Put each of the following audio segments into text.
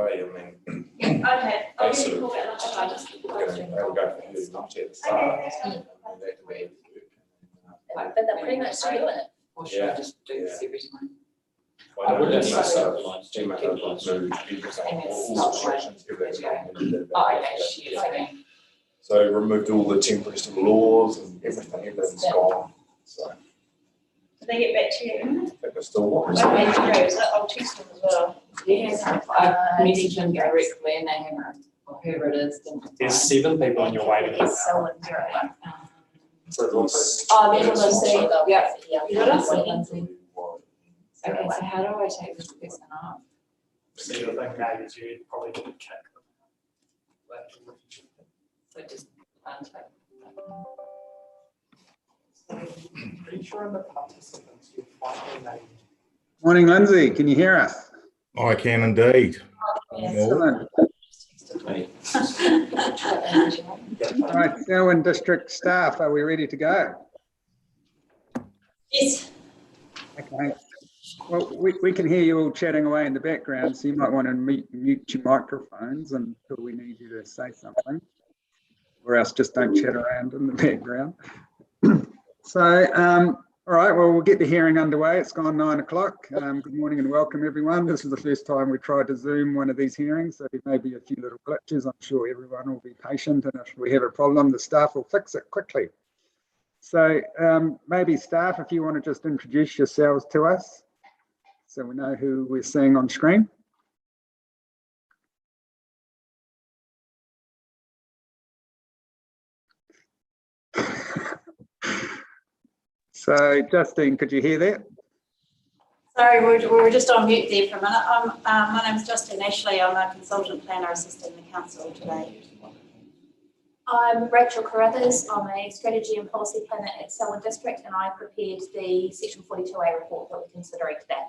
way. I mean, Okay, I'll They sort give you a of- call at lunchtime. Just keep they'll questioning. go for you lunch at the start. and they can be- But they're pretty much still doing it. Or should I Yeah, just do this yeah. every time? I wouldn't wouldn't say myself, lines, do myself like move people saying And it's all not restrictions, give it a Oh, okay, she is, okay. So removed all the temporary civil laws and everything's gone. So Did they get back to you? I think they're still what? Okay, through, so I'll text them as well. Yes, I messaged them directly and they haven't, or whoever it is, didn't reply. There's 7 people on your waiting list. It's Selwyn 01. So it's also- Oh, there's a Lindsay, yeah. Yeah. What else? Lindsay. Okay, so how do I take this person off? So the thing now is you probably didn't kick them. So just untick. Pretty sure in the participants you find their name. Morning, Lindsay. Can you hear us? I can indeed. Excellent. All right, Selwyn District staff, are we ready to go? Yes. Okay. Well, we can hear you all chatting away in the background, so you might want to mute your microphones until we need you to say something, or else just don't chat around in the background. So, all right, well, we'll get the hearing underway. It's gone 9 o'clock. Good morning and welcome, everyone. This is the first time we tried to Zoom one of these hearings, so there may be a few little glitches. I'm sure everyone will be patient, and if we have a problem, the staff will fix it quickly. So maybe staff, if you want to just introduce yourselves to us, so we know who we're seeing on screen. So Justine, could you hear that? Sorry, we were just on mute there for a minute. My name's Justine Ashley. I'm a consultant planner assisting the council today. I'm Rachel Carruthers. I'm a strategy and policy planner at Selwyn District, and I prepared the Section 42A report that we're considering today.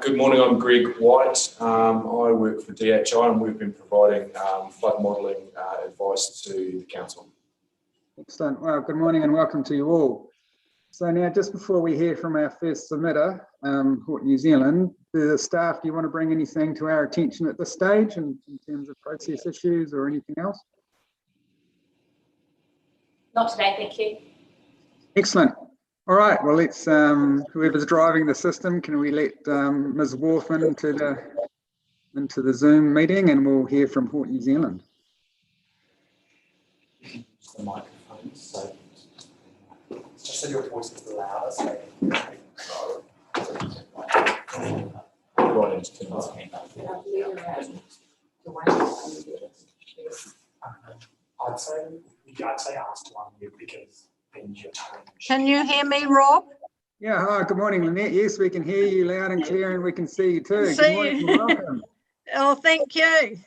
Good morning, I'm Greg White. I work for DHI and we've been providing flood modelling advice to the council. Excellent. Well, good morning and welcome to you all. So now, just before we hear from our first submitter, Hort New Zealand, the staff, do you want to bring anything to our attention at this stage in terms of process issues or anything else? Not today, thank you. Excellent. All right, well, let's, whoever's driving the system, can we let Ms. Worf into the Zoom meeting, and we'll hear from Hort New Zealand. The microphone, so just so your voice is louder. So Right into Tim's hand. I'd say ask one you because then your tone. Can you hear me, Rob? Yeah, hi, good morning, Lynette. Yes, we can hear you loud and clear, and we can see you too. See Good morning you. and welcome. Oh, thank you.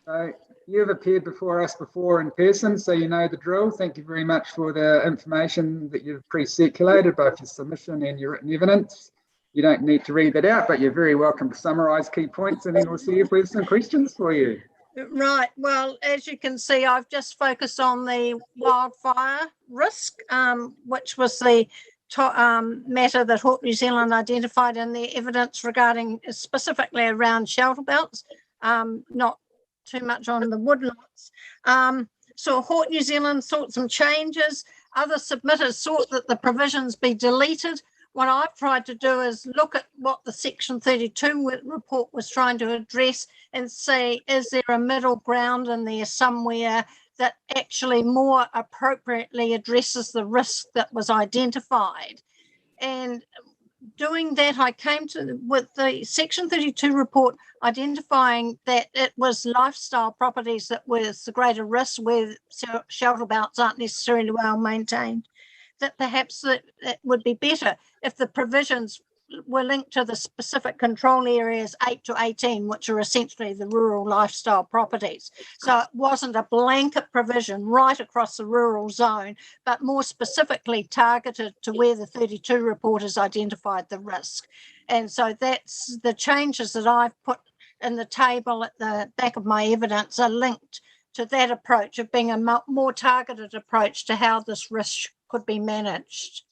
So you've appeared before us before in person, so you know the drill. Thank you very much for the information that you've pre-circulated, both your submission and your written evidence. You don't need to read that out, but you're very welcome to summarise key points, and then we'll see if we have some questions for you. Right. Well, as you can see, I've just focused on the wildfire risk, which was the matter that Hort New Zealand identified in their evidence regarding specifically around shelter belts, not too much on the woodlots. So Hort New Zealand sought some changes. Other submitters sought that the provisions be deleted. What I've tried to do is look at what the Section 32 report was trying to address and say, is there a middle ground in there somewhere that actually more appropriately addresses the risk that was identified? And doing that, I came to with the Section 32 report identifying that it was lifestyle properties that was the greater risk, where shelter belts aren't necessarily well maintained, that perhaps it would be better if the provisions were linked to the specific control areas 8 to 18, which are essentially the rural lifestyle properties. So it wasn't a blanket provision right across the rural zone, but more specifically targeted to where the 32 report has identified the risk. And so that's the changes that I've put in the table at the back of my evidence are linked to that approach of being a more targeted approach to how this risk could be managed.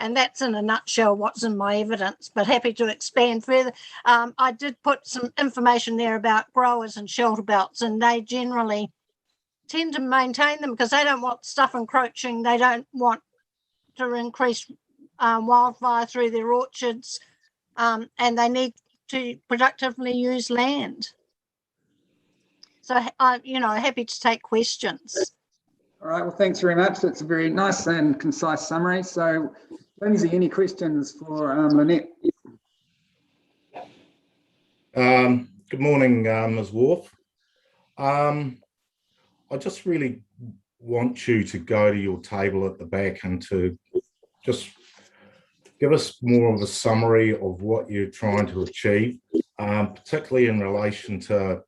And that's in a nutshell what's in my evidence, but happy to expand further. I did put some information there about growers and shelter belts, and they generally tend to maintain them because they don't want stuff encroaching. They don't want to increase wildfire through their orchards, and they need to productively use land. So, happy to take questions. All right, well, thanks very much. That's a very nice and concise summary. So, Lindsay, any questions for Lynette? Good morning, Ms. Wharf. I just really want you to go to your table at the back and to just give us more of a summary of what you're trying to achieve, particularly in relation to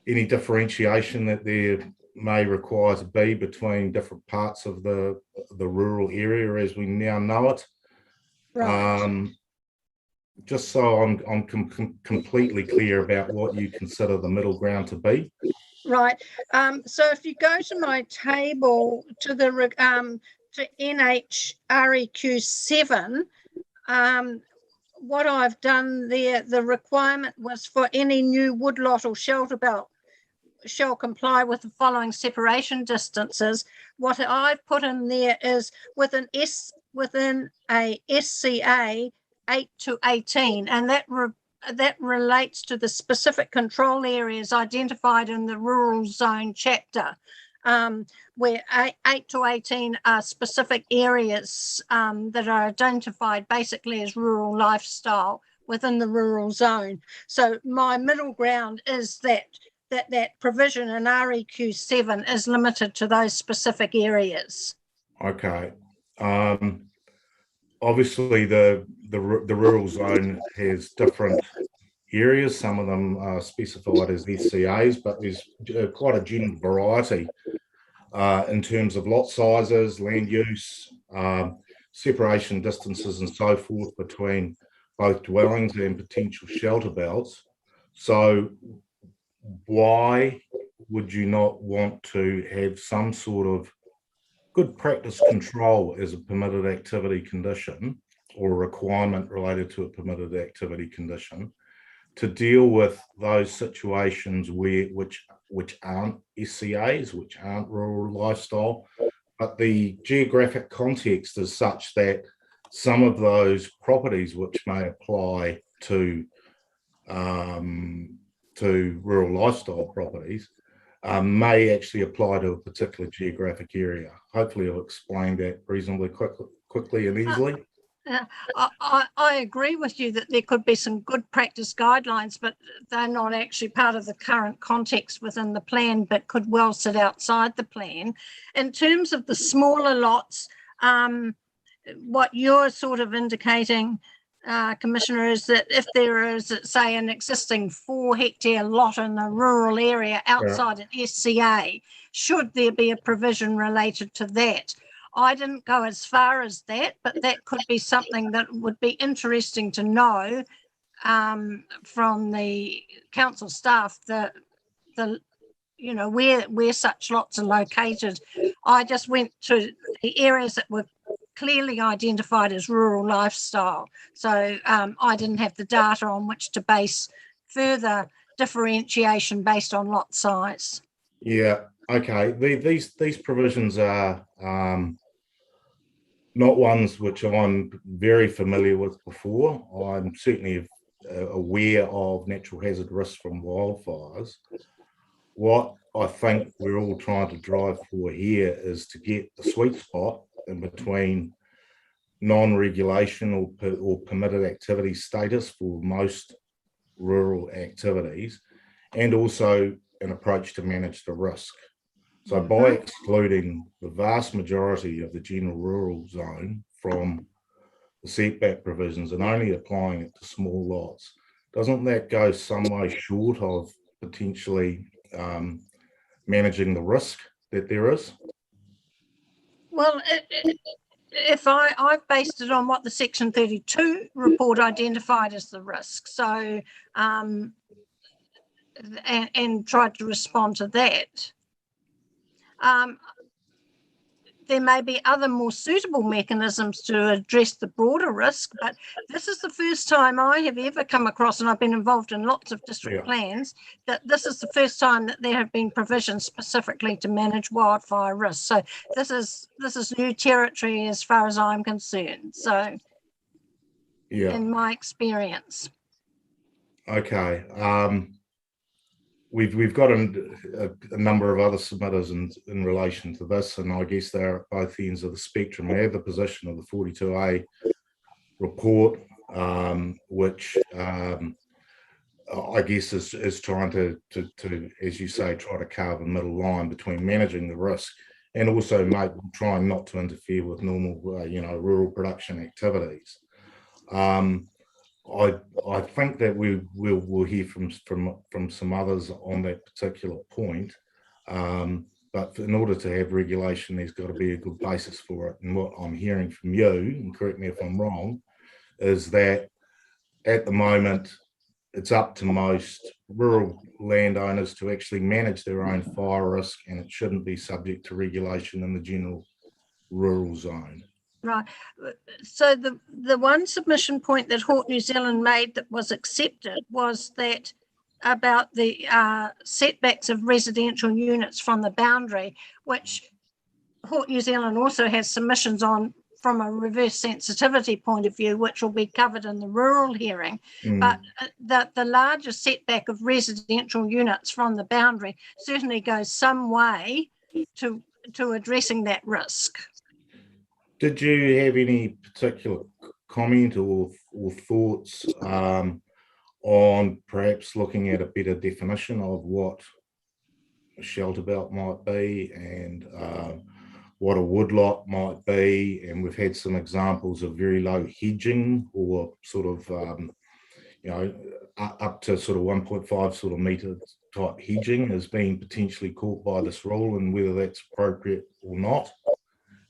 any differentiation that there may require to be between different parts of the rural area as we now know it. Right. Just so I'm completely clear about what you consider the middle ground to be. Right. So if you go to my table to the to NHREQ7, what I've done there, the requirement was for any new woodlot or shelter belt shall comply with the following separation distances. What I've put in there is within a SCA 8 to 18, and that relates to the specific control areas identified in the rural zone chapter, where 8 to 18 are specific areas that are identified basically as rural lifestyle within the rural zone. So my middle ground is that provision in REQ7 is limited to those specific areas. Okay. Obviously, the rural zone has different areas. Some of them are specified as SCAs, but there's quite a general variety in terms of lot sizes, land use, separation distances, and so forth between both dwellings and potential shelter belts. So why would you not want to have some sort of good practice control as a permitted activity condition or a requirement related to a permitted activity condition to deal with those situations which aren't SCAs, which aren't rural lifestyle, but the geographic context is such that some of those properties which may apply to rural lifestyle properties may actually apply to a particular geographic area. Hopefully I've explained that reasonably quickly and easily. I agree with you that there could be some good practice guidelines, but they're not actually part of the current context within the plan, but could well sit outside the plan. In terms of the smaller lots, what you're sort of indicating, Commissioner, is that if there is, say, an existing 4-hectare lot in a rural area outside an SCA, should there be a provision related to that? I didn't go as far as that, but that could be something that would be interesting to know from the council staff, where such lots are located. I just went to the areas that were clearly identified as rural lifestyle. So I didn't have the data on which to base further differentiation based on lot size. Yeah, okay. These provisions are not ones which I'm very familiar with before. I'm certainly aware of natural hazard risks from wildfires. What I think we're all trying to drive for here is to get the sweet spot in between non-regulation or permitted activity status for most rural activities, and also an approach to manage the risk. So by excluding the vast majority of the general rural zone from the setback provisions and only applying it to small lots, doesn't that go some way short of potentially managing the risk that there is? Well, if I've based it on what the Section 32 report identified as the risk, so and tried to respond to that. there may be other more suitable mechanisms to address the broader risk, but this is the first time I have ever come across, and I've been involved in lots of district plans, that this is the first time that there have been provisions specifically to manage wildfire risk. So this is new territory as far as I'm concerned. So in my experience. Okay. We've got a number of other submitters in relation to this, and I guess they're at both ends of the spectrum. We have the position of the 42A report, which I guess is trying to, as you say, try to carve a middle line between managing the risk and also trying not to interfere with normal, rural production activities. I think that we'll hear from some others on that particular point, but in order to have regulation, there's got to be a good basis for it. And what I'm hearing from you, and correct me if I'm wrong, is that at the moment it's up to most rural landowners to actually manage their own fire risk, and it shouldn't be subject to regulation in the general rural zone. Right. So the one submission point that Hort New Zealand made that was accepted was that about the setbacks of residential units from the boundary, which Hort New Zealand also has submissions on from a reverse sensitivity point of view, which will be covered in the rural hearing. But the larger setback of residential units from the boundary certainly goes some way to addressing that risk. Did you have any particular comment or thoughts on perhaps looking at a better definition of what a shelter belt might be and what a woodlot might be? And we've had some examples of very low hedging or sort of, up to sort of 1.5 sort of metre type hedging as being potentially caught by this rule, and whether that's appropriate or not.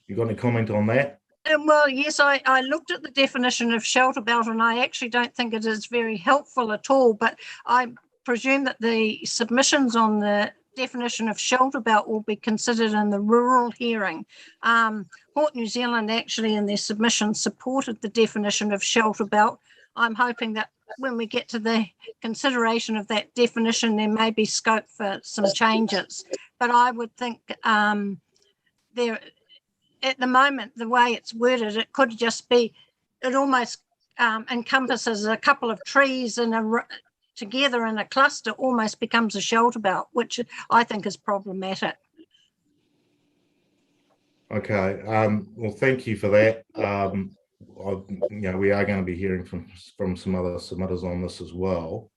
You got any comment on that? Well, yes, I looked at the definition of shelter belt, and I actually don't think it is very helpful at all, but I presume that the submissions on the definition of shelter belt will be considered in the rural hearing. Hort New Zealand actually in their submission supported the definition of shelter belt. I'm hoping that when we get to the consideration of that definition, there may be scope for some changes, but I would think there, at the moment, the way it's worded, it could just be, it almost encompasses a couple of trees together in a cluster, almost becomes a shelter belt, which I think is problematic. Okay, well, thank you for that. We are going to be hearing from some other submitters on this as well,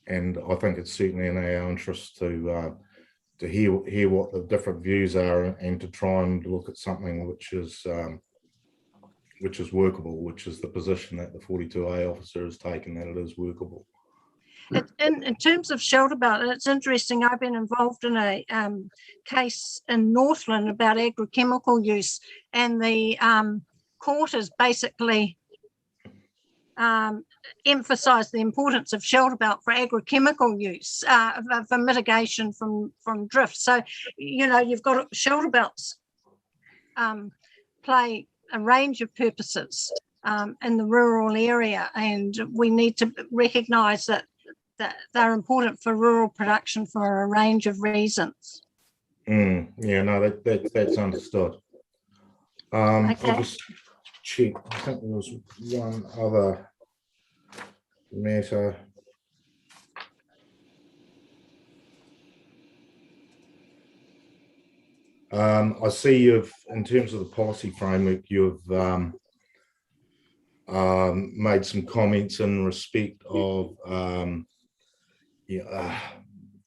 and I think it's certainly in our interest to hear what the different views are and to try and look at something which is workable, which is the position that the 42A officer has taken, that it is workable. In terms of shelter belt, it's interesting. I've been involved in a case in Northland about agrochemical use, and the court has basically emphasised the importance of shelter belt for agrochemical use, for mitigation from drift. So, you've got shelter belts play a range of purposes in the rural area, and we need to recognise that they're important for rural production for a range of reasons. Yeah, no, that's understood. I'll just check. I think there was one other matter. I see you've, in terms of the policy framework, you've made some comments in respect of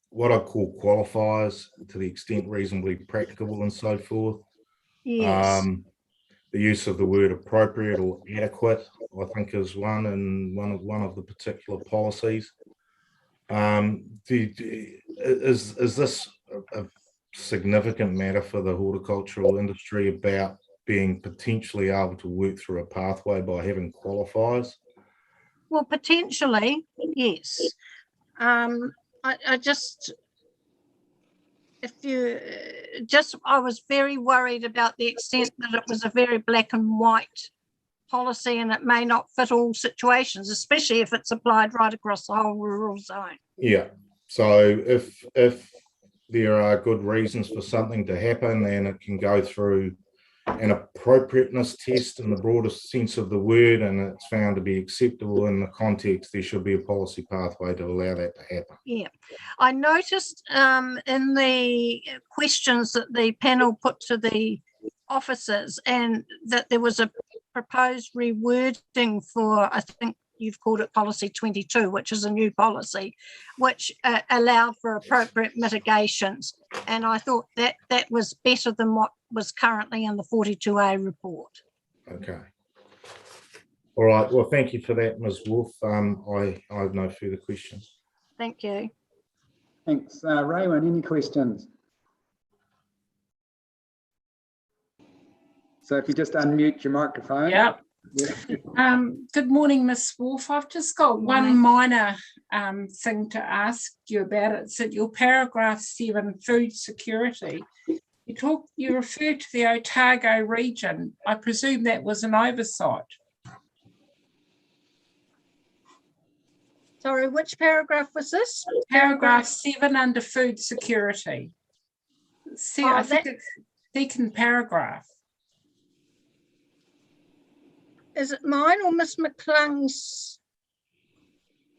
what I call qualifiers, to the extent reasonably practicable and so forth. Yes. The use of the word appropriate or adequate, I think, is one, and one of the particular policies. Is this a significant matter for the horticultural industry about being potentially able to work through a pathway by having qualifiers? Well, potentially, yes. I just, if you I was very worried about the extent that it was a very black and white policy and it may not fit all situations, especially if it's applied right across the whole rural zone. Yeah. So if there are good reasons for something to happen and it can go through an appropriateness test in the broadest sense of the word and it's found to be acceptable in the context, there should be a policy pathway to allow that to happen. Yeah, I noticed in the questions that the panel put to the officers and that there was a proposed rewording for, I think you've called it policy 22, which is a new policy, which allowed for appropriate mitigations. And I thought that that was better than what was currently in the 42A report. Okay. All right. Well, thank you for that, Ms. Wolf. I have no further questions. Thank you. Thanks. Raywin, any questions? So if you just unmute your microphone. Yep. Yeah. Good morning, Miss Wolf. I've just got one minor thing to ask you about. It's at your paragraph 7, food security. You refer to the Otago region. I presume that was an oversight. Sorry, which paragraph was this? Paragraph 7 under food security. See, I think it's second paragraph. Is it mine or Miss McClung's?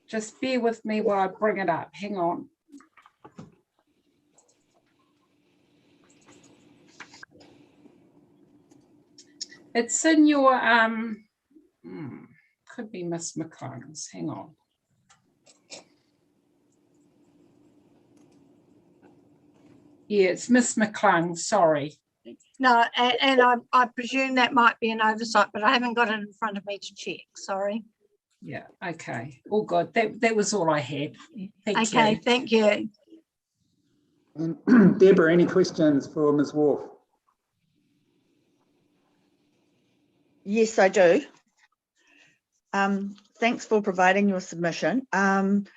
Just bear with me while I bring it up. Hang on. It's in your, could be Miss McClung's. Hang on. Yeah, it's Miss McClung, sorry. No, and I presume that might be an oversight, but I haven't got it in front of me to check, sorry. Yeah, okay, all good. That was all I had. Thank you. Okay, thank you. And Deborah, any questions for Ms. Wolf? Yes, I do. Thanks for providing your submission. And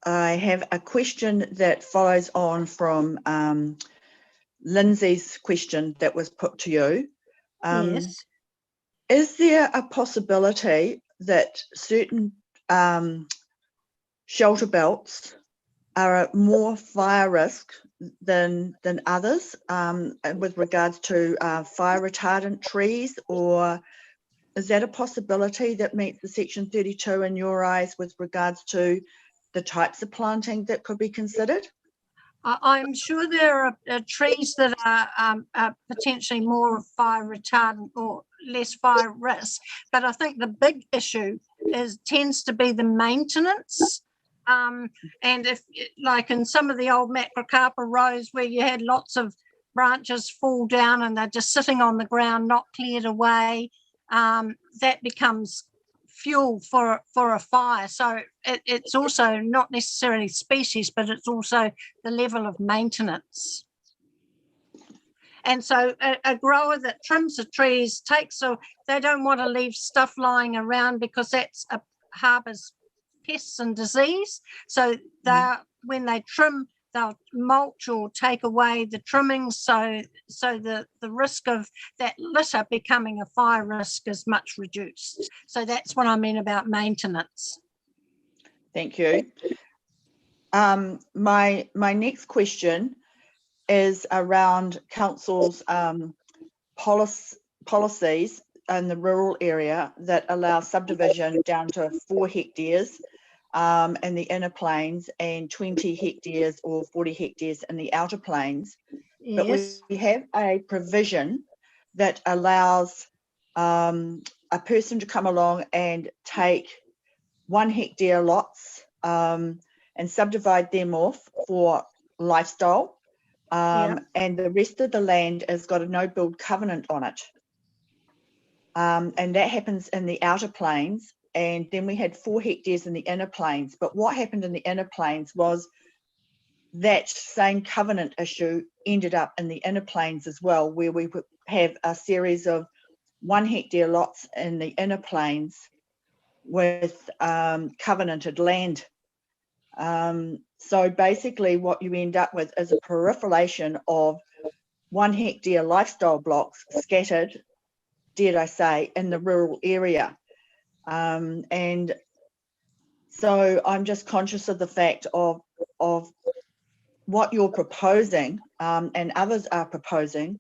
I have a question that follows on from Lindsay's question that was put to you. Yes. Is there a possibility that certain shelter belts are at more fire risk than others with regards to fire retardant trees, or is that a possibility that meets the section 32 in your eyes with regards to the types of planting that could be considered? I'm sure there are trees that are potentially more fire retardant or less fire risk, but I think the big issue tends to be the maintenance. And if, like in some of the old macrocarpa rows where you had lots of branches fall down and they're just sitting on the ground, not cleared away, that becomes fuel for a fire. So it's also not necessarily species, but it's also the level of maintenance. And so a grower that trims the trees they don't want to leave stuff lying around because that's harbours pests and disease. So when they trim, they'll mulch or take away the trimmings, so the risk of that litter becoming a fire risk is much reduced. So that's what I mean about maintenance. Thank you. My next question is around council's policies in the rural area that allow subdivision down to 4 hectares in the inner plains and 20 hectares or 40 hectares in the outer plains. Yes. But we have a provision that allows a person to come along and take 1 hectare lots and subdivide them off for lifestyle. And the rest of the land has got a no build covenant on it. And that happens in the outer plains. And then we had 4 hectares in the inner plains. But what happened in the inner plains was that same covenant issue ended up in the inner plains as well, where we would have a series of 1 hectare lots in the inner plains with covenanted land So basically what you end up with is a proliferation of 1 hectare lifestyle blocks scattered, dare I say, in the rural area. And so I'm just conscious of the fact of what you're proposing, and others are proposing,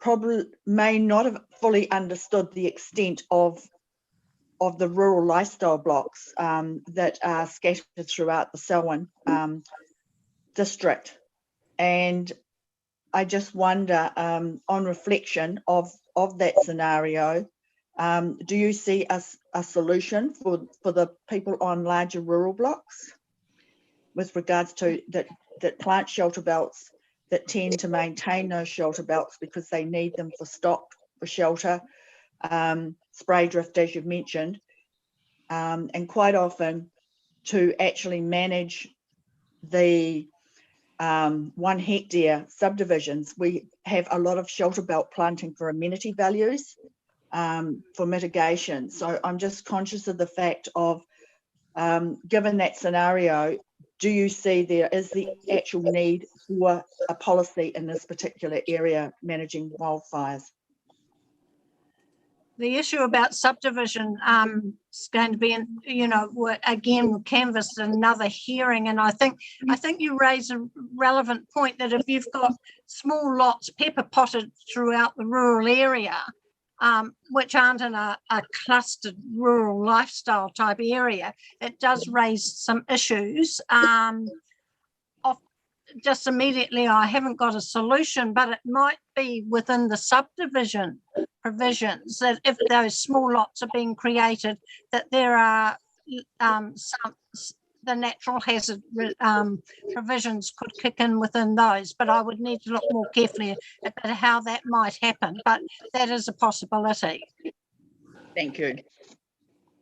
probably may not have fully understood the extent of the rural lifestyle blocks that are scattered throughout the Selwyn district. And I just wonder, on reflection of that scenario, do you see a solution for the people on larger rural blocks with regards to that plant shelter belts that tend to maintain those shelter belts because they need them for stock, for shelter, spray drift, as you've mentioned, and quite often to actually manage the 1 hectare subdivisions. We have a lot of shelter belt planting for amenity values, for mitigation. So I'm just conscious of the fact of, given that scenario, do you see there is the actual need for a policy in this particular area managing wildfires? The issue about subdivision is going to be, again, we'll canvass another hearing. And I think you raise a relevant point that if you've got small lots pepper potted throughout the rural area, which aren't in a clustered rural lifestyle type area, it does raise some issues. Just immediately, I haven't got a solution, but it might be within the subdivision provisions that if those small lots are being created, that there are the natural hazard provisions could kick in within those. But I would need to look more carefully at how that might happen. But that is a possibility. Thank you.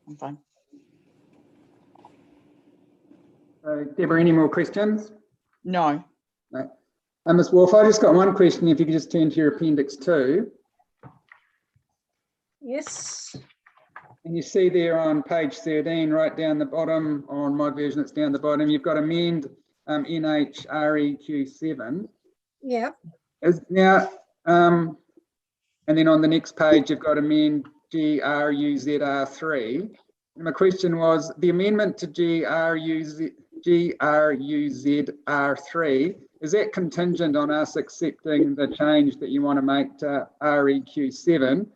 I'm fine. Deborah, any more questions? No. No. Ms. Wolf, I just got one question. If you could just turn to your Appendix 2. Yes. And you see there on page 13, right down the bottom, on my version it's down the bottom, you've got amend NHREQ7. Yeah. Now, and then on the next page, you've got amend GRUZR3. And my question was, the amendment to GRUZR3, is that contingent on us accepting the change that you want to make to REQ7?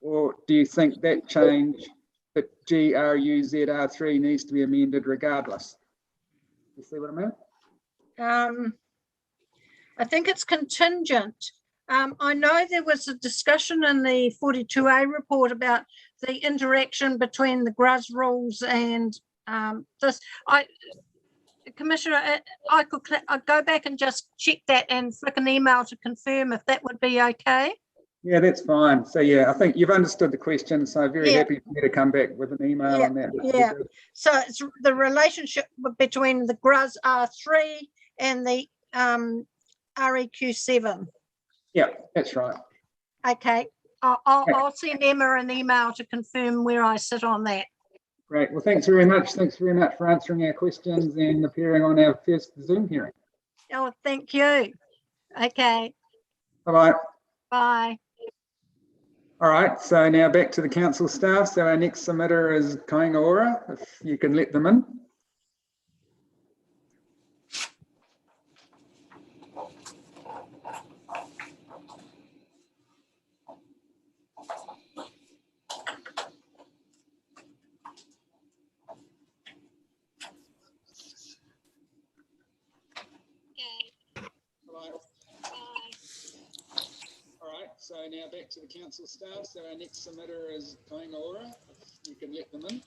Or do you think that change, that GRUZR3 needs to be amended regardless? You see what I mean? I think it's contingent. I know there was a discussion in the 42A report about the interaction between the GRUZ rules and this. Commissioner, I'd go back and just check that and flick an email to confirm if that would be okay. Yeah, that's fine. So yeah, I think you've understood the question. So very happy for you to come back with an email on that. Yeah. So it's the relationship between the GRUZ R3 and the REQ7. Yeah, that's right. Okay. I'll send Emma an email to confirm where I sit on that. Great. Well, thanks very much. Thanks very much for answering our questions and appearing on our first Zoom hearing. Oh, thank you. Okay. Bye-bye. Bye. All right, so now back to the council staff. So our next submitter is Kaingaora, if you can let them in. So now back to the council staff. So our next submitter is Kaingaora, if you can let them in.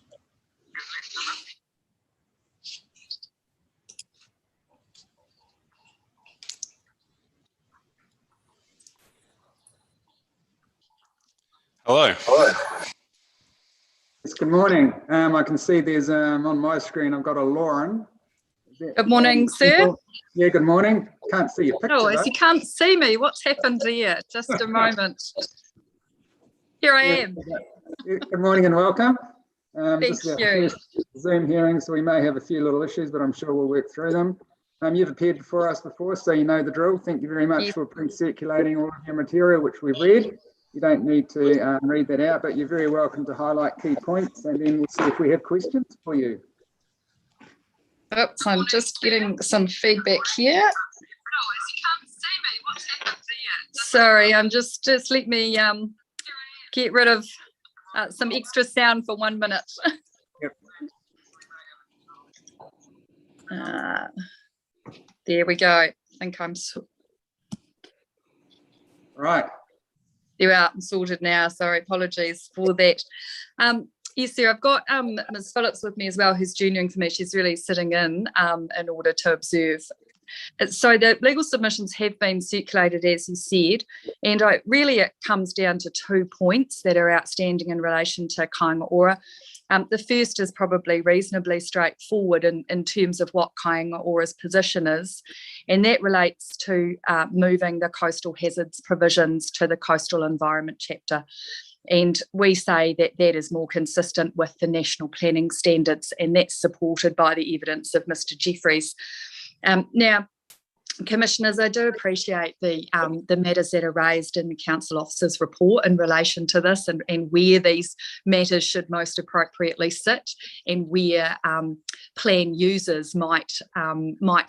Hello. Yes, good morning. I can see there's on my screen, I've got a Lauren. Good morning, sir. Yeah, good morning. Can't see your picture. Oh, as you can't see me, what's happened here? Just a moment. Here I am. Good morning and welcome. This is our you. first Zoom hearing, so we may have a few little issues, but I'm sure we'll work through them. You've appeared for us before, so you know the drill. Thank you very much for pre-circulating all of your material, which we've read. You don't need to read that out, but you're very welcome to highlight key points, and then we'll see if we have questions for you. Oops, I'm just getting some feedback here. Sorry, I'm just let me get rid of some extra sound for 1 minute. Yep. There we go. I think I'm right. There we are. I'm sorted now. Sorry, apologies for that. Yes, sir. I've got Ms. Phillips with me as well, who's junioring for me. She's really sitting in order to observe. So the legal submissions have been circulated, as you said, and really it comes down to 2 points that are outstanding in relation to Kāinga Ora. The first is probably reasonably straightforward in terms of what Kāinga Ora's position is, and that relates to moving the coastal hazards provisions to the coastal environment chapter. And we say that that is more consistent with the national planning standards, and that's supported by the evidence of Mr. Jeffries. Now, Commissioners, I do appreciate the matters that are raised in the Council Officer's report in relation to this, and where these matters should most appropriately sit, and where plan users might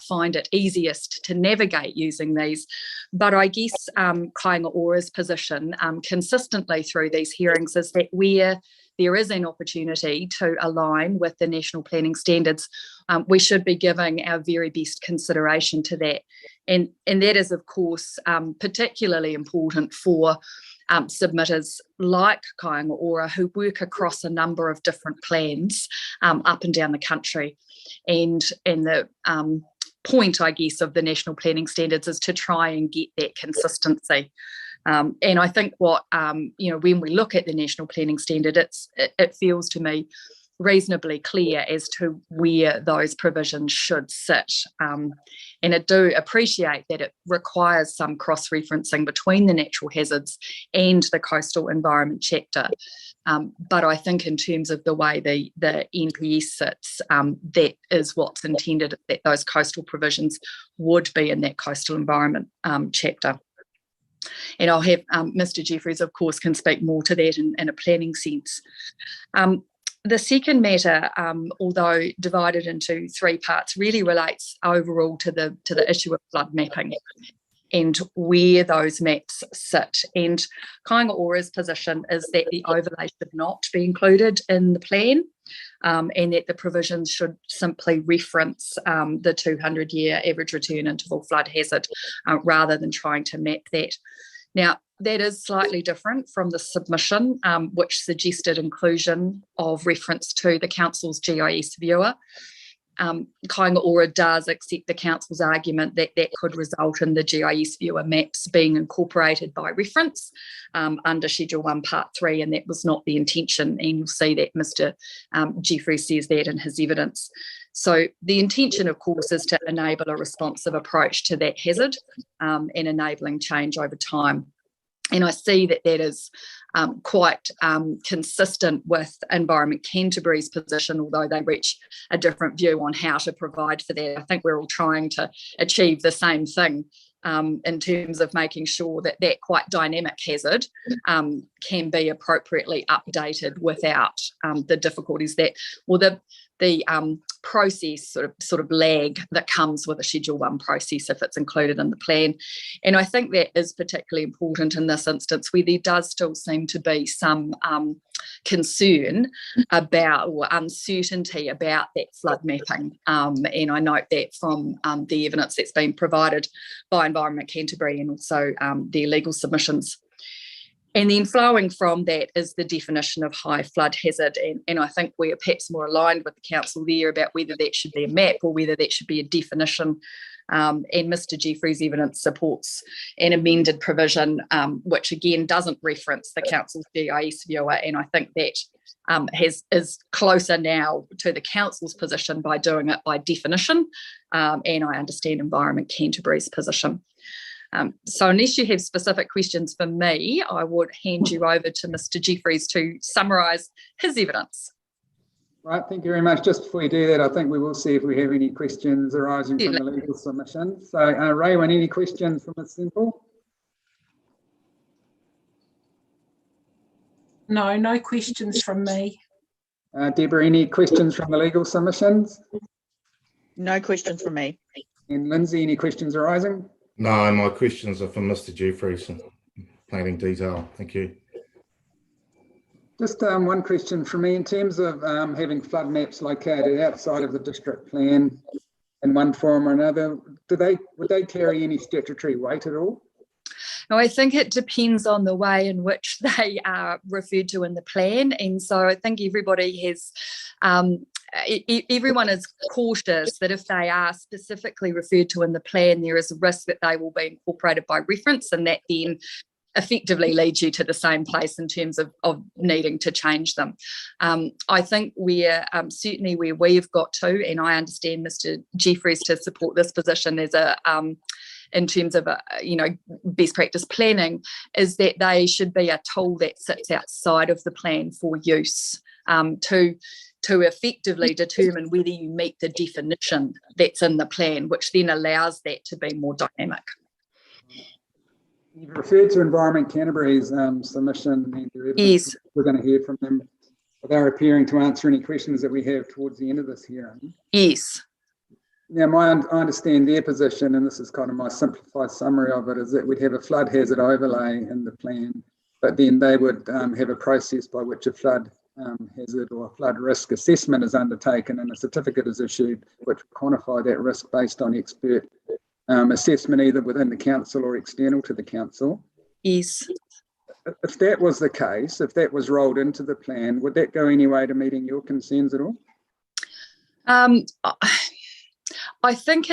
find it easiest to navigate using these. But I guess Kāinga Ora's position consistently through these hearings is that where there is an opportunity to align with the national planning standards, we should be giving our very best consideration to that. And that is, of course, particularly important for submitters like Kāinga Ora, who work across a number of different plans up and down the country. And the point, I guess, of the national planning standards is to try and get that consistency. And I think what, when we look at the national planning standard, it feels to me reasonably clear as to where those provisions should sit. And I do appreciate that it requires some cross-referencing between the natural hazards and the coastal environment chapter. But I think in terms of the way the NPS sits, that is what's intended, that those coastal provisions would be in that coastal environment chapter. And I'll have Mr. Jeffries, of course, can speak more to that in a planning sense. The second matter, although divided into 3 parts, really relates overall to the issue of flood mapping and where those maps sit. And Kāinga Ora's position is that the overlay should not be included in the plan, and that the provisions should simply reference the 200-year average return interval flood hazard rather than trying to map that. Now, that is slightly different from the submission, which suggested inclusion of reference to the Council's GIS viewer. Kāinga Ora does accept the Council's argument that that could result in the GIS viewer maps being incorporated by reference under Schedule 1, Part 3, and that was not the intention, and you'll see that Mr. Jeffries says that in his evidence. So the intention, of course, is to enable a responsive approach to that hazard and enabling change over time. And I see that that is quite consistent with Environment Canterbury's position, although they reach a different view on how to provide for that. I think we're all trying to achieve the same thing in terms of making sure that that quite dynamic hazard can be appropriately updated without the difficulties that, or the process sort of lag that comes with a Schedule 1 process if it's included in the plan. And I think that is particularly important in this instance, where there does still seem to be some concern about, or uncertainty about, that flood mapping. And I note that from the evidence that's been provided by Environment Canterbury and also their legal submissions. And then flowing from that is the definition of high flood hazard. And I think we're perhaps more aligned with the Council there about whether that should be a map or whether that should be a definition. And Mr. Jeffries' evidence supports an amended provision, which again doesn't reference the Council's GIS viewer. And I think that is closer now to the Council's position by doing it by definition. And I understand Environment Canterbury's position. So unless you have specific questions for me, I would hand you over to Mr. Jeffries to summarise his evidence. Right, thank you very much. Just before we do that, I think we will see if we have any questions arising from the legal submission. So, Raywin, any questions from Ms. Semple? No, no questions from me. Deborah, any questions from the legal submissions? No questions from me. And Lindsay, any questions arising? No, my questions are from Mr. Jeffries, planning detail. Thank you. Just one question from me. In terms of having flood maps located outside of the district plan in one form or another, would they carry any statutory weight at all? No, I think it depends on the way in which they are referred to in the plan. And so I think everybody has, everyone is cautious that if they are specifically referred to in the plan, there is a risk that they will be incorporated by reference, and that then effectively leads you to the same place in terms of needing to change them. I think we're certainly where we've got to, and I understand Mr. Jeffries to support this position as a in terms of best practice planning, is that they should be a tool that sits outside of the plan for use to effectively determine whether you meet the definition that's in the plan, which then allows that to be more dynamic. You've referred to Environment Canterbury's submission and their evidence. Yes. We're going to hear from them. They're appearing to answer any questions that we have towards the end of this hearing. Yes. Now, I understand their position, and this is kind of my simplified summary of it, is that we'd have a flood hazard overlay in the plan, but then they would have a process by which a flood hazard or flood risk assessment is undertaken and a certificate is issued which quantify that risk based on expert assessment either within the council or external to the council. Yes. If that was the case, if that was rolled into the plan, would that go any way to meeting your concerns at all? I think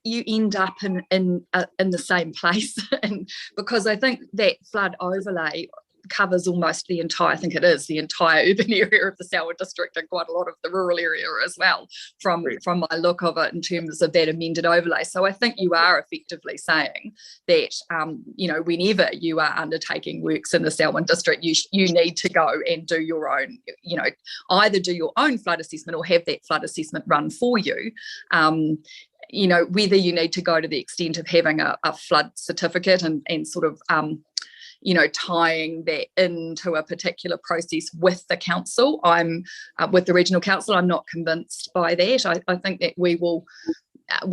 you end up in the same place, and because I think that flood overlay covers almost the entire, I think it is the entire urban area of the Selwyn district and quite a lot of the rural area as well, from my look of it in terms of that amended overlay. So I think you are effectively saying that whenever you are undertaking works in the Selwyn district, you need to go and do your own, either do your own flood assessment or have that flood assessment run for you. Whether you need to go to the extent of having a flood certificate and sort of tying that into a particular process with the council. With the regional council, I'm not convinced by that. I think that we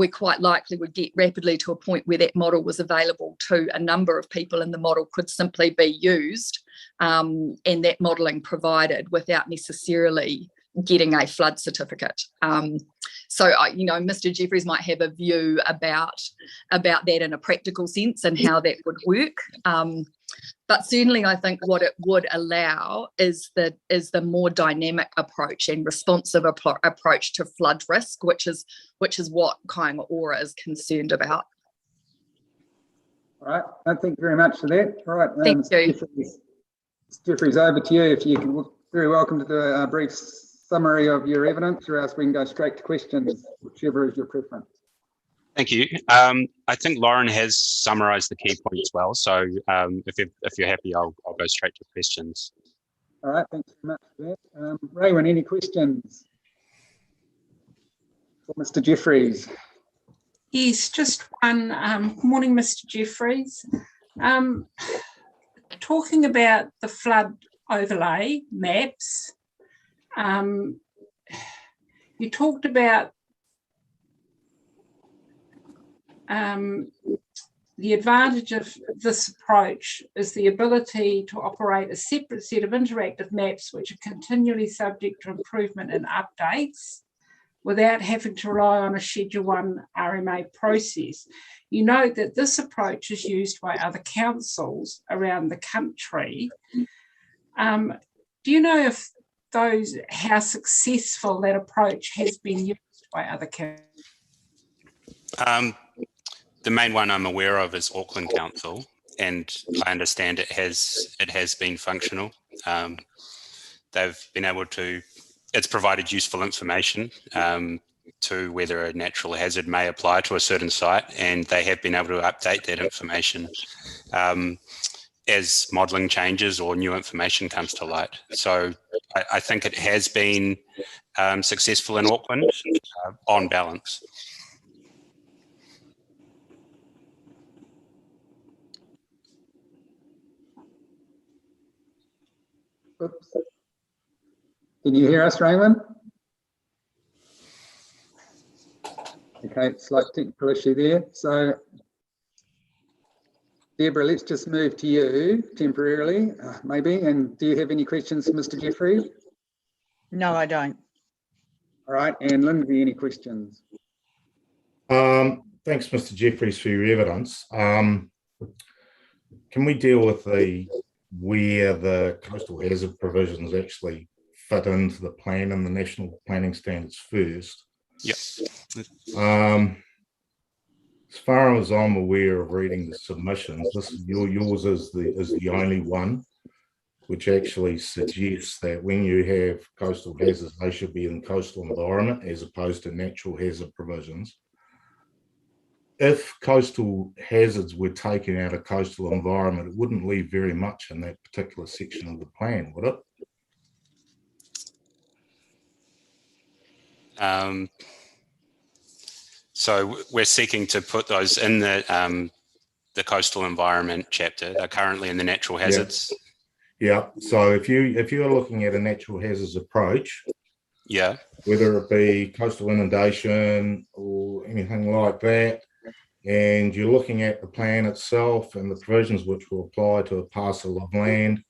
quite likely would get rapidly to a point where that model was available to a number of people and the model could simply be used and that modelling provided without necessarily getting a flood certificate. So, Mr. Jeffries might have a view about that in a practical sense and how that would work. But certainly, I think what it would allow is the more dynamic approach and responsive approach to flood risk, which is what Kāinga Ora is concerned about. All right, thank you very much for that. All right, thank you. Jeffries, over to you. If you can, very welcome to do a brief summary of your evidence, or else we can go straight to questions, whichever is your preference. Thank you. I think Lauren has summarised the key points well, so if you're happy, I'll go straight to questions. All right, thanks very much for that. Raywin, any questions for Mr. Jeffries? Yes, just one. Good morning, Mr. Jeffries. Talking about the flood overlay maps, you talked about the advantage of this approach is the ability to operate a separate set of interactive maps which are continually subject to improvement and updates without having to rely on a Schedule 1 RMA process. You note that this approach is used by other councils around the country. Do you know how successful that approach has been used by other councils? The main one I'm aware of is Auckland Council, and I understand it has been functional. They've been able to, it's provided useful information to whether a natural hazard may apply to a certain site, and they have been able to update that information. as modelling changes or new information comes to light. So I think it has been successful in Auckland on balance. Oops. Can you hear us, Raymond? Okay, slight technical issue there. So, Deborah, let's just move to you temporarily, maybe. And do you have any questions, Mr. Jeffrey? No, I don't. All right, and Lindsay, any questions? Thanks, Mr. Jeffries, for your evidence. Can we deal with where the coastal hazard provisions actually fit into the plan and the national planning standards first? Yep. As far as I'm aware of reading the submissions, yours is the only one which actually suggests that when you have coastal hazards, they should be in coastal environment as opposed to natural hazard provisions. If coastal hazards were taken out of coastal environment, it wouldn't leave very much in that particular section of the plan, would it? So we're seeking to put those in the coastal environment chapter. They're currently in the natural hazards. Yeah. So if you're looking at a natural hazards approach, yeah, whether it be coastal inundation or anything like that, and you're looking at the plan itself and the provisions which will apply to a parcel of land,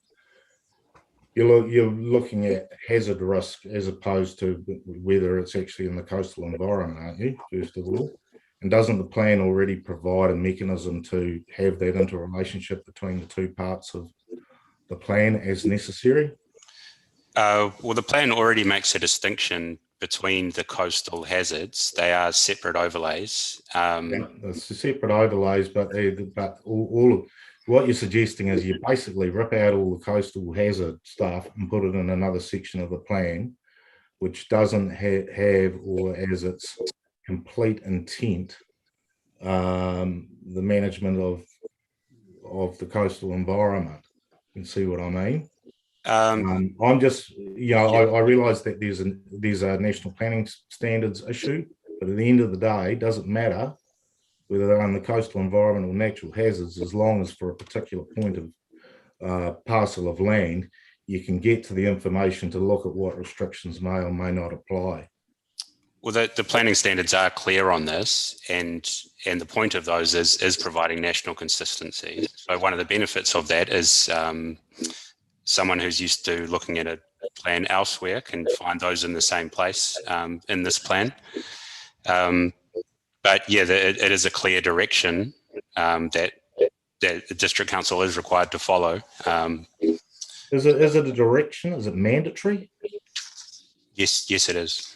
you're looking at hazard risk as opposed to whether it's actually in the coastal environment, aren't you, first of all? And doesn't the plan already provide a mechanism to have that interrelationship between the two parts of the plan as necessary? Well, the plan already makes a distinction between the coastal hazards. They are separate overlays. Yeah, it's separate overlays, but all of what you're suggesting is you basically rip out all the coastal hazard stuff and put it in another section of the plan, which doesn't have or as its complete intent the management of the coastal environment. You can see what I mean? I'm just, I realise that there's a national planning standards issue, but at the end of the day, it doesn't matter whether they're in the coastal environment or natural hazards, as long as for a particular point of parcel of land, you can get to the information to look at what restrictions may or may not apply. Well, the planning standards are clear on this, and the point of those is providing national consistency. So one of the benefits of that is someone who's used to looking at a plan elsewhere can find those in the same place in this plan. But yeah, it is a clear direction that the district council is required to follow. Is it a direction? Is it mandatory? Yes, it is.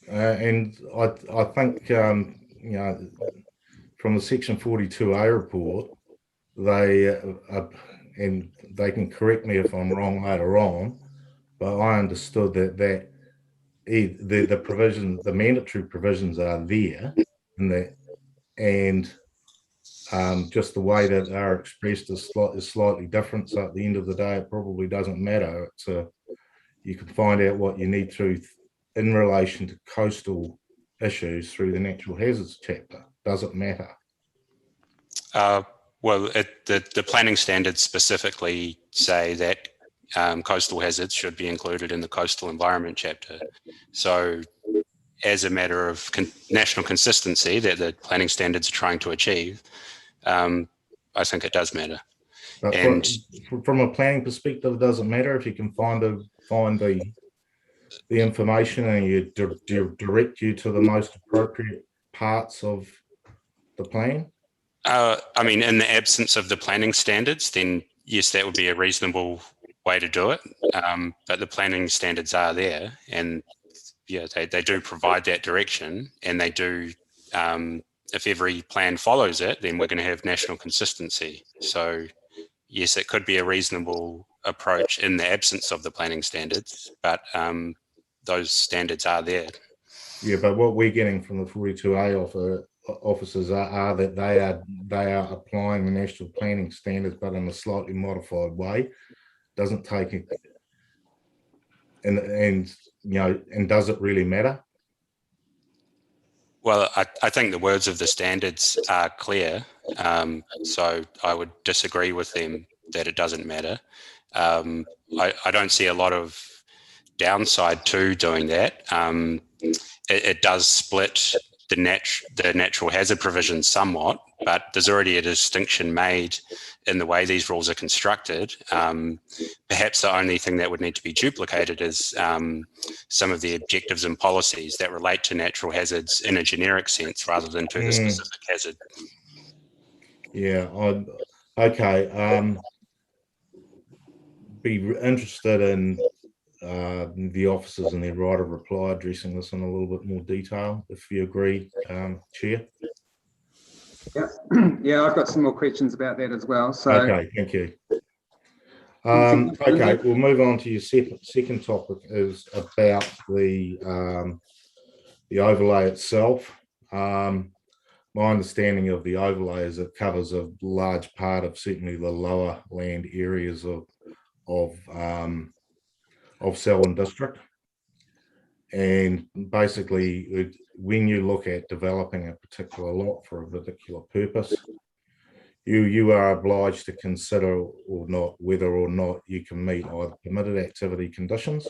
And I think from the Section 42A report, and they can correct me if I'm wrong later on, but I understood that the provision, the mandatory provisions are there, and just the way that they're expressed is slightly different. So at the end of the day, it probably doesn't matter. You can find out what you need to in relation to coastal issues through the natural hazards chapter. Does it matter? Well, the planning standards specifically say that coastal hazards should be included in the coastal environment chapter. So as a matter of national consistency that the planning standards are trying to achieve, I think it does matter. But from a planning perspective, it doesn't matter if you can find the information and you direct you to the most appropriate parts of the plan? I mean, in the absence of the planning standards, then yes, that would be a reasonable way to do it. But the planning standards are there, and yeah, they do provide that direction, and they do. If every plan follows it, then we're going to have national consistency. So yes, it could be a reasonable approach in the absence of the planning standards, but those standards are there. Yeah, but what we're getting from the 42A offer officers are that they are applying the national planning standards, but in a slightly modified way. Doesn't take it, and does it really matter? Well, I think the words of the standards are clear, so I would disagree with them that it doesn't matter. I don't see a lot of downside to doing that. It does split the natural hazard provision somewhat, but there's already a distinction made in the way these rules are constructed. Perhaps the only thing that would need to be duplicated is some of the objectives and policies that relate to natural hazards in a generic sense rather than to the specific hazard. Yeah, okay. Be interested in the officers and their right of reply addressing this in a little bit more detail, if you agree, Chair. Yeah, yeah, I've got some more questions about that as well. So okay, thank you. Okay, we'll move on to your second topic is about the overlay itself. My understanding of the overlay is it covers a large part of certainly the lower land areas of Selwyn district, and basically when you look at developing a particular lot for a particular purpose, you are obliged to consider or not whether or not you can meet either permitted activity conditions,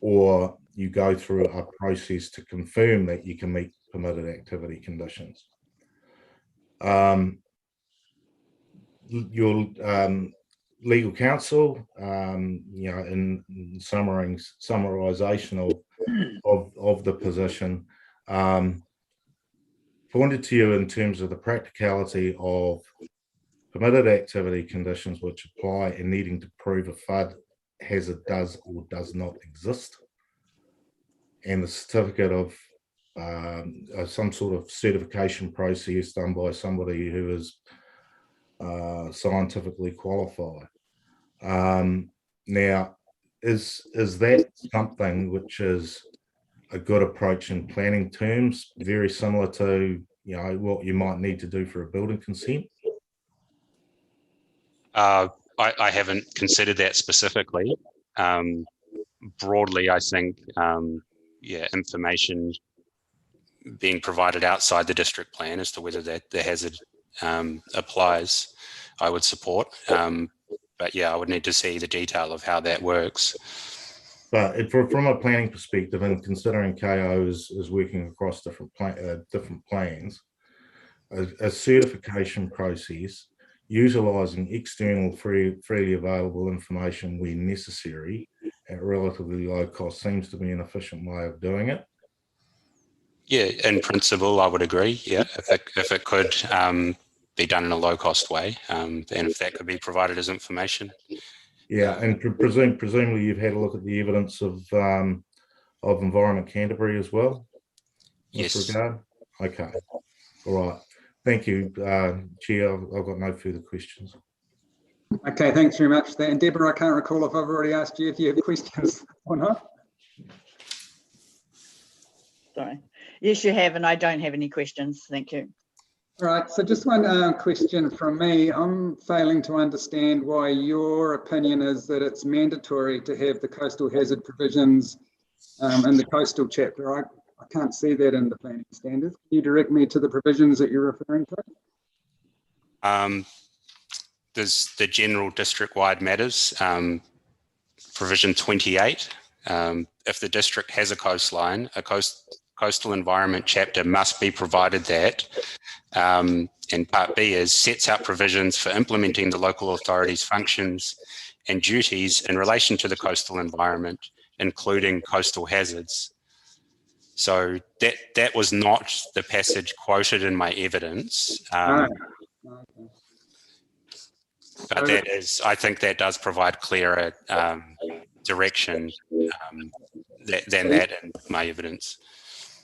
or you go through a process to confirm that you can meet permitted activity conditions. Your legal counsel, in summarization of the position, pointed to you in terms of the practicality of permitted activity conditions which apply and needing to prove a flood hazard does or does not exist, and the certificate of some sort of certification process done by somebody who is scientifically qualified. Now, is that something which is a good approach in planning terms, very similar to what you might need to do for a building consent? I haven't considered that specifically. Broadly, I think, information being provided outside the district plan as to whether that the hazard applies, I would support. But yeah, I would need to see the detail of how that works. But from a planning perspective, and considering KO is working across different plans, a certification process utilising external freely available information when necessary at relatively low cost seems to be an efficient way of doing it. Yeah, in principle, I would agree. Yeah, if it could be done in a low cost way, and if that could be provided as information. Yeah, and presumably you've had a look at the evidence of Environment Canterbury as well. Yes. Regard? Okay. All right. Thank you, Chair. I've got no further questions. okay, thanks very much for that. And Deborah, I can't recall if I've already asked you if you have questions or not. Sorry. Yes, you have, and I don't have any questions. Thank you. All right, so just one question from me. I'm failing to understand why your opinion is that it's mandatory to have the coastal hazard provisions in the coastal chapter. I can't see that in the planning standards. Can you direct me to the provisions that you're referring to? There's the general district-wide matters, provision 28. If the district has a coastline, a coastal environment chapter must be provided that. And part B is sets out provisions for implementing the local authority's functions and duties in relation to the coastal environment, including coastal hazards. So that was not the passage quoted in my evidence. But that is, I think that does provide clearer direction than that in my evidence.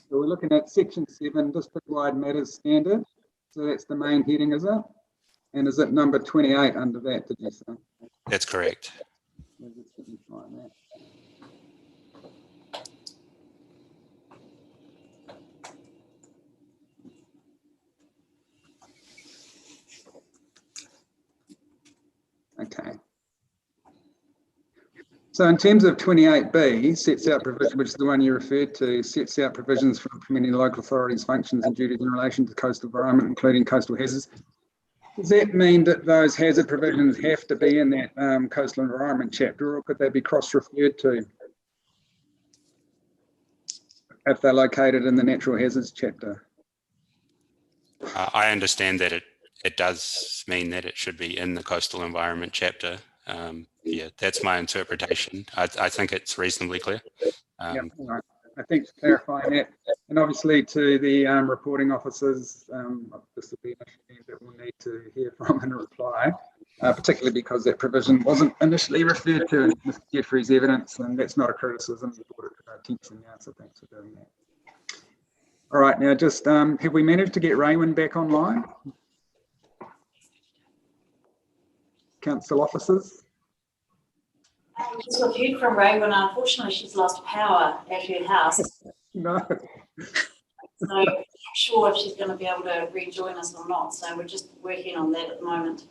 So we're looking at section 7, district-wide matters standard. So that's the main heading, is it? And is it number 28 under that, did you say? That's correct. Let me find that. Okay. So in terms of 28B, sets out provision, which is the one you referred to, sets out provisions for implementing local authorities' functions and duties in relation to coastal environment, including coastal hazards. Does that mean that those hazard provisions have to be in that coastal environment chapter, or could they be cross-referred to if they're located in the natural hazards chapter? I understand that it does mean that it should be in the coastal environment chapter. Yeah, that's my interpretation. I think it's reasonably clear. Yeah, right. I think clarifying that, and obviously to the reporting officers, this will be an issue that we'll need to hear from and reply, particularly because that provision wasn't initially referred to in Mr. Jeffrey's evidence, and that's not a criticism. We brought it to our attention now, so thanks for doing that. All right, now just have we managed to get Raywin back online? Council officers? Just we've heard from Raywin, unfortunately she's lost power at her house. No. So I'm not sure if she's going to be able to rejoin us or not. So we're just working on that at the moment.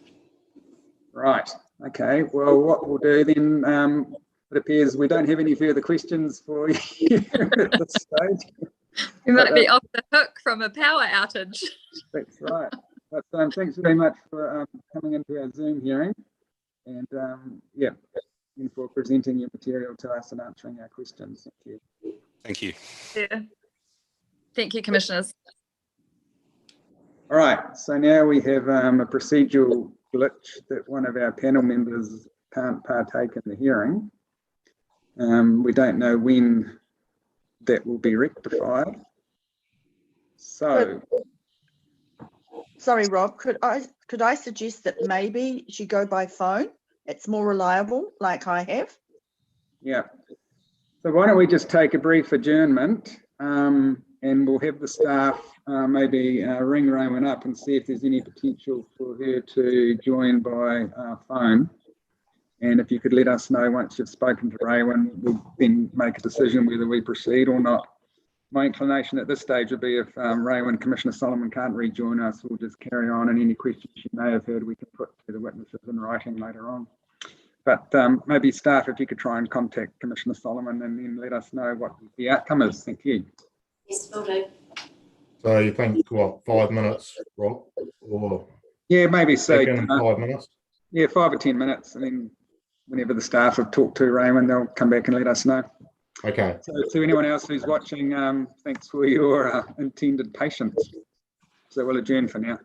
Right. Okay. Well, what we'll do then, it appears we don't have any further questions for you at this stage. We might be off the hook from a power outage. That's right. But thanks very much for coming into our Zoom hearing, and yeah, and for presenting your material to us and answering our questions. Thank you. Thank you. Yeah. Thank you, Commissioners. All right. So now we have a procedural glitch that one of our panel members can't partake in the hearing. We don't know when that will be rectified. So, sorry, Rob, could I suggest that maybe she go by phone? It's more reliable, like I have. yeah. So why don't we just take a brief adjournment, and we'll have the staff maybe ring Raywin up and see if there's any potential for her to join by phone. And if you could let us know once you've spoken to Raywin, we'll then make a decision whether we proceed or not. My inclination at this stage would be if Raywin, Commissioner Solomon can't rejoin us, we'll just carry on, and any questions she may have heard we can put to the witnesses in writing later on. But maybe staff, if you could try and contact Commissioner Solomon and then let us know what the outcome is. Thank you. Yes, will do. So you think, what, 5 minutes, Rob? Or yeah, maybe so. 5 minutes? Yeah, 5 or 10 minutes. And then whenever the staff have talked to Raywin, they'll come back and let us know. Okay. So to anyone else who's watching, thanks for your intended patience. So we'll adjourn for now.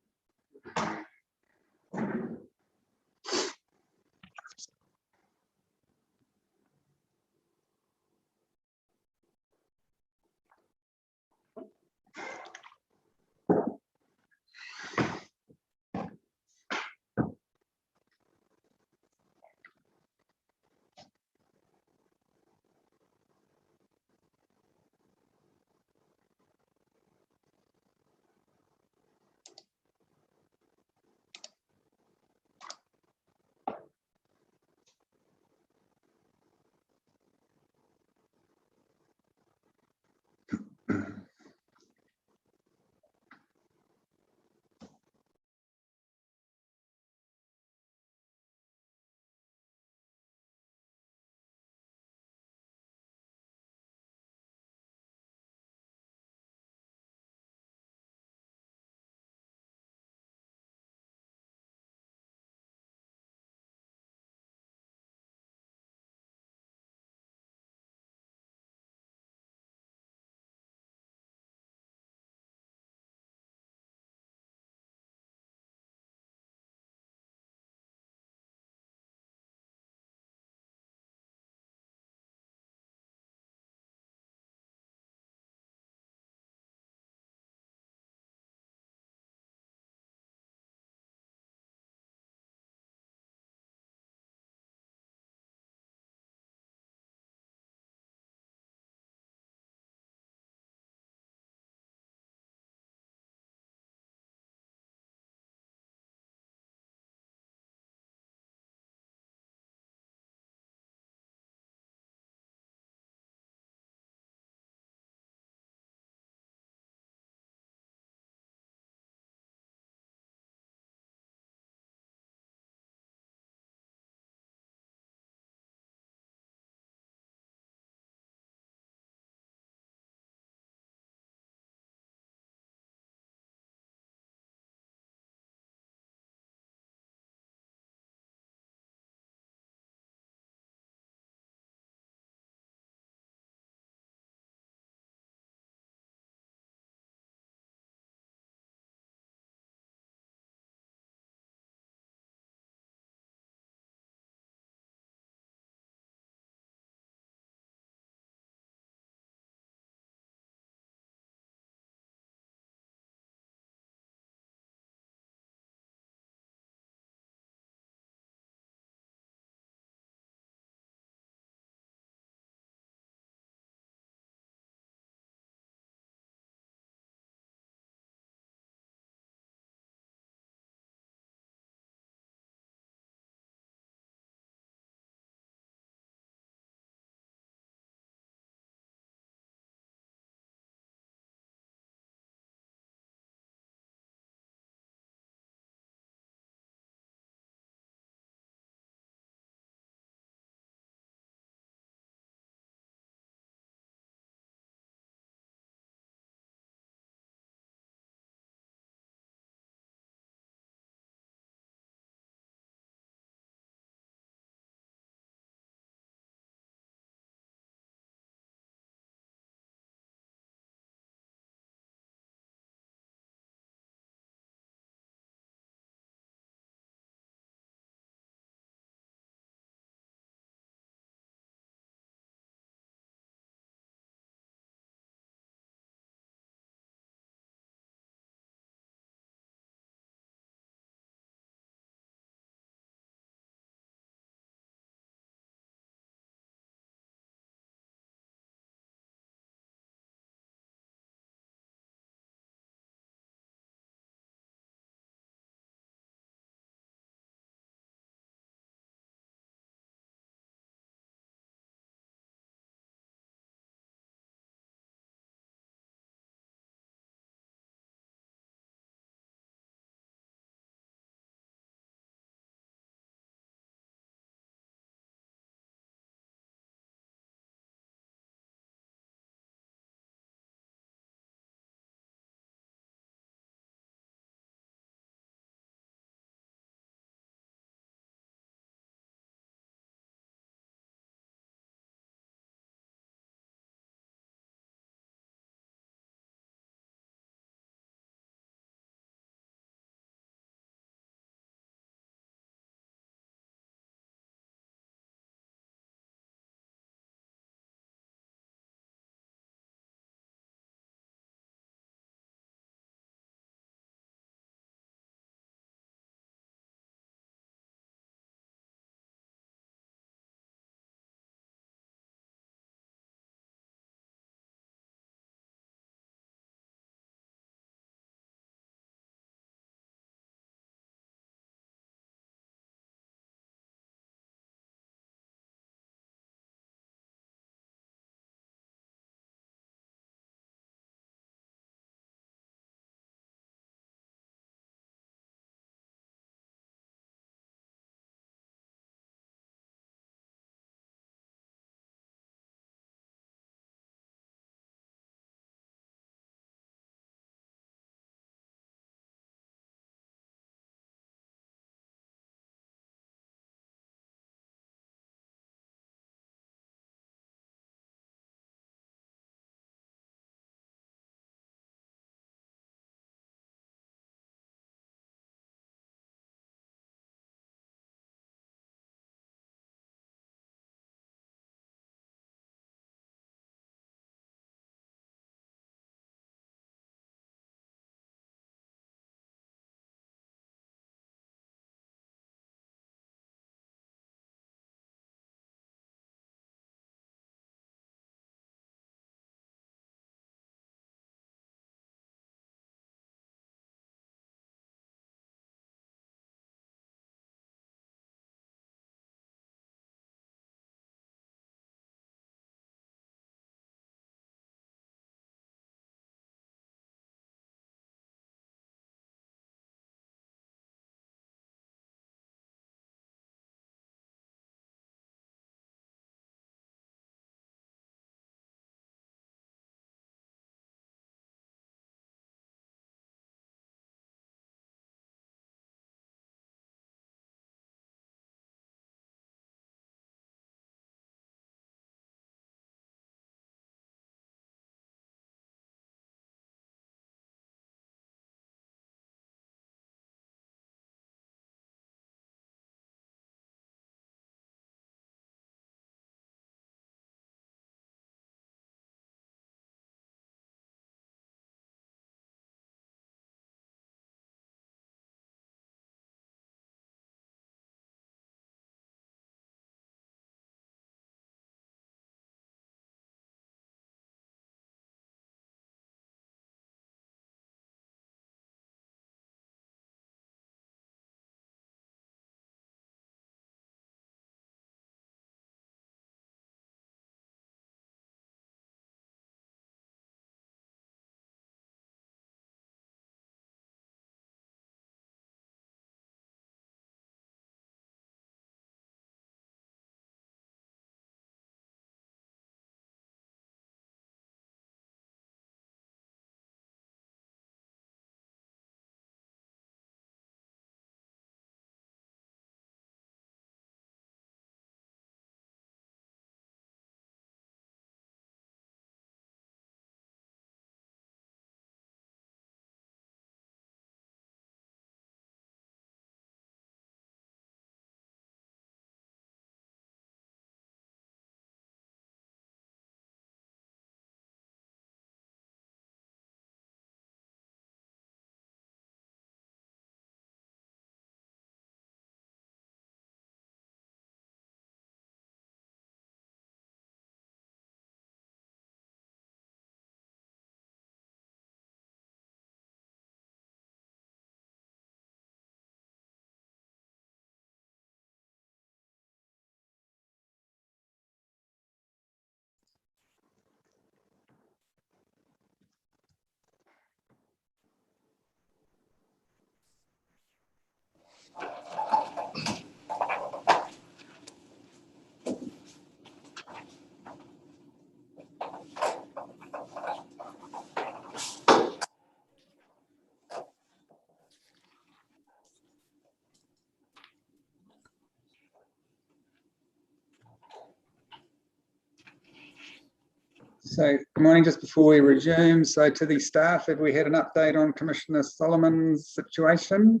So, good morning. Just before we resume, so to the staff, have we had an update on Commissioner Solomon's situation?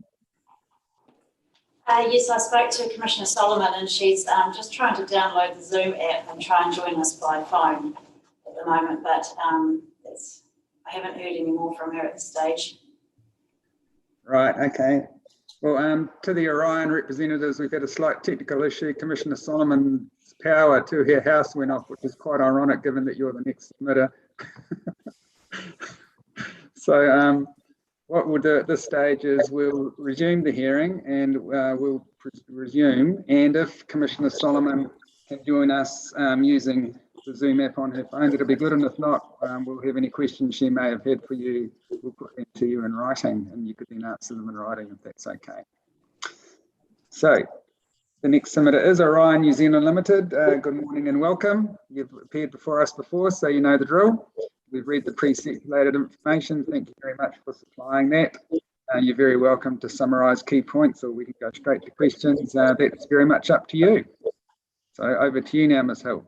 Yes, I spoke to Commissioner Solomon and she's just trying to download the Zoom app and try and join us by phone at the moment, but I haven't heard any more from her at this stage. Right, okay. Well, to the Orion representatives, we've had a slight technical issue. Commissioner Solomon's power to her house went off, which is quite ironic given that you're the next submitter. So what we'll do at this stage is we'll resume the hearing and we'll resume. And if Commissioner Solomon can join us using the Zoom app on her phone, that'll be good. And if not, we'll have any questions she may have had for you. We'll put them to you in writing and you could then answer them in writing if that's okay. So the next submitter is Orion New Zealand Limited. Good morning and welcome. You've appeared before us before, so you know the drill. We've read the pre-circulated information. Thank you very much for supplying that. You're very welcome to summarise key points or we can go straight to questions. That's very much up to you. So over to you now, Ms. Hill.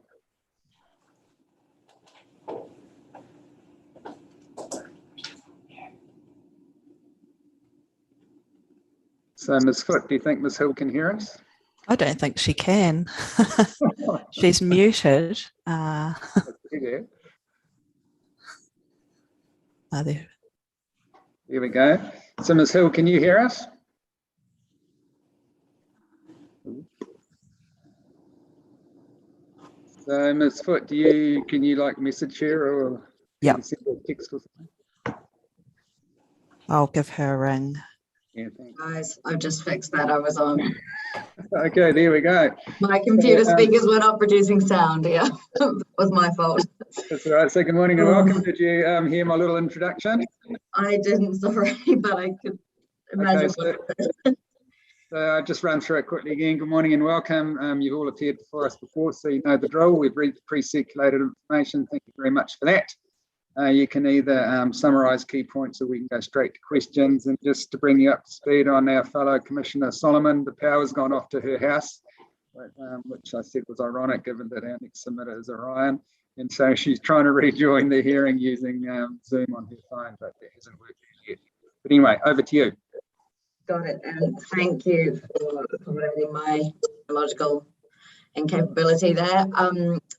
So Ms. Foote, do you think Ms. Hill can hear us? I don't think she can. She's muted. There. Oh, there. Here we go. So Ms. Hill, can you hear us? So Ms. Foote, can you like message her or yep. send her a text or something? I'll give her a ring. Yeah, thanks. Guys, I've just fixed that. I was on. Okay, there we go. My computer speakers were not producing sound. Yeah, that was my fault. That's all right. So good morning and welcome. Did you hear my little introduction? I didn't, sorry, but I could imagine. Okay, so I'll just run through it quickly again. Good morning and welcome. You've all appeared before us before, so you know the drill. We've read the pre-circulated information. Thank you very much for that. You can either summarise key points or we can go straight to questions. And just to bring you up to speed on our fellow Commissioner Solomon, the power's gone off to her house, which I said was ironic given that our next submitter is Orion. And so she's trying to rejoin the hearing using Zoom on her phone, but that hasn't worked yet. But anyway, over to you. Got it. And thank you for accommodating my technological incapability there.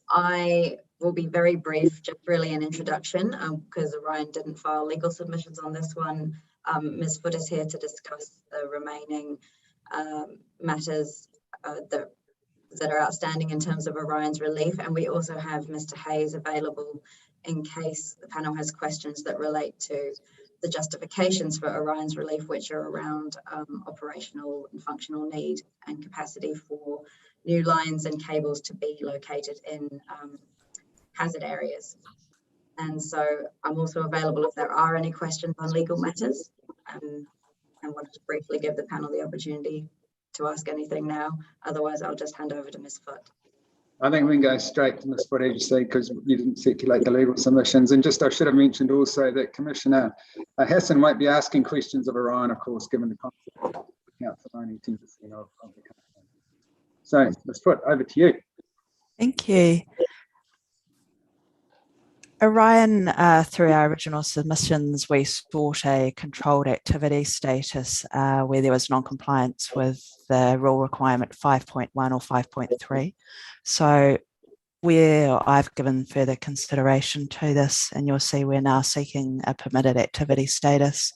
I will be very brief, just really an introduction because Orion didn't file legal submissions on this one. Ms. Foote is here to discuss the remaining matters that are outstanding in terms of Orion's relief, and we also have Mr. Hayes available in case the panel has questions that relate to the justifications for Orion's relief, which are around operational and functional need and capacity for new lines and cables to be located in hazard areas. And so I'm also available if there are any questions on legal matters, and wanted to briefly give the panel the opportunity to ask anything now. Otherwise, I'll just hand over to Ms. Foote. I think we can go straight to Ms. Foote, as you say, because you didn't circulate the legal submissions. And just I should have mentioned also that Commissioner Hassan won't be asking questions of Orion, of course, given the concept of the council only 10% of the company. So Ms. Foote, over to you. Thank you. Orion, through our original submissions, we sought a controlled activity status where there was non-compliance with the rule requirement 5.1 or 5.3. So where I've given further consideration to this, and you'll see we're now seeking a permitted activity status.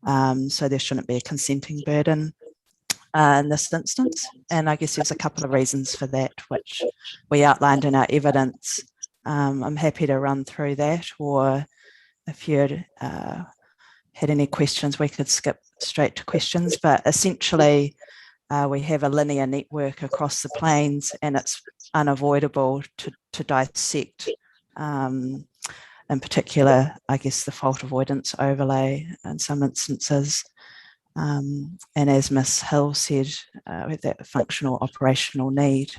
So there shouldn't be a consenting burden in this instance. And I guess there's a couple of reasons for that, which we outlined in our evidence. I'm happy to run through that, or if you had any questions, we could skip straight to questions. But essentially, we have a linear network across the plains, and it's unavoidable to dissect, in particular, I guess, the fault avoidance overlay in some instances. And as Ms. Hill said, with that functional operational need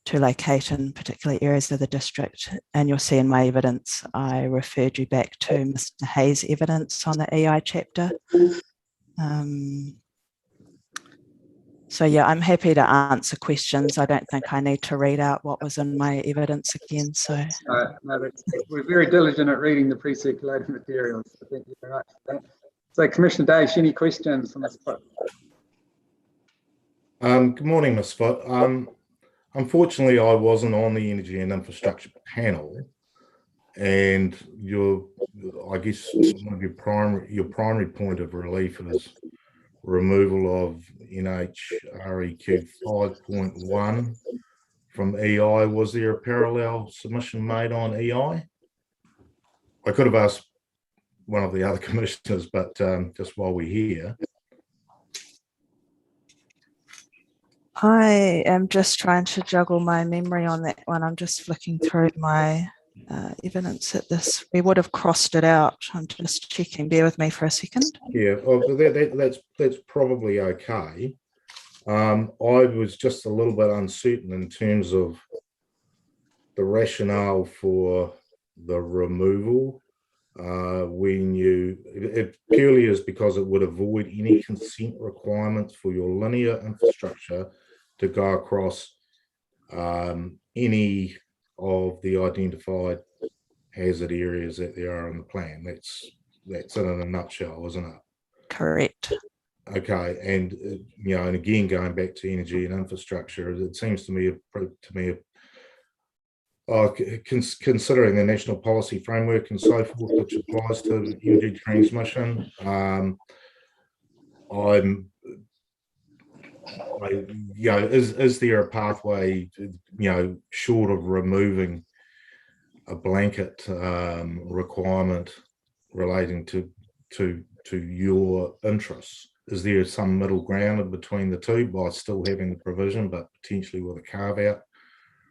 to locate in particular areas of the district. And you'll see in my evidence, I referred you back to Mr. Hayes' evidence on the EI chapter. So yeah, I'm happy to answer questions. I don't think I need to read out what was in my evidence again. So No, we're very diligent at reading the pre-circulated materials. So thank you very much for that. So Commissioner Daish, any questions on this spot? Good morning, Ms. Foot. Unfortunately, I wasn't on the Energy and Infrastructure panel, and I guess one of your primary point of relief is removal of NHREQ 5.1 from EI. Was there a parallel submission made on EI? I could have asked one of the other commissioners, but just while we're here. I am just trying to juggle my memory on that one. I'm just flicking through my evidence at this. We would have crossed it out. I'm just checking. Bear with me for a second. Yeah, well, that's probably okay. I was just a little bit uncertain in terms of the rationale for the removal. It purely is because it would avoid any consent requirements for your linear infrastructure to go across any of the identified hazard areas that there are in the plan. That's it in a nutshell, isn't it? Correct. Okay, and and again, going back to energy and infrastructure, it seems to me considering the national policy framework and so forth, which applies to energy transmission, is there a pathway, short of removing a blanket requirement relating to your interests? Is there some middle ground between the two by still having the provision, but potentially with a carve out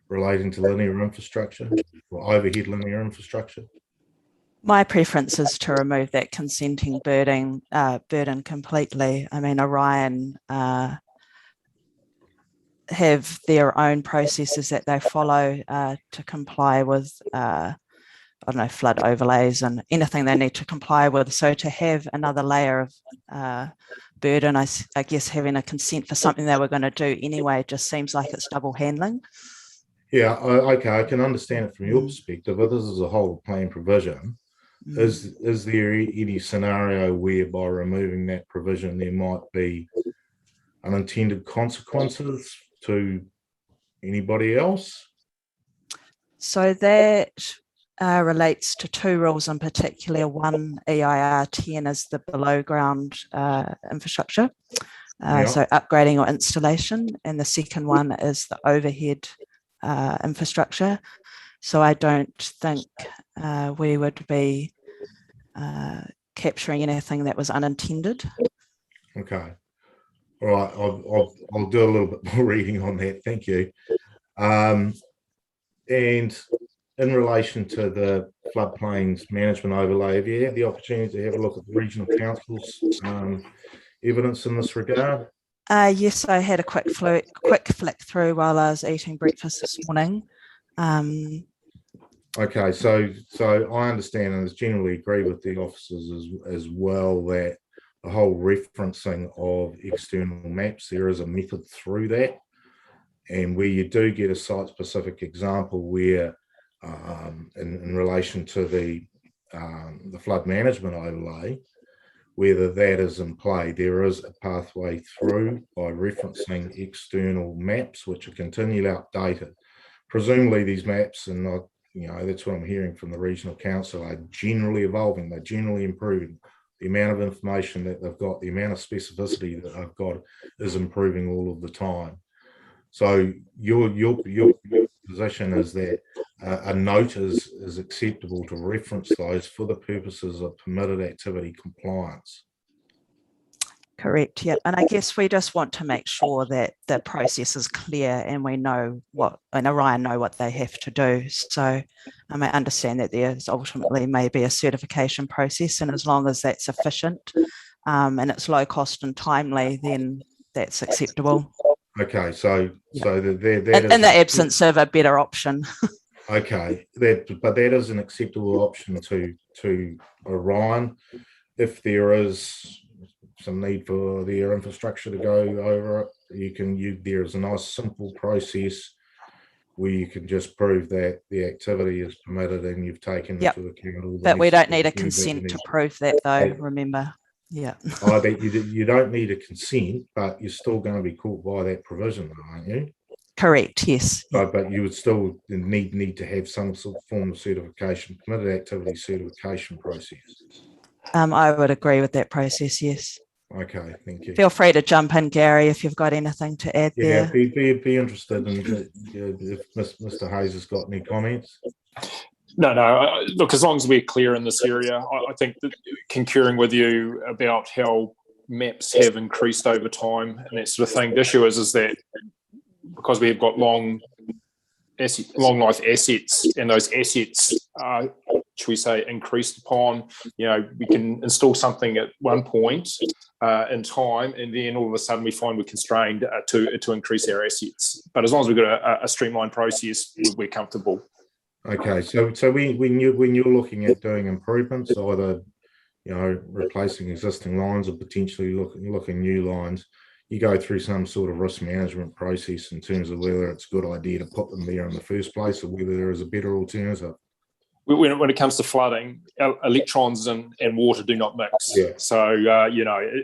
relating to linear infrastructure or overhead linear infrastructure? My preference is to remove that consenting burden completely. I mean, Orion have their own processes that they follow to comply with, flood overlays and anything they need to comply with. So to have another layer of burden, I guess having a consent for something they were going to do anyway just seems like it's double handling. Yeah, okay, I can understand it from your perspective, but this is a whole plan provision. Is there any scenario where by removing that provision there might be unintended consequences to anybody else? So that relates to two rules in particular. One, EIR 10 is the below ground infrastructure, so upgrading or installation, and the second one is the overhead infrastructure. So I don't think we would be capturing anything that was unintended. Okay. All right, I'll do a little bit more reading on that. Thank you. And in relation to the floodplains management overlay, have you had the opportunity to have a look at the regional council's evidence in this regard? Yes, I had a quick flick through while I was eating breakfast this morning. Okay, so I understand and generally agree with the officers as well that the whole referencing of external maps, there is a method through that, and where you do get a site-specific example where, in relation to the flood management overlay, whether that is in play, there is a pathway through by referencing external maps which are continually updated. Presumably these maps, and that's what I'm hearing from the regional council, are generally evolving, they're generally improving. The amount of information that they've got, the amount of specificity that they've got is improving all of the time. So your position is that a note is acceptable to reference those for the purposes of permitted activity compliance. Correct, yeah. And I guess we just want to make sure that the process is clear and we know and Orion know what they have to do. So I may understand that there's ultimately maybe a certification process, and as long as that's efficient and it's low cost and timely, then that's acceptable. Okay, so that in the absence of a better option. Okay, but that is an acceptable option to Orion if there is some need for their infrastructure to go over it. there's a nice simple process where you can just prove that the activity is permitted and you've taken Yep. into account all the But we don't need a necessary things that you consent to need. prove that though, remember. Yeah. That you don't need a consent, but you're still going to be caught by that provision, aren't you? Correct, yes. But you would still need to have some sort of form of certification, permitted activity certification process. I would agree with that process, yes. Okay, thank you. Feel free to jump in, Gary, if you've got anything to add there. Be interested in if Mr. Hayes has got any comments. No. Look, as long as we're clear in this area, I think that concurring with you about how maps have increased over time and that sort of thing. The issue is that because we have got long life assets, and those assets are, should we say, increased upon, we can install something at one point in time, and then all of a sudden we find we're constrained to increase our assets. But as long as we've got a streamlined process, we're comfortable. Okay, so when you're looking at doing improvements, either replacing existing lines or potentially looking new lines, you go through some sort of risk management process in terms of whether it's a good idea to put them there in the first place or whether there is a better alternative. When it comes to flooding, electrons and water do not mix. Yeah. So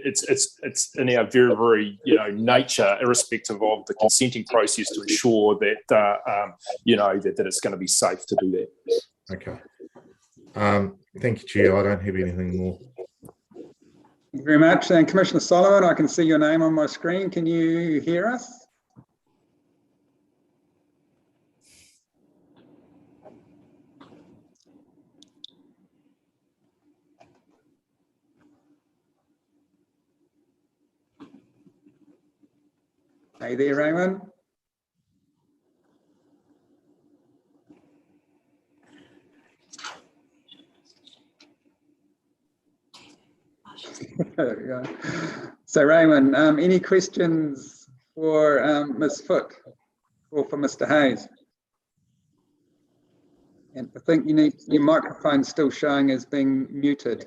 it's in our very, very nature, irrespective of the consenting process, to ensure that that it's going to be safe to do that. Okay. Thank you, Chair. I don't have anything more. Thank you very much. And Commissioner Solomon, I can see your name on my screen. Can you hear us? Hey there, Raymond. There we go. So Raymond, any questions for Ms. Foote or for Mr. Hayes? And I think your microphone still showing as being muted.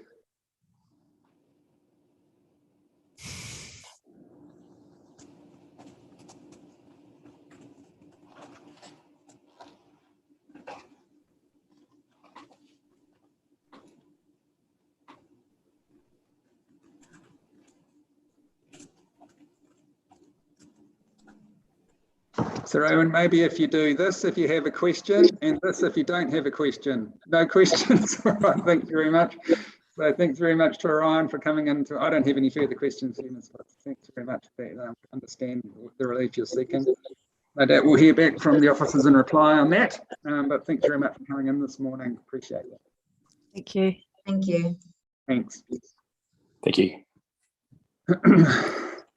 So Rowan, maybe if you do this, if you have a question, and this if you don't have a question. No questions. All right, thank you very much. So thanks very much to Orion for coming in. I don't have any further questions for you, Ms. Fox. Thanks very much for that. Understand the relief you're seeking. No doubt we'll hear back from the officers in reply on that. But thanks very much for coming in this morning. Appreciate it. Thank you. Thank you. Thanks. Thank you.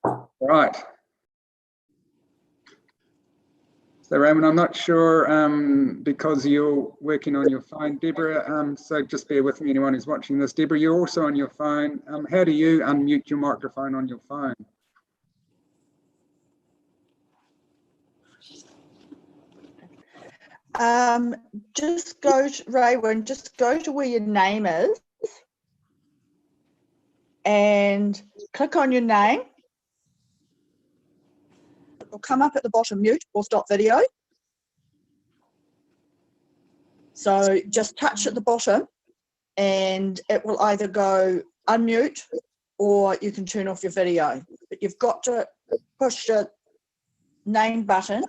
All right. So Raymond, I'm not sure because you're working on your phone, Deborah, so just bear with me, anyone who's watching this. Deborah, you're also on your phone. How do you unmute your microphone on your phone? Just go to, Raymond, just go to where your name is and click on your name. It'll come up at the bottom, mute or stop video. So just touch at the bottom and it will either go unmute or you can turn off your video. But you've got to push the name button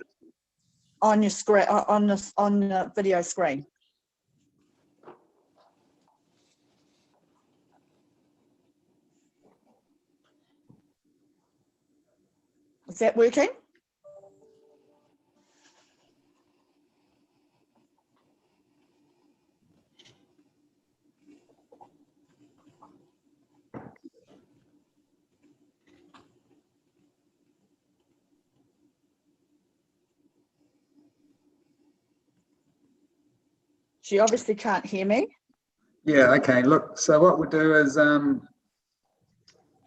on your screen, on the video screen. Is that working? She obviously can't hear me. Yeah, okay, look, so what we'll do is, I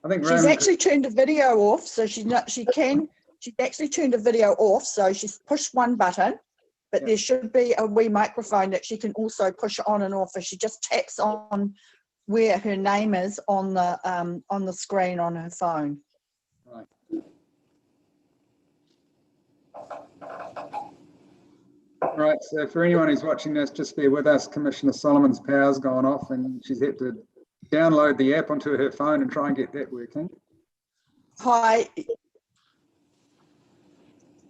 think she's actually turned the video off, so she's actually turned the video off, so she's pushed one button, but there should be a wee microphone that she can also push on and off if she just taps on where her name is on the screen on her phone. Right. All right, so for anyone who's watching this, just bear with us. Commissioner Solomon's power's gone off and she's had to download the app onto her phone and try and get that working. Hi,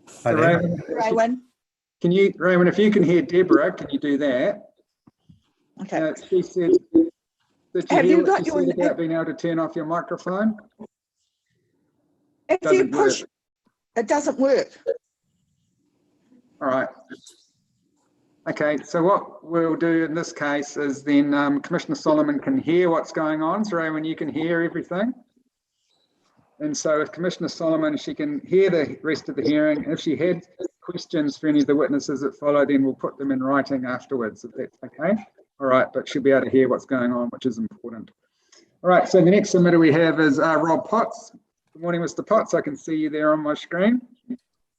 So Raymond, Raymond. Raymond, if you can hear Deborah, can you do that? Okay. She said, did you Have hear you what got she your- said about being able to turn off your microphone? If you Doesn't push, work. it doesn't work. All right. Okay, so what we'll do in this case is then Commissioner Solomon can hear what's going on. So Raymond, you can hear everything. And so if Commissioner Solomon, she can hear the rest of the hearing. If she had questions for any of the witnesses that follow, then we'll put them in writing afterwards, if that's okay. All right, but she'll be able to hear what's going on, which is important. All right, so the next submitter we have is Rob Potts. Good morning, Mr. Potts. I can see you there on my screen.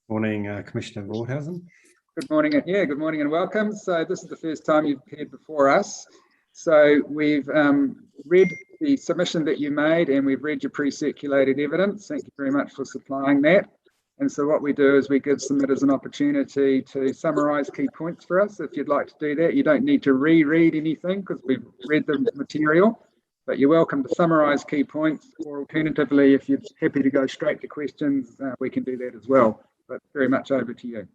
Morning, Commissioner Waldhausen. Good morning, yeah, good morning and welcome. So this is the first time you've appeared before us. So we've read the submission that you made and we've read your pre-circulated evidence. Thank you very much for supplying that. And so what we do is we give submitters an opportunity to summarise key points for us. If you'd like to do that, you don't need to reread anything because we've read the material, but you're welcome to summarise key points, or alternatively, if you're happy to go straight to questions, we can do that as well. But very much over to you.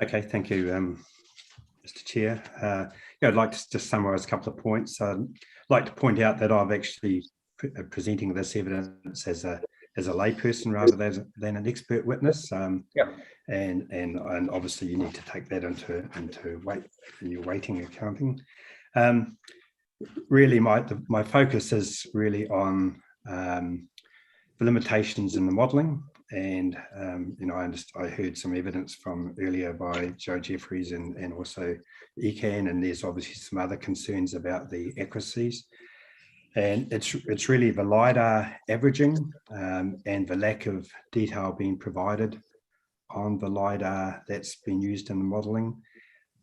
Okay, thank you, Mr. Chair. Yeah, I'd like to just summarise a couple of points. I'd like to point out that I've actually presenting this evidence as a layperson rather than an expert witness. And obviously you need to take that into weight in your weighting accounting. Really, my focus is really on the limitations in the modelling. And you know, I heard some evidence from earlier by Joe Jeffries and also ECAN, and there's obviously some other concerns about the accuracies. And it's really the LiDAR averaging and the lack of detail being provided on the LiDAR that's been used in the modelling,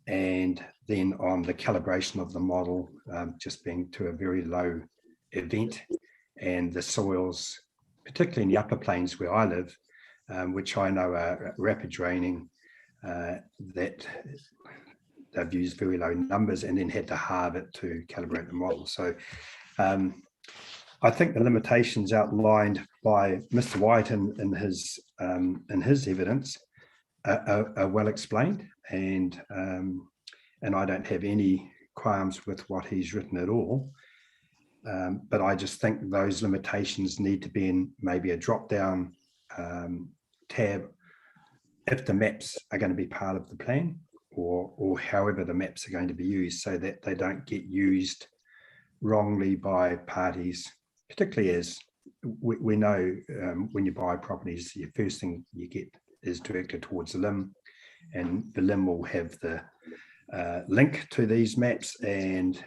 and then on the calibration of the model just being to a very low event, and the soils, particularly in the upper plains where I live, which I know are rapid draining, that they've used very low numbers and then had to halve it to calibrate the model. So I think the limitations outlined by Mr. White in his evidence are well explained, and I don't have any qualms with what he's written at all. But I just think those limitations need to be in maybe a drop-down tab if the maps are going to be part of the plan, or however the maps are going to be used, so that they don't get used wrongly by parties, particularly as we know when you buy properties, the first thing you get is directed towards the LIM, and the LIM will have the link to these maps, and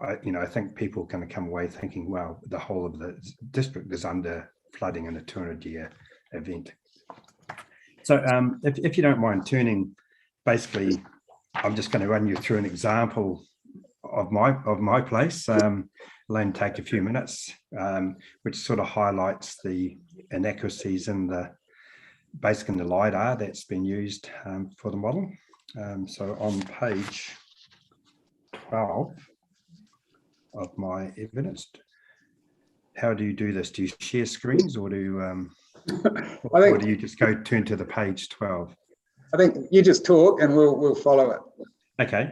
I think people are going to come away thinking, well, the whole of the district is under flooding in a 200-year event. So if you don't mind turning, basically, I'm just going to run you through an example of my place. It'll only take a few minutes, which sort of highlights the inaccuracies in the basically in the LiDAR that's been used for the model. So on page 12 of my evidence, how do you do this? Do you share screens, or do or do you just go turn to the page 12? I think you just talk and we'll follow it. Okay.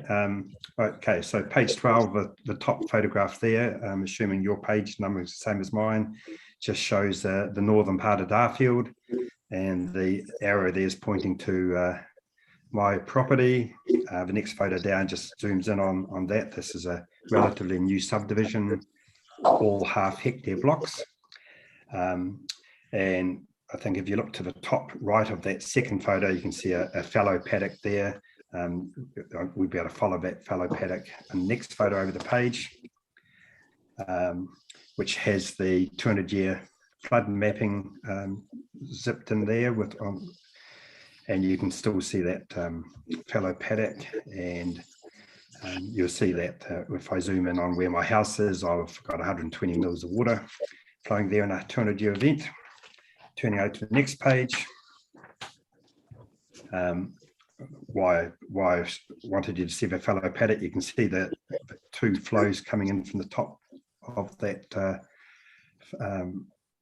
Okay. So page 12, the top photograph there, assuming your page number is the same as mine, just shows the northern part of Darfield, and the arrow there is pointing to my property. The next photo down just zooms in on that. This is a relatively new subdivision, all half-hectare blocks. And I think if you look to the top right of that second photo, you can see a fallow paddock there. We'll be able to follow that fallow paddock in the next photo over the page, which has the 200-year flood mapping zipped in there with and you can still see that fallow paddock, and you'll see that if I zoom in on where my house is, I've got 120 mils of water flowing there in a 200-year event. Turning over to the next page, why I wanted you to see the fallow paddock. You can see the two flows coming in from the top of that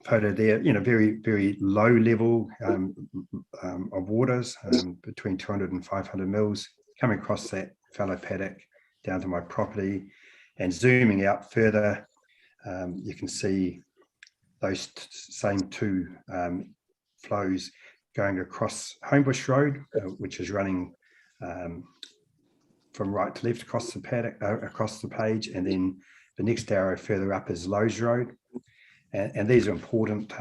photo there, very, very low level of waters, between 200 and 500 mils, coming across that fallow paddock down to my property. And zooming out further, you can see those same two flows going across Homebush Road, which is running from right to left across the paddock, across the page, and then the next arrow further up is Lowe's Road. And these are important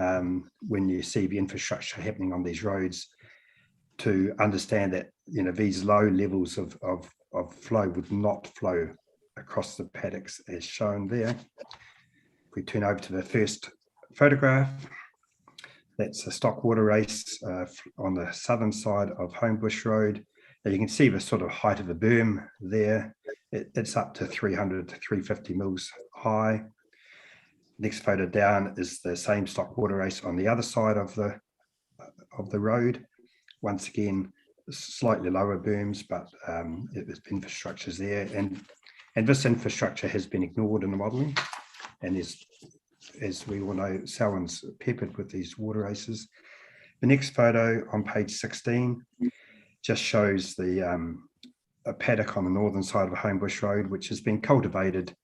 when you see the infrastructure happening on these roads, to understand that these low levels of flow would not flow across the paddocks as shown there. If we turn over to the first photograph, that's a stock water race on the southern side of Homebush Road. Now you can see the sort of height of the berm there. It's up to 300 to 350 mils high. Next photo down is the same stock water race on the other side of the road. Once again, slightly lower berms, but infrastructure's there, and this infrastructure has been ignored in the modelling, and as we all know, Selwyn's peppered with these water races. The next photo on page 16 just shows a paddock on the northern side of Homebush Road, which has been cultivated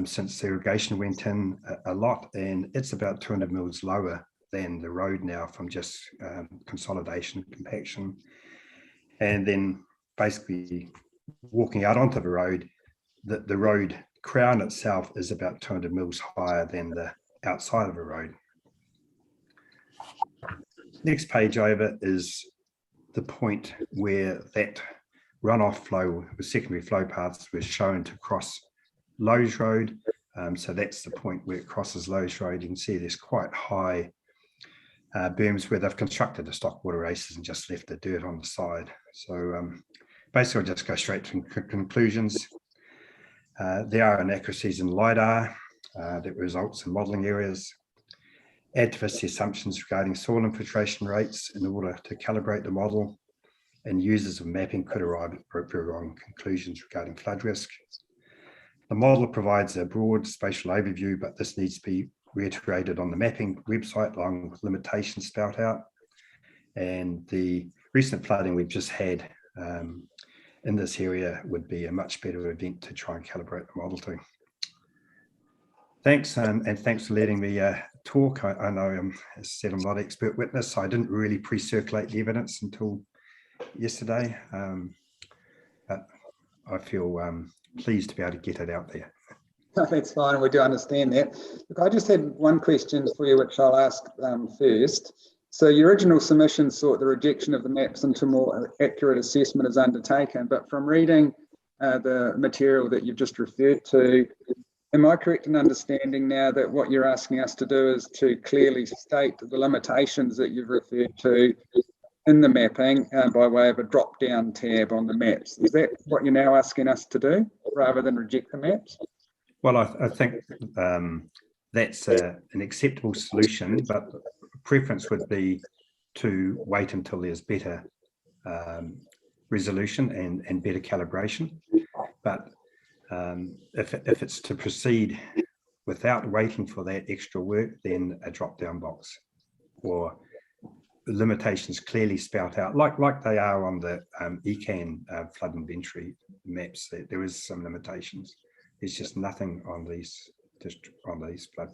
since irrigation went in a lot, and it's about 200 mils lower than the road now from just consolidation and compaction. And then basically walking out onto the road, the road crown itself is about 200 mils higher than the outside of the road. Next page over is the point where that runoff flow with secondary flow paths was shown to cross Lowe's Road. So that's the point where it crosses Lowe's Road. You can see there's quite high berms where they've constructed the stock water races and just left the dirt on the side. So basically I'll just go straight to conclusions. There are inaccuracies in LiDAR that results in modelling errors. Add to this the assumptions regarding soil infiltration rates in order to calibrate the model, and users of mapping could arrive at very wrong conclusions regarding flood risk. The model provides a broad spatial overview, but this needs to be reiterated on the mapping website along with limitations spelled out. And the recent flooding we've just had in this area would be a much better event to try and calibrate the model to. Thanks, and thanks for letting me talk. I know, as I said, I'm not an expert witness, so I didn't really pre-circulate the evidence until yesterday, but I feel pleased to be able to get it out there. That's fine, we do understand that. Look, I just had one question for you, which I'll ask first. So your original submission sought the rejection of the maps until more accurate assessment is undertaken, but from reading the material that you've just referred to, am I correct in understanding now that what you're asking us to do is to clearly state the limitations that you've referred to in the mapping by way of a drop-down tab on the maps? Is that what you're now asking us to do, rather than reject the maps? Well, I think that's an acceptable solution, but preference would be to wait until there's better resolution and better calibration. But if it's to proceed without waiting for that extra work, then a drop-down box or limitations clearly spout out, like they are on the ECAN flood inventory maps. There is some limitations. There's just nothing on these flood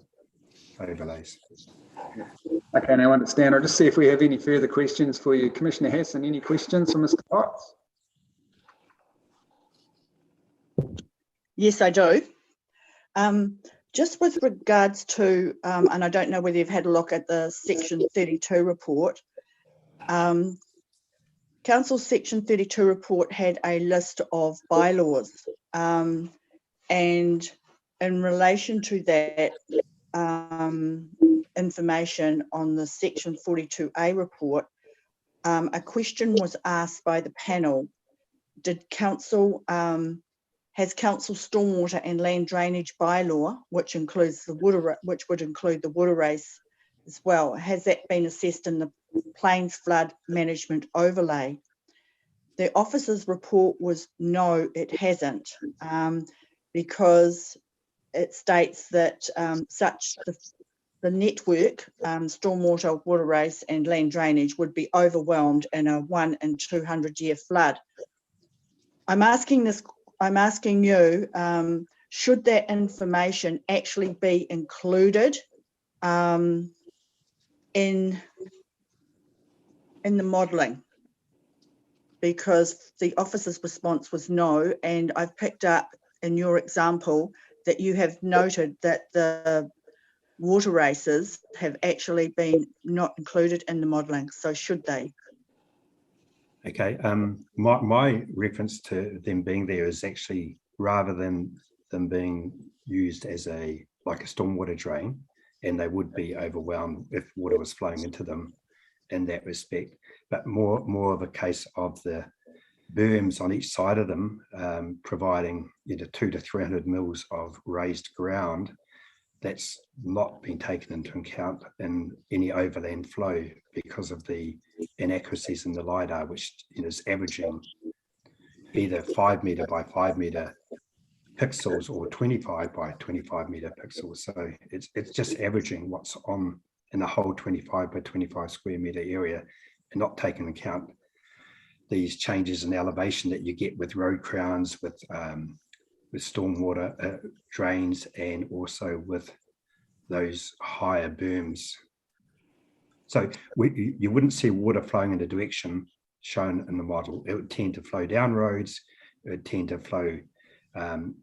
overlays. Okay, now I understand. I'll just see if we have any further questions for you. Commissioner Hassan, any questions for Mr. Potts? Yes, I do. Just with regards to, and I don't know whether you've had a look at the Section 32 report. Council's Section 32 report had a list of bylaws, and in relation to that information on the Section 42A report, a question was asked by the panel. Did council has council stormwater and land drainage bylaw, which includes the which would include the water race as well, has that been assessed in the Plains flood management overlay? the officer's report was no, it hasn't, because it states that the network, stormwater, waterways and land drainage would be overwhelmed in a 1 in 200 year flood. I'm asking you, should that information actually be included in the modelling? Because the officer's response was no, and I've picked up in your example that you have noted that the water races have actually been not included in the modelling. So should they? Okay, my reference to them being there is actually rather than them being used as like a stormwater drain, and they would be overwhelmed if water was flowing into them in that respect, but more of a case of the berms on each side of them providing 200 to 300 mils of raised ground. That's not been taken into account in any overland flow because of the inaccuracies in the LiDAR, which is averaging either 5 metre by 5 metre pixels or 25 by 25 metre pixels. So it's just averaging what's on in the whole 25 by 25 square metre area and not taking into account these changes in elevation that you get with road crowns, with stormwater drains, and also with those higher berms. So you wouldn't see water flowing in the direction shown in the model. It would tend to flow down roads. It would tend to flow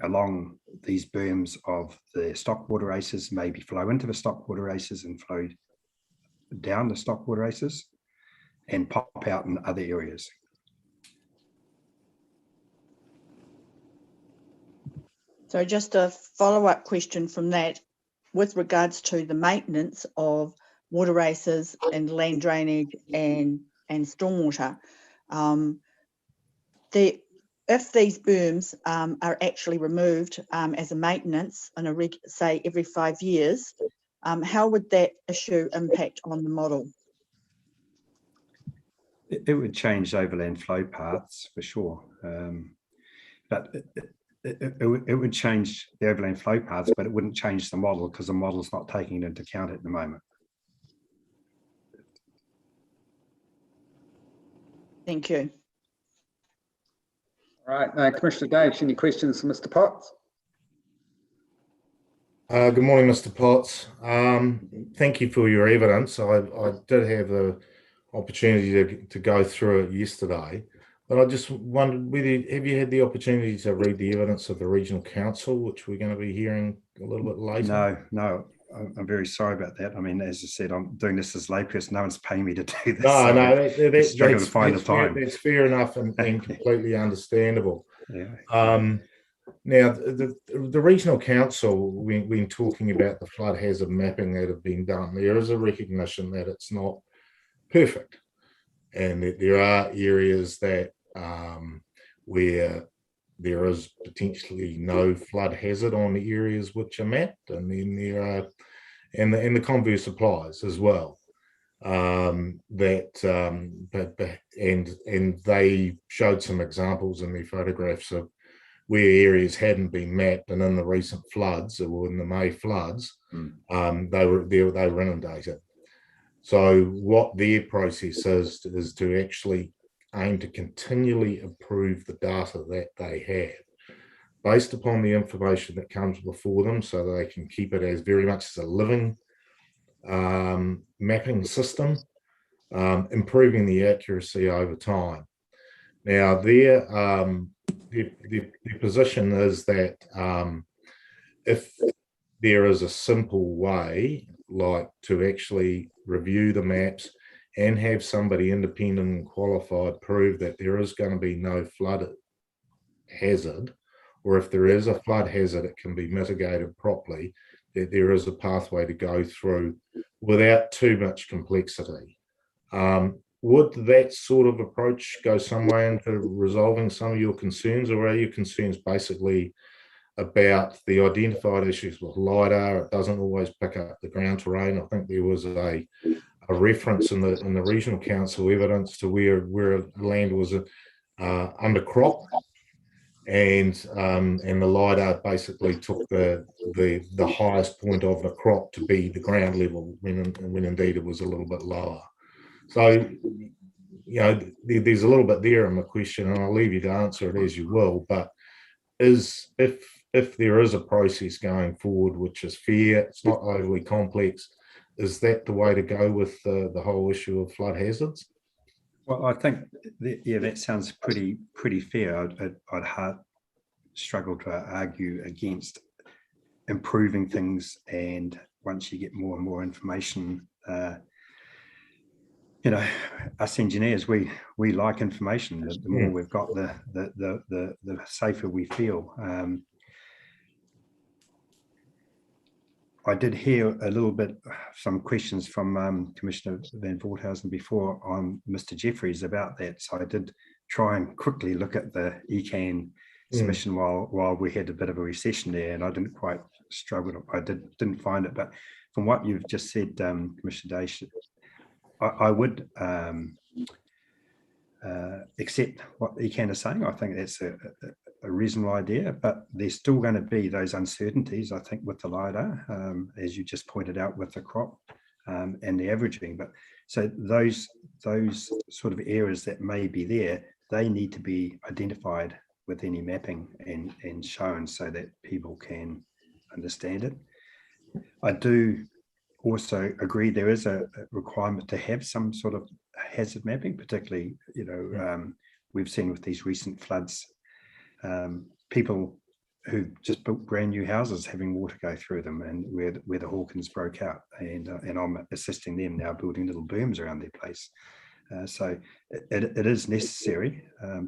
along these berms of the stock water races, maybe flow into the stock water races and flow down the stock water races and pop out in other areas. So just a follow-up question from that, with regards to the maintenance of water races and land drainage and stormwater, if these berms are actually removed as a maintenance on say every 5 years, how would that issue impact on the model? It would change overland flow paths for sure, but it would change the overland flow paths, but it wouldn't change the model because the model's not taking it into account at the moment. Thank you. All right, Commissioner Davis, any questions for Mr. Potts? Good morning, Mr. Potts. Thank you for your evidence. I did have the opportunity to go through it yesterday, but I just wondered have you had the opportunity to read the evidence of the Regional Council, which we're going to be hearing a little bit later? No, I'm very sorry about that. I mean, as I said, I'm doing this as a layperson. No one's paying me to do this. That's fair enough and completely understandable. Yeah. Now, the Regional Council, when talking about the flood hazard mapping that have been done, there is a recognition that it's not perfect, and that there are areas that where there is potentially no flood hazard on the areas which are mapped, and then there are, and the converse applies as well. And they showed some examples in their photographs of where areas hadn't been mapped, and in the recent floods, or in the May floods, they were inundated. So what their process is to actually aim to continually improve the data that they have based upon the information that comes before them, so that they can keep it as very much as a living mapping system, improving the accuracy over time. Now, their position is that if there is a simple way, like to actually review the maps and have somebody independent and qualified prove that there is going to be no flood hazard, or if there is a flood hazard, it can be mitigated properly, that there is a pathway to go through without too much complexity. Would that sort of approach go some way into resolving some of your concerns, or are your concerns basically about the identified issues with LiDAR? It doesn't always pick up the ground terrain. I think there was a reference in the Regional Council evidence to where land was undercrop, and the LiDAR basically took the highest point of the crop to be the ground level when indeed it was a little bit lower. So, there's a little bit there in the question, and I'll leave you to answer it as you will. But if there is a process going forward which is fair, it's not overly complex, is that the way to go with the whole issue of flood hazards? Well, I think that sounds pretty fair. I'd struggle to argue against improving things, and once you get more and more information, us engineers, we like information. The more we've got, the safer we feel. I did hear a little bit, some questions from Commissioner Van Voorthausen before on Mr. Jeffries about that. So I did try and quickly look at the ECAN submission while we had a bit of a recession there, and I didn't quite struggle. I didn't find it, but from what you've just said, Commissioner Day, I would accept what ECAN is saying. I think that's a reasonable idea, but there's still going to be those uncertainties, I think, with the LiDAR, as you just pointed out with the crop and the averaging. But so those sort of areas that may be there, they need to be identified with any mapping and shown so that people can understand it. I do also agree there is a requirement to have some sort of hazard mapping, particularly, we've seen with these recent floods, people who just built brand new houses having water go through them, and where the Hawkins broke out, and I'm assisting them now building little berms around their place. So it is necessary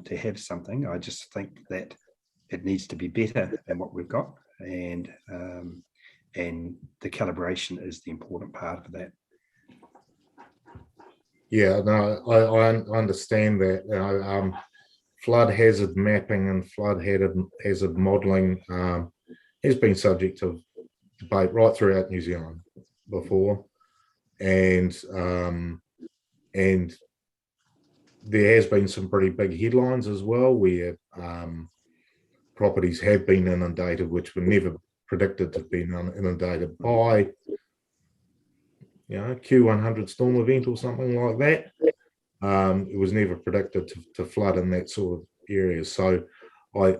to have something. I just think that it needs to be better than what we've got, and the calibration is the important part of that. Yeah, no, I understand that. Flood hazard mapping and flood hazard modelling has been subject of debate right throughout New Zealand before, and there has been some pretty big headlines as well, where properties have been inundated which were never predicted to have been inundated by Q100 storm event or something like that. It was never predicted to flood in that sort of area. So I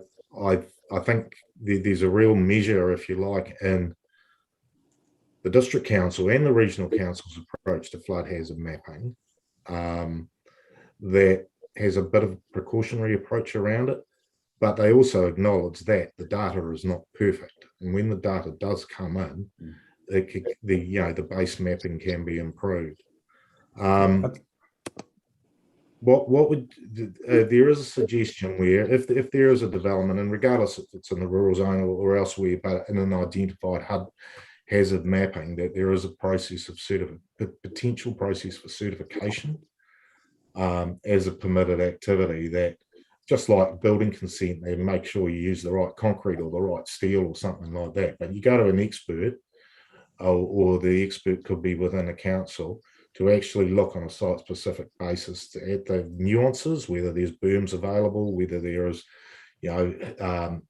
think there's a real measure, if you like, in the district council and the regional council's approach to flood hazard mapping that has a bit of a precautionary approach around it, but they also acknowledge that the data is not perfect, and when the data does come in, the base mapping can be improved. What would there is a suggestion where if there is a development, and regardless if it's in the rural zone or elsewhere, but in an identified HUD hazard mapping, that there is a process of potential process for certification as a permitted activity, that just like building consent, they make sure you use the right concrete or the right steel or something like that. But you go to an expert, or the expert could be within a council, to actually look on a site-specific basis at the nuances, whether there's berms available, whether there is,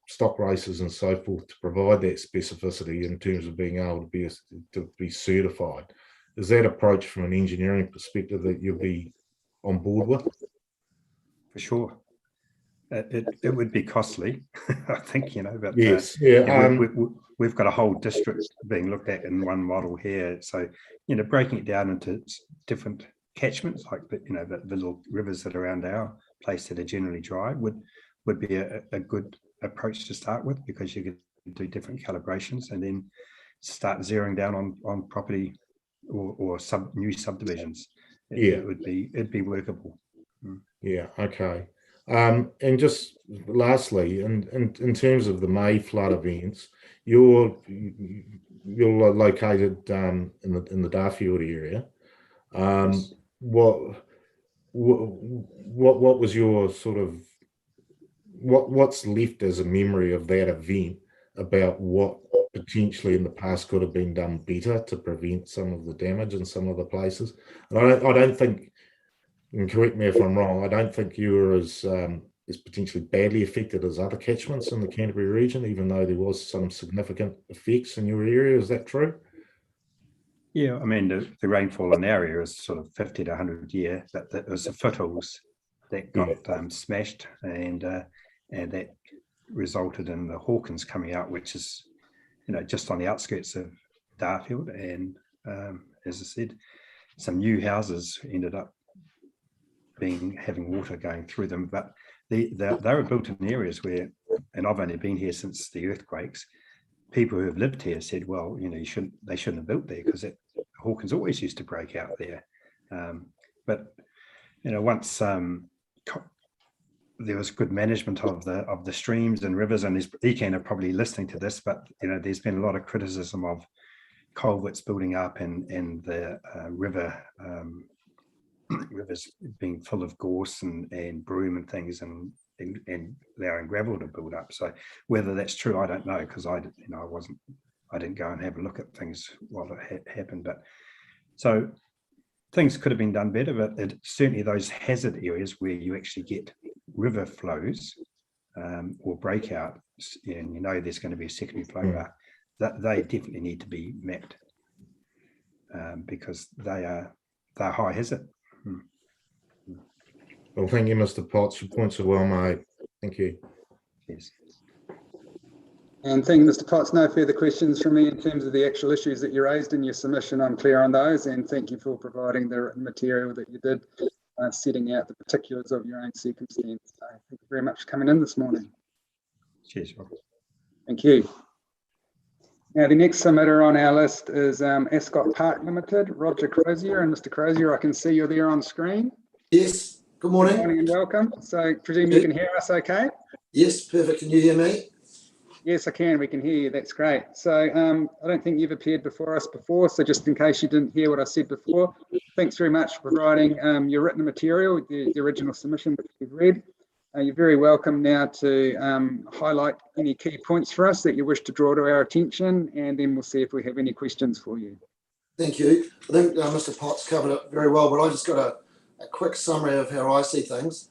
stock races and so forth, to provide that specificity in terms of being able to be certified. Is that approach from an engineering perspective that you'll be on board with? For sure. It would be costly, I think, but yes, we've got a whole district being looked at in one model here. So, breaking it down into different catchments, like the little rivers that are around our place that are generally dry, would be a good approach to start with, because you could do different calibrations and then start zeroing down on property or new subdivisions. It'd be workable. Yeah. Okay. And just lastly, in terms of the May flood events, you're located in the Darfield area. Yes. What was your sort of what's left as a memory of that event about what potentially in the past could have been done better to prevent some of the damage in some of the places? And I don't think, and correct me if I'm wrong, I don't think you were as as potentially badly affected as other catchments in the Canterbury region, even though there was some significant effects in your area. Is that true? Yeah, I mean, the rainfall in the area is sort of 50 to 100 a year, but it was the foothills that got smashed, and that resulted in the Hawkins coming out, which is, just on the outskirts of Darfield. And as I said, some new houses ended up having water going through them, but they were built in areas where, and I've only been here since the earthquakes, people who have lived here said, well, they shouldn't have built there, because Hawkins always used to break out there. But once there was good management of the streams and rivers, and ECAN are probably listening to this, but there's been a lot of criticism of culverts building up and the rivers being full of gorse and broom and things, and allowing gravel to build up. So whether that's true, I don't know, because I didn't go and have a look at things while it happened. But so things could have been done better, but certainly those hazard areas where you actually get river flows or breakout, and there's going to be a secondary flow, that they definitely need to be mapped, because they're high hazard. Well, thank you, Mr. Potts. Your points are well made. Thank you. Yes. And thank you, Mr. Potts. No further questions from me in terms of the actual issues that you raised in your submission. I'm clear on those, and thank you for providing the written material that you did, setting out the particulars of your own circumstance. So thank you very much for coming in this morning. Cheers, Rob. Thank you. Now, the next submitter on our list is Ascot Park Limited, Roger Crozier. And Mr. Crozier, I can see you're there on screen. Yes, good morning. Good morning and welcome. So, presume you can hear us okay? Yes, perfect. Can you hear me? Yes, I can. We can hear you. That's great. So, I don't think you've appeared before us before. So, just in case you didn't hear what I said before, thanks very much for providing your written material, the original submission which we've read. You're very welcome now to highlight any key points for us that you wish to draw to our attention, and then we'll see if we have any questions for you. Thank you. I think Mr. Potts covered it very well, but I just got a quick summary of how I see things.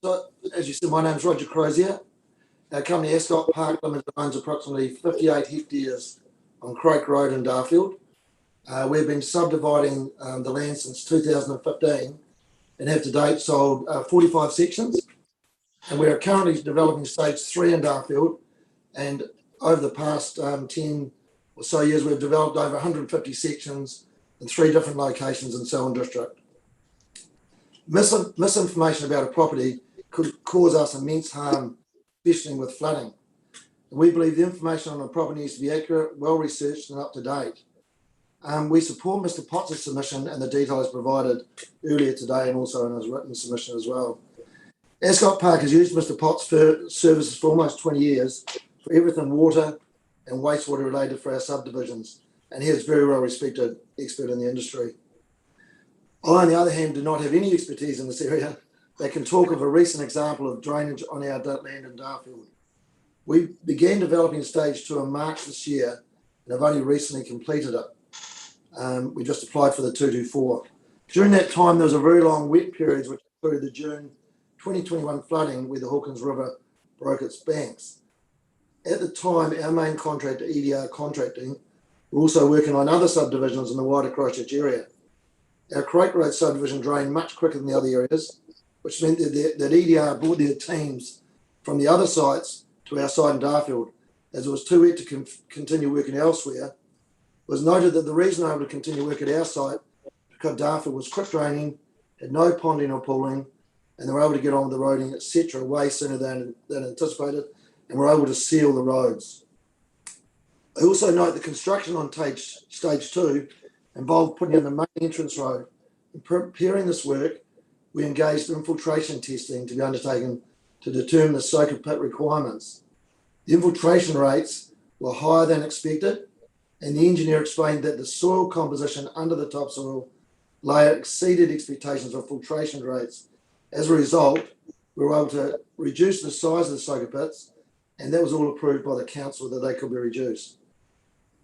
So, as you said, my name's Roger Crozier. Our company, Ascot Park Limited, owns approximately 58 hectares on Croke Road in Darfield. We've been subdividing the land since 2015 and have to date sold 45 sections. And we are currently developing stage 3 in Darfield. And over the past 10 or so years, we've developed over 150 sections in 3 different locations in Selwyn district. Misinformation about a property could cause us immense harm, especially with flooding. We believe the information on a property needs to be accurate, well researched and up to date. We support Mr. Potts' submission and the details provided earlier today, and also in his written submission as well. Ascot Park has used Mr. Potts' services for almost 20 years for everything water and wastewater related for our subdivisions, and he is a very well respected expert in the industry. I, on the other hand, do not have any expertise in this area that can talk of a recent example of drainage on our land in Darfield. We began developing stage 2 in March this year and have only recently completed it. We just applied for the 224. During that time, there was a very long wet period, which included the June 2021 flooding where the Hawkins River broke its banks. At the time, our main contractor, EDR Contracting, were also working on other subdivisions in the wider Christchurch area. Our Croke Road subdivision drained much quicker than the other areas, which meant that EDR brought their teams from the other sites to our site in Darfield, as it was too wet to continue working elsewhere. It was noted that the reason they were able to continue work at our site because Darfield was quick draining, had no ponding or pooling, and they were able to get on with the roading, etc., way sooner than anticipated, and were able to seal the roads. I also note the construction on stage 2 involved putting in the main entrance road. In preparing this work, we engaged infiltration testing to be undertaken to determine the soaker pit requirements. The infiltration rates were higher than expected, and the engineer explained that the soil composition under the topsoil layer exceeded expectations of filtration rates. As a result, we were able to reduce the size of the soaker pits, and that was all approved by the council that they could be reduced.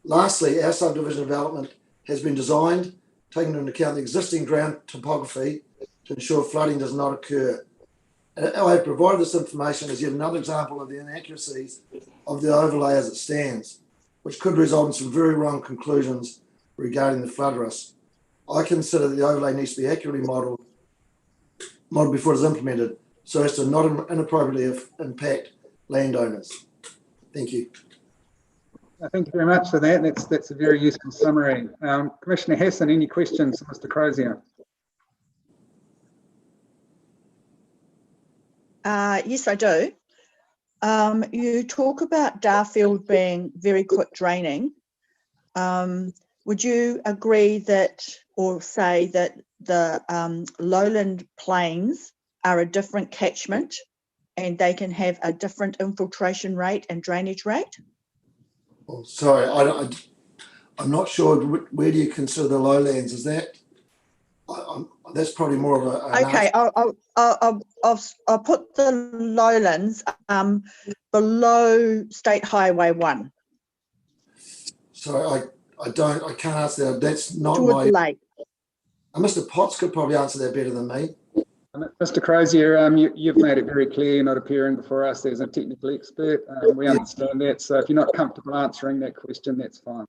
Lastly, our subdivision development has been designed, taking into account the existing ground topography to ensure flooding does not occur. I have provided this information as yet another example of the inaccuracies of the overlay as it stands, which could result in some very wrong conclusions regarding the flood risk. I consider that the overlay needs to be accurately modelled before it is implemented, so as to not inappropriately impact landowners. Thank you. Thank you very much for that. That's a very useful summary. Commissioner Hassan, any questions for Mr. Crozier? Yes, I do. You talk about Darfield being very quick draining. Would you agree that, or say that the lowland plains are a different catchment and they can have a different infiltration rate and drainage rate? Oh, sorry, I'm not sure. Where do you consider the lowlands? Is that? That's probably more of a. Okay, I'll put the lowlands below State Highway 1. Sorry, I can't answer that. That's not towards my. the lake. Mr. Potts could probably answer that better than me. Mr. Crozier, you've made it very clear you're not appearing before us as a technical expert. We understand that. So if you're not comfortable answering that question, that's fine.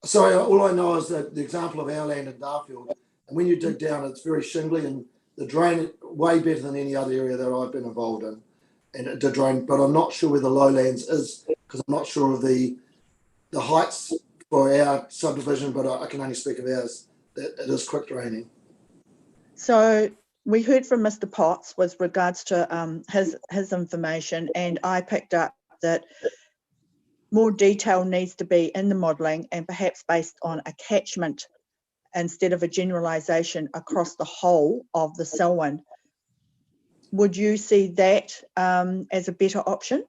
Sorry, all I know is that the example of our land in Darfield, and when you dig down, it's very shingly and the drain way better than any other area that I've been involved in. And the drain, but I'm not sure where the lowlands is because I'm not sure of the heights for our subdivision, but I can only speak of ours, that it is quick draining. So we heard from Mr. Potts with regards to his information, and I picked up that more detail needs to be in the modelling and perhaps based on a catchment instead of a generalisation across the whole of the Selwyn. Would you see that as a better option?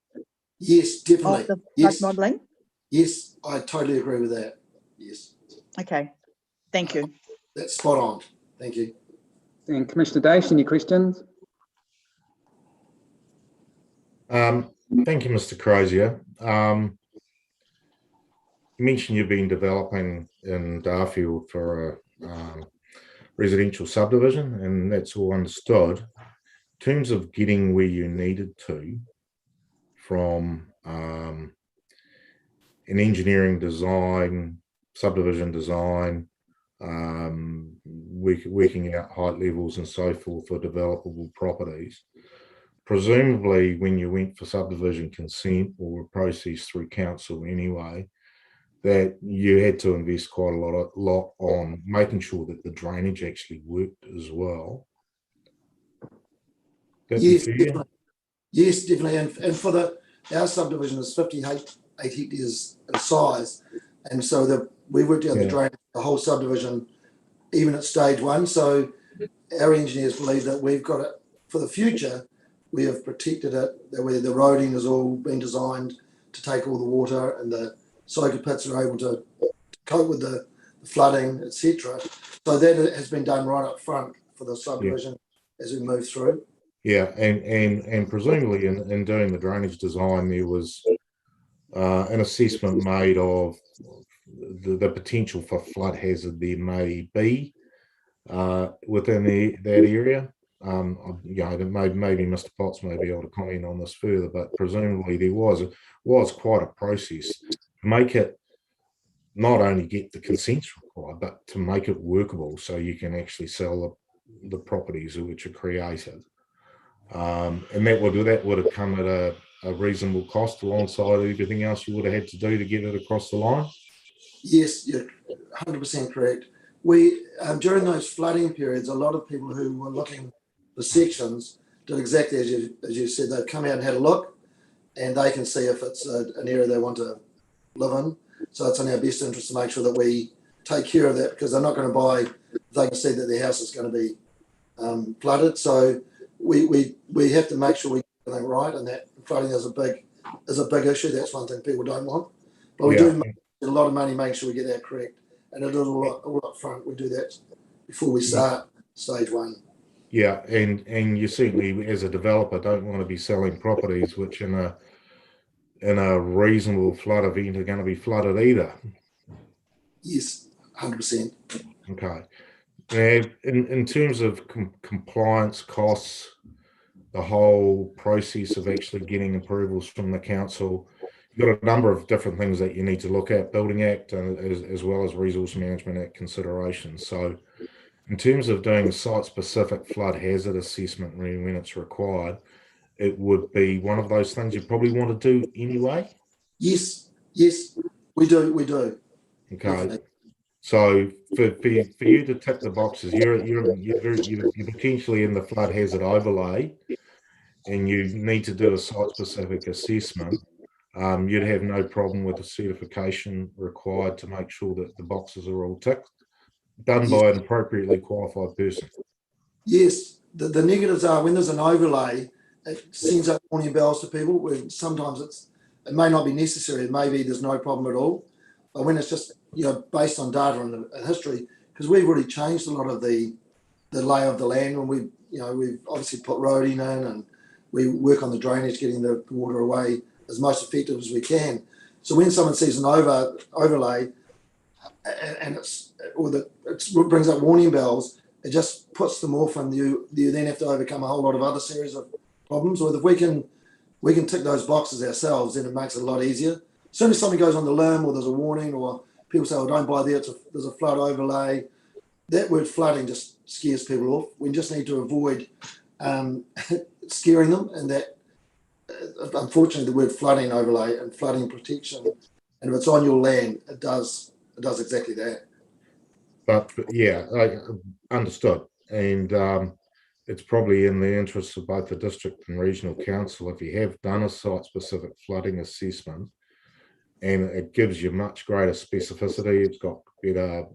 Yes, definitely. Of the yes. modelling? Yes, I totally agree with that. Yes. Okay, thank you. That's spot on. Thank you. And Commissioner Dace, any questions? Thank you, Mr. Crozier. You mentioned you've been developing in Darfield for a residential subdivision, and that's all understood. In terms of getting where you needed to from an engineering design, subdivision design, working out height levels and so forth for developable properties, presumably when you went for subdivision consent or a process through council anyway, that you had to invest quite a lot on making sure that the drainage actually worked as well. Yes, definitely. Yes, definitely. And for our subdivision is 58 hectares in size, and so we worked out the drainage, the whole subdivision, even at stage 1. So our engineers believe that we've got it for the future. We have protected it. That where the roading has all been designed to take all the water, and the soaker pits are able to cope with the flooding, etc. So that has been done right up front for the subdivision as we move through. Yeah, and presumably in doing the drainage design, there was an assessment made of the potential for flood hazard there may be within that area. Maybe Mr. Potts may be able to comment on this further, but presumably there was quite a process to make it not only get the consents required, but to make it workable so you can actually sell the properties which are created. And that would have come at a reasonable cost alongside everything else you would have had to do to get it across the line. Yes, you're 100% correct. We during those flooding periods, a lot of people who were looking for sections did exactly as you said. They've come out and had a look, and they can see if it's an area they want to live in. So it's in our best interest to make sure that we take care of that, because they're not going to buy if they can see that their house is going to be flooded. So we have to make sure we get everything right, and that flooding is a big issue. That's one thing people don't want, but we do make a lot of money making sure we get that correct, and it is all up front. We do that before we start stage 1. Yeah, and you certainly as a developer don't want to be selling properties which in a reasonable flood event are going to be flooded either. Yes, 100%. Okay. Now, in terms of compliance costs, the whole process of actually getting approvals from the council, you've got a number of different things that you need to look at, Building Act as well as Resource Management Act considerations. So in terms of doing site-specific flood hazard assessment when it's required, it would be one of those things you probably want to do anyway. Yes, we do. Okay. So for you to tick the boxes, you're potentially in the flood hazard overlay, and you need to do a site-specific assessment. You'd have no problem with the certification required to make sure that the boxes are all ticked, done by an appropriately qualified person. Yes, the negatives are when there's an overlay, it sends up warning bells to people. When sometimes it may not be necessary. Maybe there's no problem at all. But when it's just based on data and history, because we've already changed a lot of the lay of the land, and we've obviously put roading in, and we work on the drainage, getting the water away as most effective as we can. So when someone sees an overlay, and it brings up warning bells, it just puts them off, and you then have to overcome a whole lot of other series of problems. Or if we can tick those boxes ourselves, then it makes it a lot easier. As soon as something goes on the limb, or there's a warning, or people say, "Oh, don't buy there, there's a flood overlay," that word flooding just scares people off. We just need to avoid scaring them, and that unfortunately the word flooding overlay and flooding protection, and if it's on your land, it does exactly that. But yeah, I understood, and it's probably in the interests of both the district and regional council, if you have done a site-specific flooding assessment, and it gives you much greater specificity. It's got better,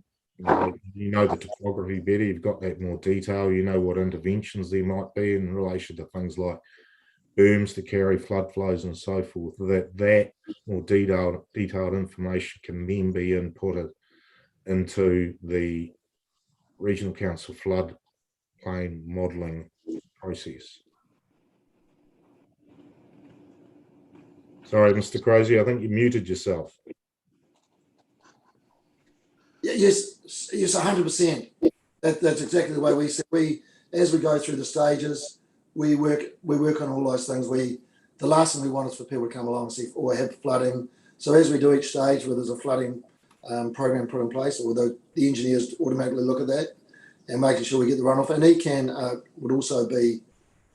you know the topography better, you've got that more detail, you know what interventions there might be in relation to things like berms to carry flood flows and so forth. That more detailed information can then be inputted into the regional council floodplain modelling process. Sorry, Mr. Crozier, I think you muted yourself. Yeah, yes, 100%. That's exactly the way we see. As we go through the stages, we work on all those things. The last thing we want is for people to come along and see, "Oh, I have flooding." So as we do each stage where there's a flooding program put in place, or the engineers automatically look at that and making sure we get the runoff. And ECAN would also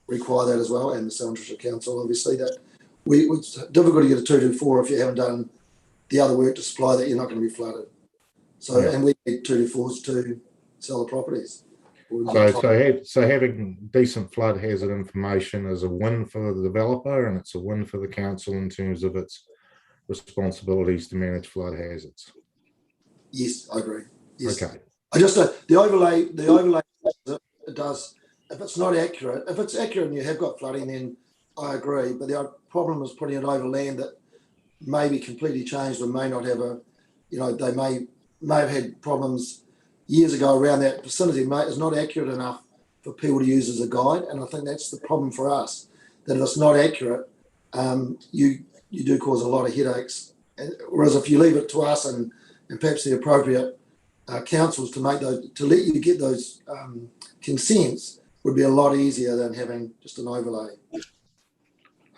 require that as well, and the Selwyn District Council, obviously, that it's difficult to get a 224 if you haven't done the other work to supply that you're not going to be flooded. So, yeah. And we need 224s to sell the properties. So having decent flood hazard information is a win for the developer, and it's a win for the council in terms of its responsibilities to manage flood hazards. Yes, I agree. Yes. Okay. I just the overlay it does. If it's not accurate, if it's accurate and you have got flooding, then I agree. But the problem is putting it over land that may be completely changed, or may not have they may have had problems years ago around that vicinity. It's not accurate enough for people to use as a guide, and I think that's the problem for us. That if it's not accurate, you do cause a lot of headaches. Whereas if you leave it to us and perhaps the appropriate councils to let you get those consents, would be a lot easier than having just an overlay.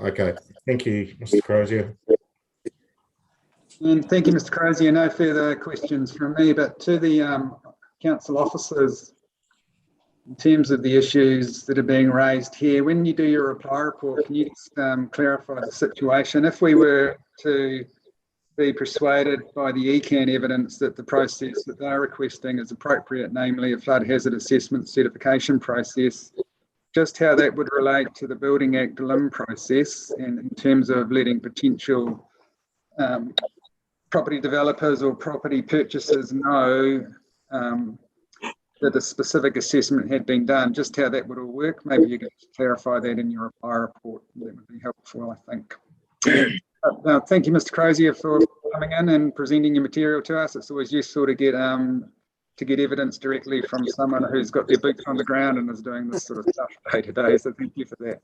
Okay, thank you, Mr. Crozier. And thank you, Mr. Crozier. No further questions from me, but to the council officers, in terms of the issues that are being raised here, when you do your reply report, can you just clarify the situation? If we were to be persuaded by the ECAN evidence that the process that they're requesting is appropriate, namely a flood hazard assessment certification process, just how that would relate to the Building Act LIM process, and in terms of letting potential property developers or property purchasers know that a specific assessment had been done, just how that would all work. Maybe you could clarify that in your reply report. That would be helpful, I think. Thank you, Mr. Crozier, for coming in and presenting your material to us. It's always useful to get evidence directly from someone who's got their boots on the ground and is doing this sort of stuff day to day. So thank you for that.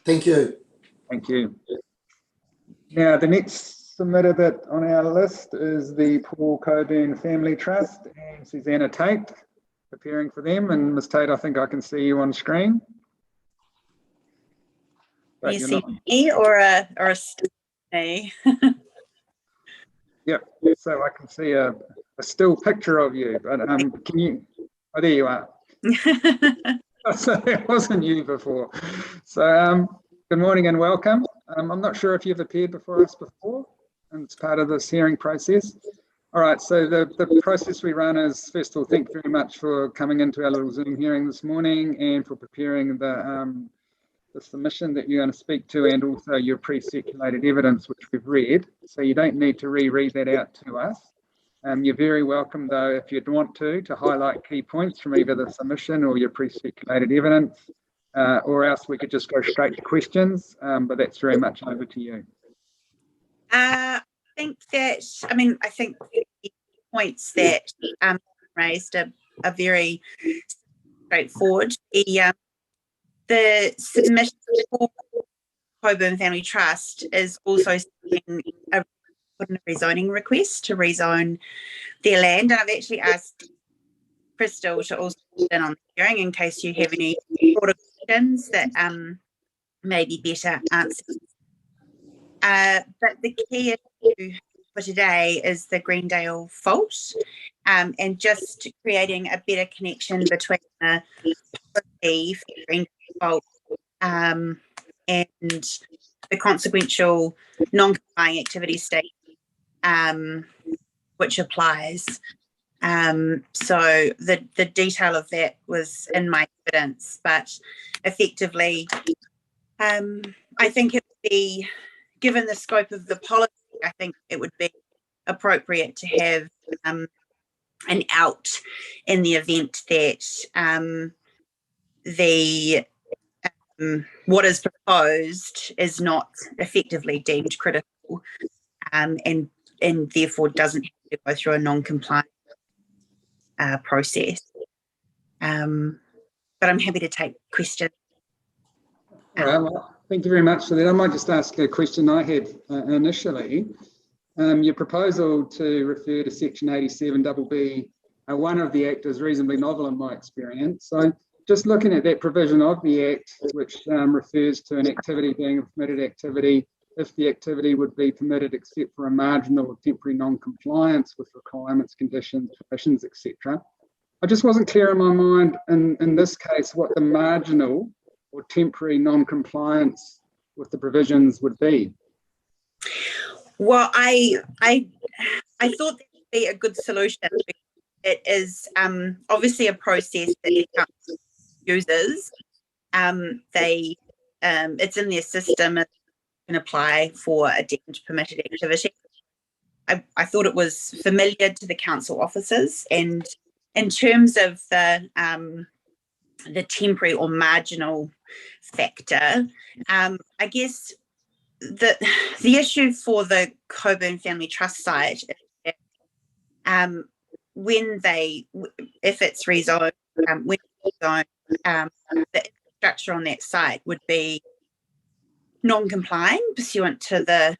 Thank you. Thank you. Now, the next submitted bit on our list is the Paul Coburn Family Trust and Susanna Tate, preparing for them. And Ms. Tate, I think I can see you on screen. but you you're see not. me or a still me? Yep. So I can see a still picture of you, but can you? Oh, there you are. So it wasn't you before. So good morning and welcome. I'm not sure if you've appeared before us before, and it's part of this hearing process. All right, so the process we run is, first of all, thank you very much for coming into our little Zoom hearing this morning and for preparing the submission that you're going to speak to, and also your pre-circulated evidence, which we've read. So you don't need to reread that out to us. You're very welcome, though, if you'd want to highlight key points from either the submission or your pre-circulated evidence, or else we could just go straight to questions, but that's very much over to you. I think the points that raised are very straightforward. The submission for Coburn Family Trust is also put in a rezoning request to rezone their land, and I've actually asked Crystal to also put in on the hearing in case you have any broader questions that may be better answered. But the key issue for today is the Greendale fault, and just creating a better connection between the policy for Greendale fault and the consequential non-complying activity state, which applies. So the detail of that was in my evidence, but effectively, I think it would be, given the scope of the policy, I think it would be appropriate to have an out in the event that what is proposed is not effectively deemed critical, and therefore doesn't have to go through a non-compliant process. But I'm happy to take questions. All right, well, thank you very much for that. I might just ask a question I had initially. Your proposal to refer to Section 87BB, one of the Act, is reasonably novel in my experience. So just looking at that provision of the Act, which refers to an activity being a permitted activity, if the activity would be permitted except for a marginal or temporary non-compliance with requirements, conditions, permissions, etc. I just wasn't clear in my mind in this case what the marginal or temporary non-compliance with the provisions would be. Well, I thought that would be a good solution. It is obviously a process that the council uses. It's in their system and can apply for a deemed permitted activity. I thought it was familiar to the council officers, and in terms of the temporary or marginal factor, I guess the issue for the Coburn Family Trust site is that if it's rezoned, when it's rezoned, the infrastructure on that site would be non-complying pursuant to the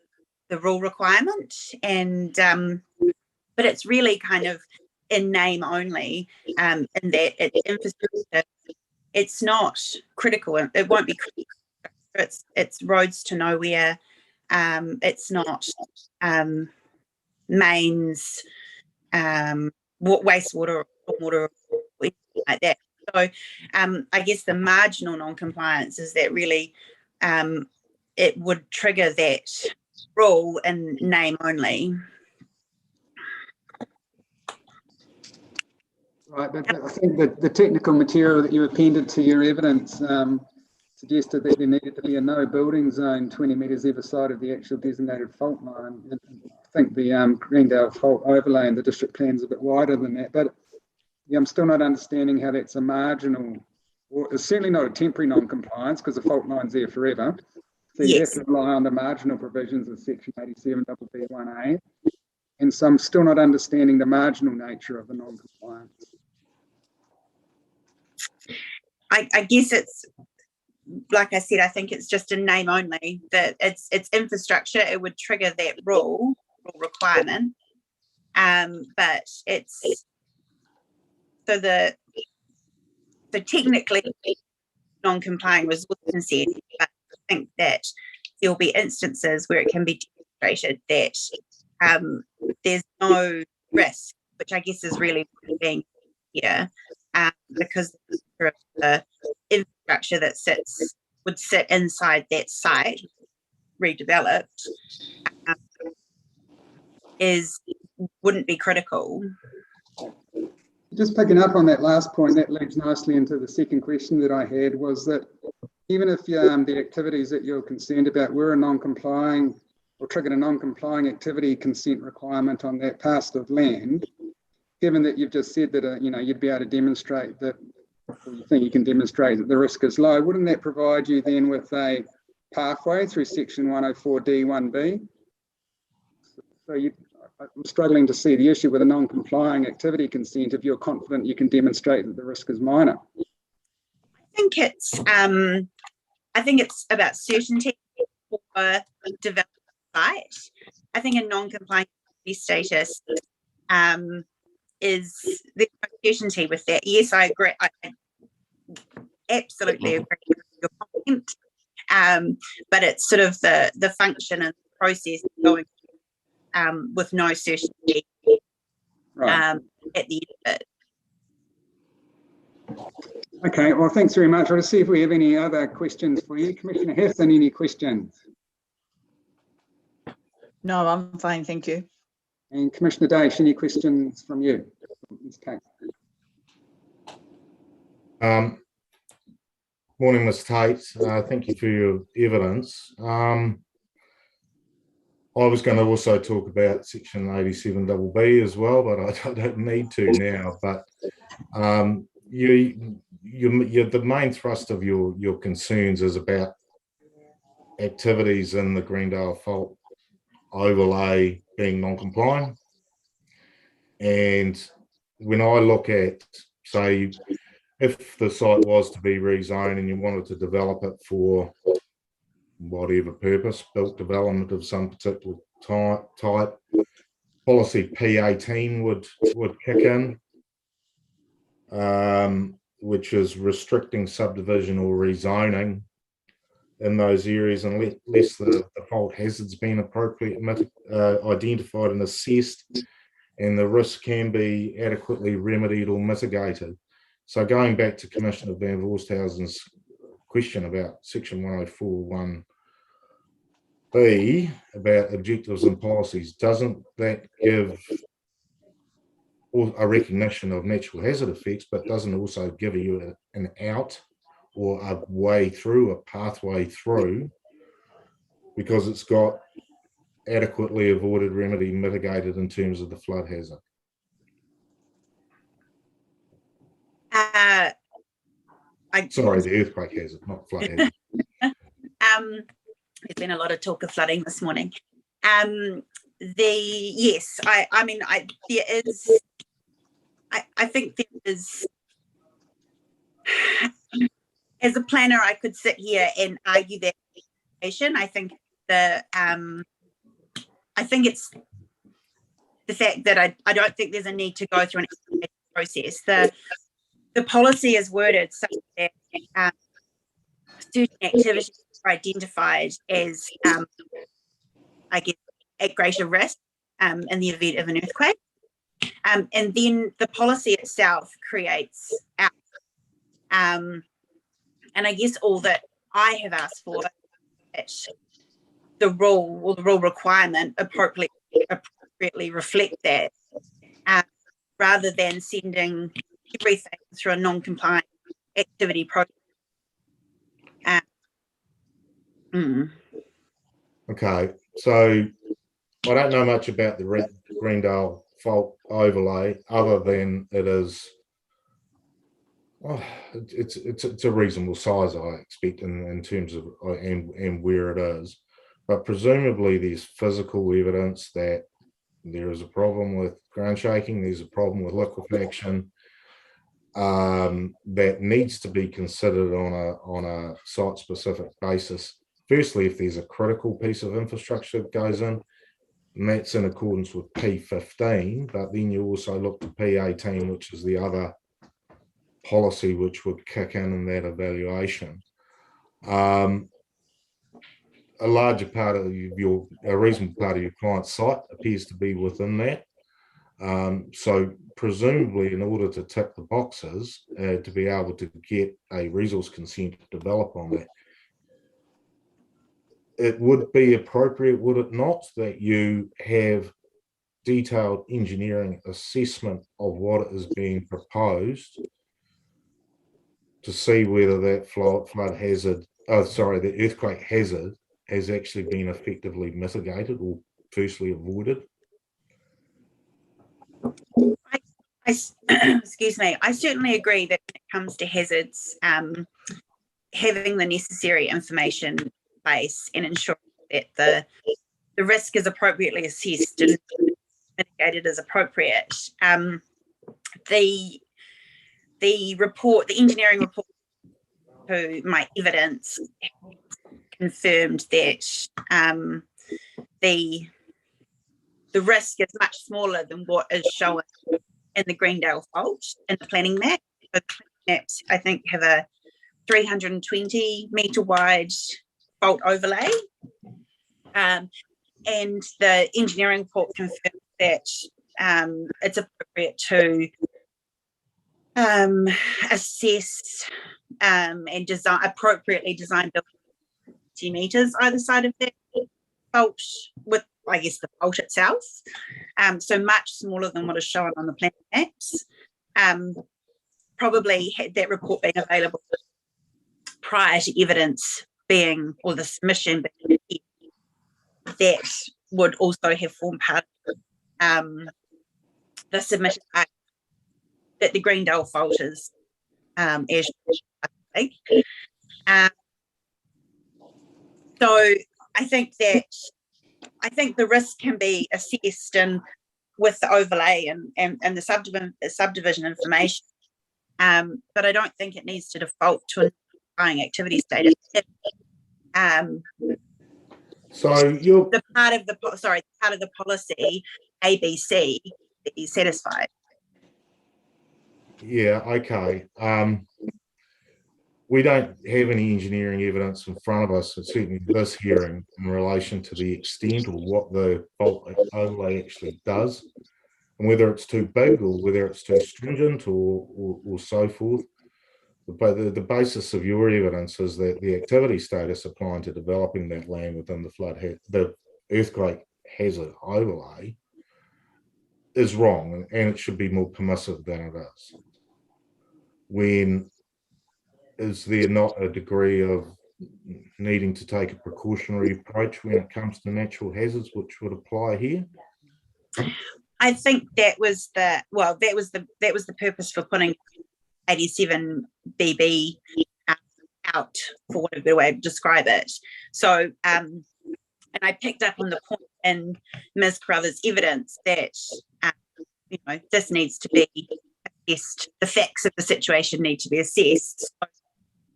rule requirement, and but it's really kind of in name only, in that it's infrastructure. It's not critical. It won't be critical. It's roads to nowhere. It's not mains, wastewater or water or anything like that. So I guess the marginal non-compliance is that really it would trigger that rule in name only. Right, but I think that the technical material that you appended to your evidence suggested that there needed to be a no building zone 20 metres either side of the actual designated fault line. And I think the Greendale fault overlay in the district plan is a bit wider than that, but yeah, I'm still not understanding how that's a marginal, or it's certainly not a temporary non-compliance because the fault line's there forever. So you have to rely on the marginal provisions of Section 87BB1A. And so I'm still not understanding the marginal nature of the non-compliance. I guess it's, like I said, I think it's just a name only, that it's infrastructure. It would trigger that rule requirement. But it's, so technically non-complying was consent, but think that there'll be instances where it can be demonstrated that there's no risk, which I guess is really being here, because the infrastructure that would sit inside that site, redeveloped, wouldn't be critical. Just picking up on that last point, that leads nicely into the second question that I had, was that even if the activities that you're concerned about were a non-complying or triggered a non-complying activity consent requirement on that parcel of land, given that you've just said that you'd be able to demonstrate that, or you think you can demonstrate that the risk is low, wouldn't that provide you then with a pathway through section 104D1B? So I'm struggling to see the issue with a non-complying activity consent if you're confident you can demonstrate that the risk is minor. I think it's about certainty for development site. I think a non-compliant status is there's no certainty with that. Yes, I agree. I absolutely agree with your point. But it's sort of the function and the process going with no certainty at the end of it. Okay, well, thanks very much. I'll just see if we have any other questions for you. Commissioner Hefton, any questions? No, I'm fine, thank you. And Commissioner Daish, any questions from you? Ms. Tate. Morning, Ms. Tate. Thank you for your evidence. I was going to also talk about section 87BB as well, but I don't need to now. But the main thrust of your concerns is about activities in the Greendale Fault overlay being non-compliant. And when I look at, say, if the site was to be rezoned and you wanted to develop it for whatever purpose, built development of some particular type, policy P18 would kick in, which is restricting subdivision or rezoning in those areas unless the fault hazard's been appropriately identified and assessed and the risk can be adequately remedied or mitigated. So going back to Commissioner Van Voorsthuysen's question about section 104(1)B about objectives and policies, doesn't that give a recognition of natural hazard effects, but doesn't also give you an out or a way through, a pathway through, because it's got adequately avoided, remedy, mitigated in terms of the flood hazard? Sorry, the earthquake hazard, not flood hazard. There's been a lot of talk of flooding this morning. Yes, I mean, there is. I think there is. As a planner, I could sit here and argue that. I think it's the fact that I don't think there's a need to go through an process. The policy is worded such that certain activities are identified as, I guess, at greater risk in the event of an earthquake. And then the policy itself creates out. And I guess all that I have asked for is the rule or the rule requirement appropriately reflect that, rather than sending everything through a non-compliant activity process. Okay, so I don't know much about the Greendale Fault overlay other than it is, well, it's a reasonable size, I expect, in terms of and where it is, but presumably there's physical evidence that there is a problem with ground shaking, there's a problem with liquefaction, that needs to be considered on a site-specific basis. Firstly, if there's a critical piece of infrastructure that goes in, and that's in accordance with P15, but then you also look to P18, which is the other policy which would kick in that evaluation. a larger part of a reasonable part of your client's site appears to be within that. So presumably, in order to tick the boxes, to be able to get a resource consent to develop on that, it would be appropriate, would it not, that you have detailed engineering assessment of what is being proposed to see whether that flood hazard, the earthquake hazard has actually been effectively mitigated or firstly avoided? Excuse me, I certainly agree that when it comes to hazards, having the necessary information in place and ensuring that the risk is appropriately assessed and mitigated as appropriate. The report, the engineering report to my evidence confirmed that the risk is much smaller than what is shown in the Greendale fault in the planning map. The planning maps, I think, have a 320 metre wide fault overlay. And the engineering report confirmed that it's appropriate to assess and appropriately design buildings 2 metres either side of that fault with, I guess, the fault itself. So much smaller than what is shown on the planning maps. Probably had that report been available prior to evidence being, or the submission being, that would also have formed part of the submission that the Greendale fault is as I think. So I think the risk can be assessed and with the overlay and the subdivision information, but I don't think it needs to default to an underlying activity status. So you're the part of the policy ABC is satisfied. Yeah, okay. We don't have any engineering evidence in front of us, and certainly this hearing, in relation to the extent of what the fault overlay actually does, and whether it's too big or whether it's too stringent or so forth. But the basis of your evidence is that the activity status applying to developing that land within the earthquake hazard overlay is wrong, and it should be more permissive than it is. When is there not a degree of needing to take a precautionary approach when it comes to natural hazards, which would apply here? I think that was the purpose for putting 87 BB out, for whatever way to describe it. So, and I picked up on the point in Ms. Carruthers' evidence that this needs to be assessed. The facts of the situation need to be assessed, so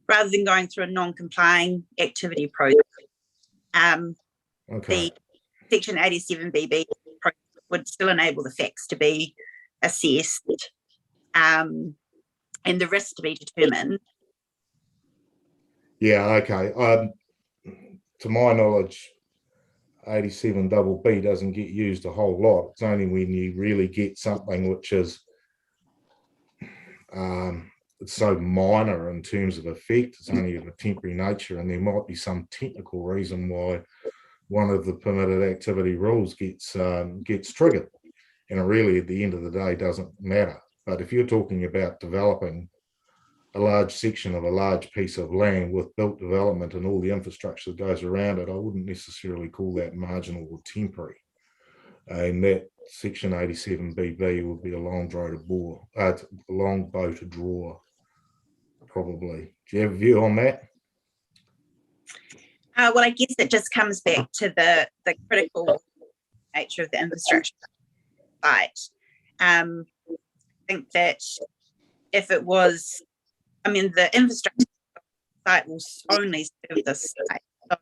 rather than going through a non-complying activity process. The Section 87 BB process would still enable the facts to be assessed and the risk to be determined. Yeah, okay. To my knowledge, 87 BB doesn't get used a whole lot. It's only when you really get something which is it's so minor in terms of effect, it's only of a temporary nature, and there might be some technical reason why one of the permitted activity rules gets triggered, and it really at the end of the day doesn't matter. But if you're talking about developing a large section of a large piece of land with built development and all the infrastructure that goes around it, I wouldn't necessarily call that marginal or temporary. And that Section 87 BB would be a long bow to draw, probably. Do you have a view on that? Well, I guess it just comes back to the critical nature of the infrastructure site. I think that if it was, the infrastructure site will only serve this site. So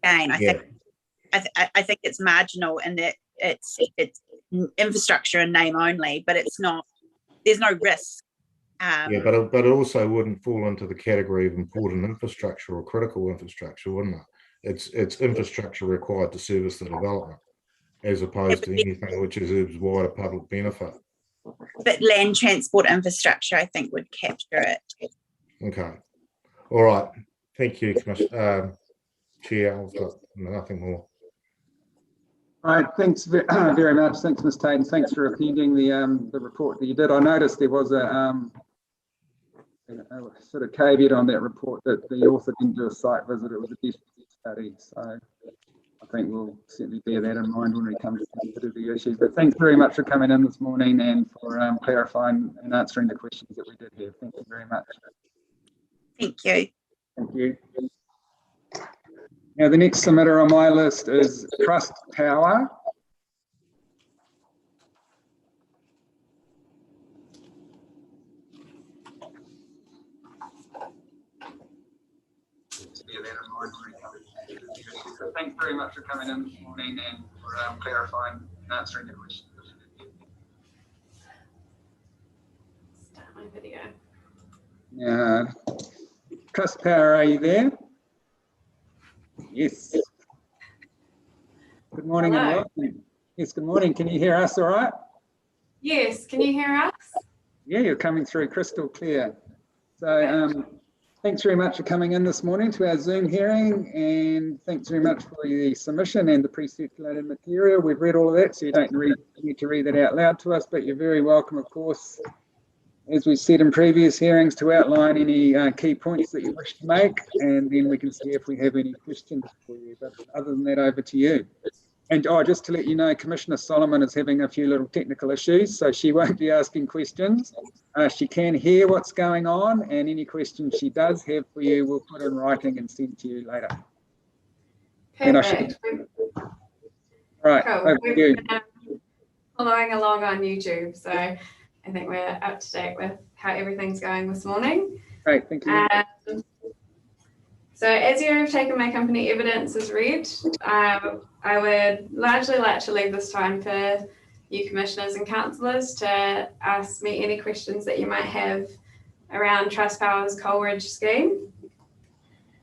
again, I think it's marginal in that it's infrastructure in name only, but it's not. There's no risk Yeah, but it also wouldn't fall into the category of important infrastructure or critical infrastructure, wouldn't it? It's infrastructure required to service the development, as opposed to anything which is wider public benefit. But land transport infrastructure, I think, would capture it. Okay. All right. Thank you, Commissioner. Chair, I've got nothing more. All right, thanks very much. Thanks, Ms. Tate, and thanks for appending the report that you did. I noticed there was a sort of caveat on that report that the author didn't do a site visit, it was a desk study. So I think we'll certainly bear that in mind when we come to consider the issue. But thanks very much for coming in this morning and for clarifying and answering the questions that we did have. Thank you very much. Thank you. Thank you. Now, the next submitter on my list is Trust Power. So thanks very much for coming in this morning and for clarifying and answering the questions. Start my video. Yeah. Trust Power, are you there? Yes. Good morning and welcome. Yes, good morning. Can you hear us all right? Yes, can you hear us? Yeah, you're coming through crystal clear. So thanks very much for coming in this morning to our Zoom hearing, and thanks very much for the submission and the pre-circulated material. We've read all of that, so you don't need to read that out loud to us, but you're very welcome, of course, as we said in previous hearings, to outline any key points that you wish to make, and then we can see if we have any questions for you. But other than that, over to you. And just to let you know, Commissioner Solomon is having a few little technical issues, so she won't be asking questions. She can hear what's going on, and any questions she does have for you, we'll put in writing and send to you later. Perfect. Right, cool. over to you. Following along on YouTube, so I think we're up to date with how everything's going this morning. Great, thank you. So as you have taken my company evidence as read, I would largely like to leave this time for you commissioners and councillors to ask me any questions that you might have around Trustpower's Coleridge scheme.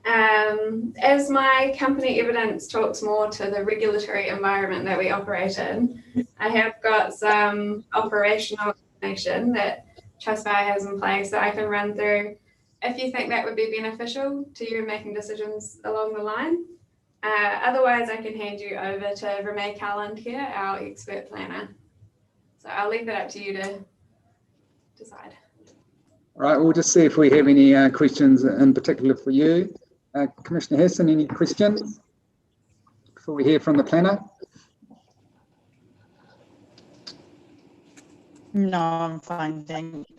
As my company evidence talks more to the regulatory environment that we operate in, I have got some operational information that Trustpower has in place that I can run through if you think that would be beneficial to you in making decisions along the line. Otherwise, I can hand you over to Renee Calland here, our expert planner. So I'll leave that up to you to decide. All right, we'll just see if we have any questions in particular for you. Commissioner Hesson, any questions before we hear from the planner? No, I'm fine, thank you.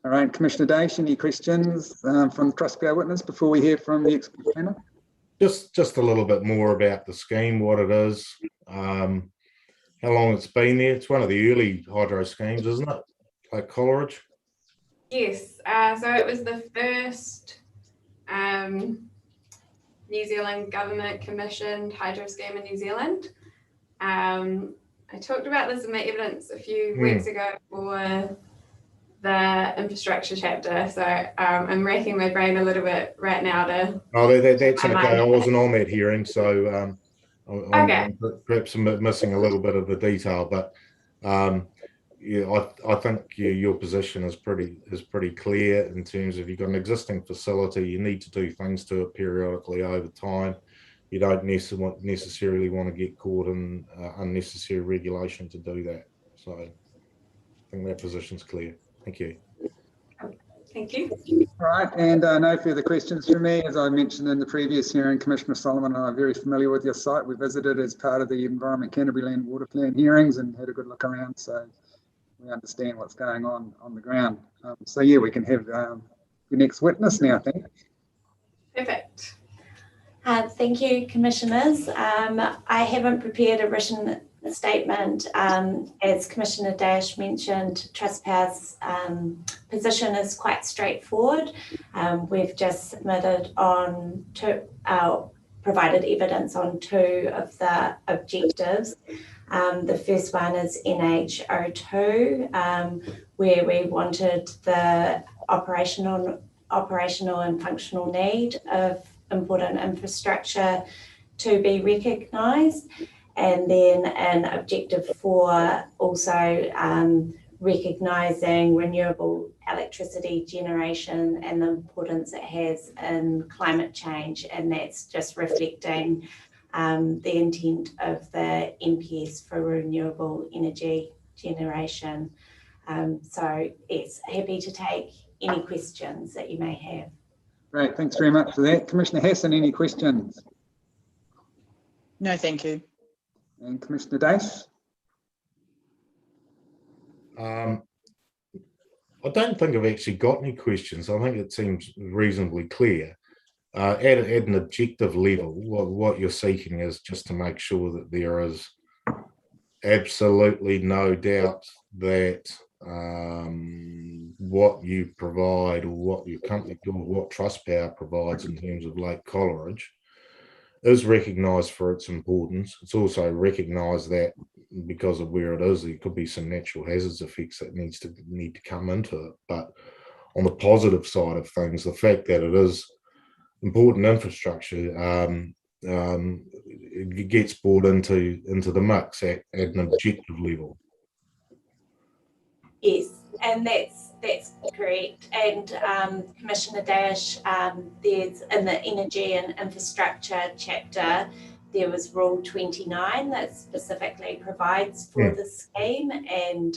All right, Commissioner Daish, any questions from Trustpower Witness before we hear from the expert planner? Just a little bit more about the scheme, what it is, how long it's been there. It's one of the early hydro schemes, isn't it? Like Coleridge? Yes, so it was the first New Zealand government commissioned hydro scheme in New Zealand. I talked about this in my evidence a few weeks ago for the infrastructure chapter, so I'm racking my brain a little bit right now to... Oh, that's okay. I wasn't on that hearing, so I'm perhaps missing a little bit of the detail, but yeah, I think your position is pretty clear in terms of you've got an existing facility, you need to do things to it periodically over time. You don't necessarily want to get caught in unnecessary regulation to do that. So I think that position's clear. Thank you. Thank you. All right, and no further questions from me. As I mentioned in the previous hearing, Commissioner Solomon and I are very familiar with your site. We visited as part of the Environment Canterbury Land Water Plan hearings and had a good look around, so we understand what's going on the ground. So yeah, we can have the next witness now, thank you. Perfect. Thank you, Commissioners. I haven't prepared a written statement. As Commissioner Dash mentioned, Trustpower's position is quite straightforward. We've just submitted on to our provided evidence on two of the objectives. The first one is NH02, where we wanted the operational and functional need of important infrastructure to be recognised. And then in objective 4, also recognising renewable electricity generation and the importance it has in climate change, and that's just reflecting the intent of the NPS for renewable energy generation. So it's happy to take any questions that you may have. Great, thanks very much for that. Commissioner Hassan, any questions? No, thank you. And Commissioner Dace? I don't think I've actually got any questions. I think it seems reasonably clear. At an objective level, what you're seeking is just to make sure that there is absolutely no doubt that what you provide, or what your company or what Trustpower provides in terms of Lake Coleridge, is recognised for its importance. It's also recognised that because of where it is, there could be some natural hazards effects that need to come into it. But on the positive side of things, the fact that it is important infrastructure, it gets brought into the mix at an objective level. Yes, and that's correct. And Commissioner Dash, there's in the energy and infrastructure chapter, there was Rule 29 that specifically provides for the scheme, and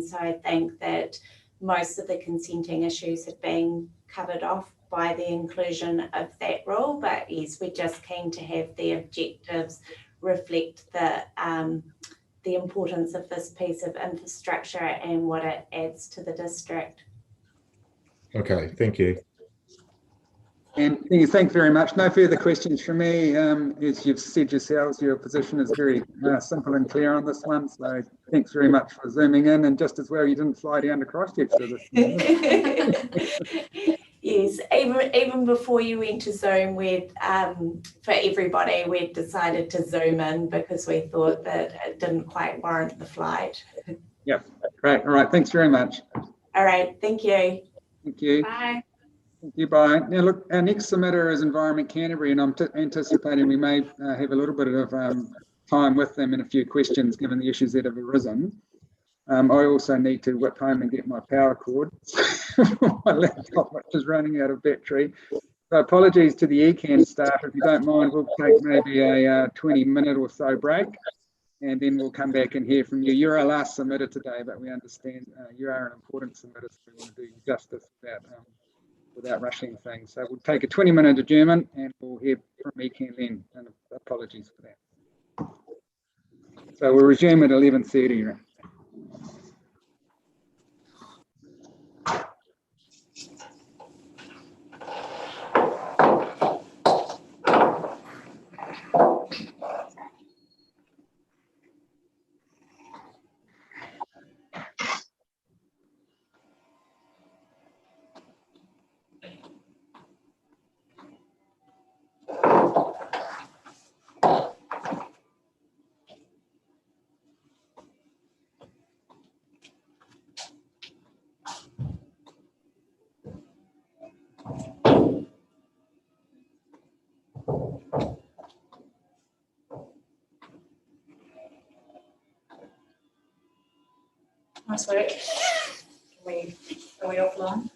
so I think that most of the consenting issues have been covered off by the inclusion of that rule. But yes, we're just keen to have the objectives reflect the importance of this piece of infrastructure and what it adds to the district. Okay, thank you. And thanks very much. No further questions from me. As you've said yourselves, your position is very simple and clear on this one. So thanks very much for zooming in. And just as well, you didn't fly down to Christchurch for this. Yes, even before you went to Zoom, for everybody, we decided to Zoom in because we thought that it didn't quite warrant the flight. Yep, great. All right, thanks very much. All right, thank you. Thank you. Bye. Thank you, bye. Now look, our next submitter is Environment Canterbury, and I'm anticipating we may have a little bit of time with them and a few questions given the issues that have arisen. I also need to whip home and get my power cord for my laptop, which is running out of battery. So apologies to the ECAN staff. If you don't mind, we'll take maybe a 20-minute or so break, and then we'll come back and hear from you. You're our last submitter today, but we understand you are an important submitter, so we want to do you justice without rushing things. So we'll take a 20-minute adjournment, and we'll hear from ECAN then, and apologies for that. So we'll resume at 11:30. Nice work. Are we offline?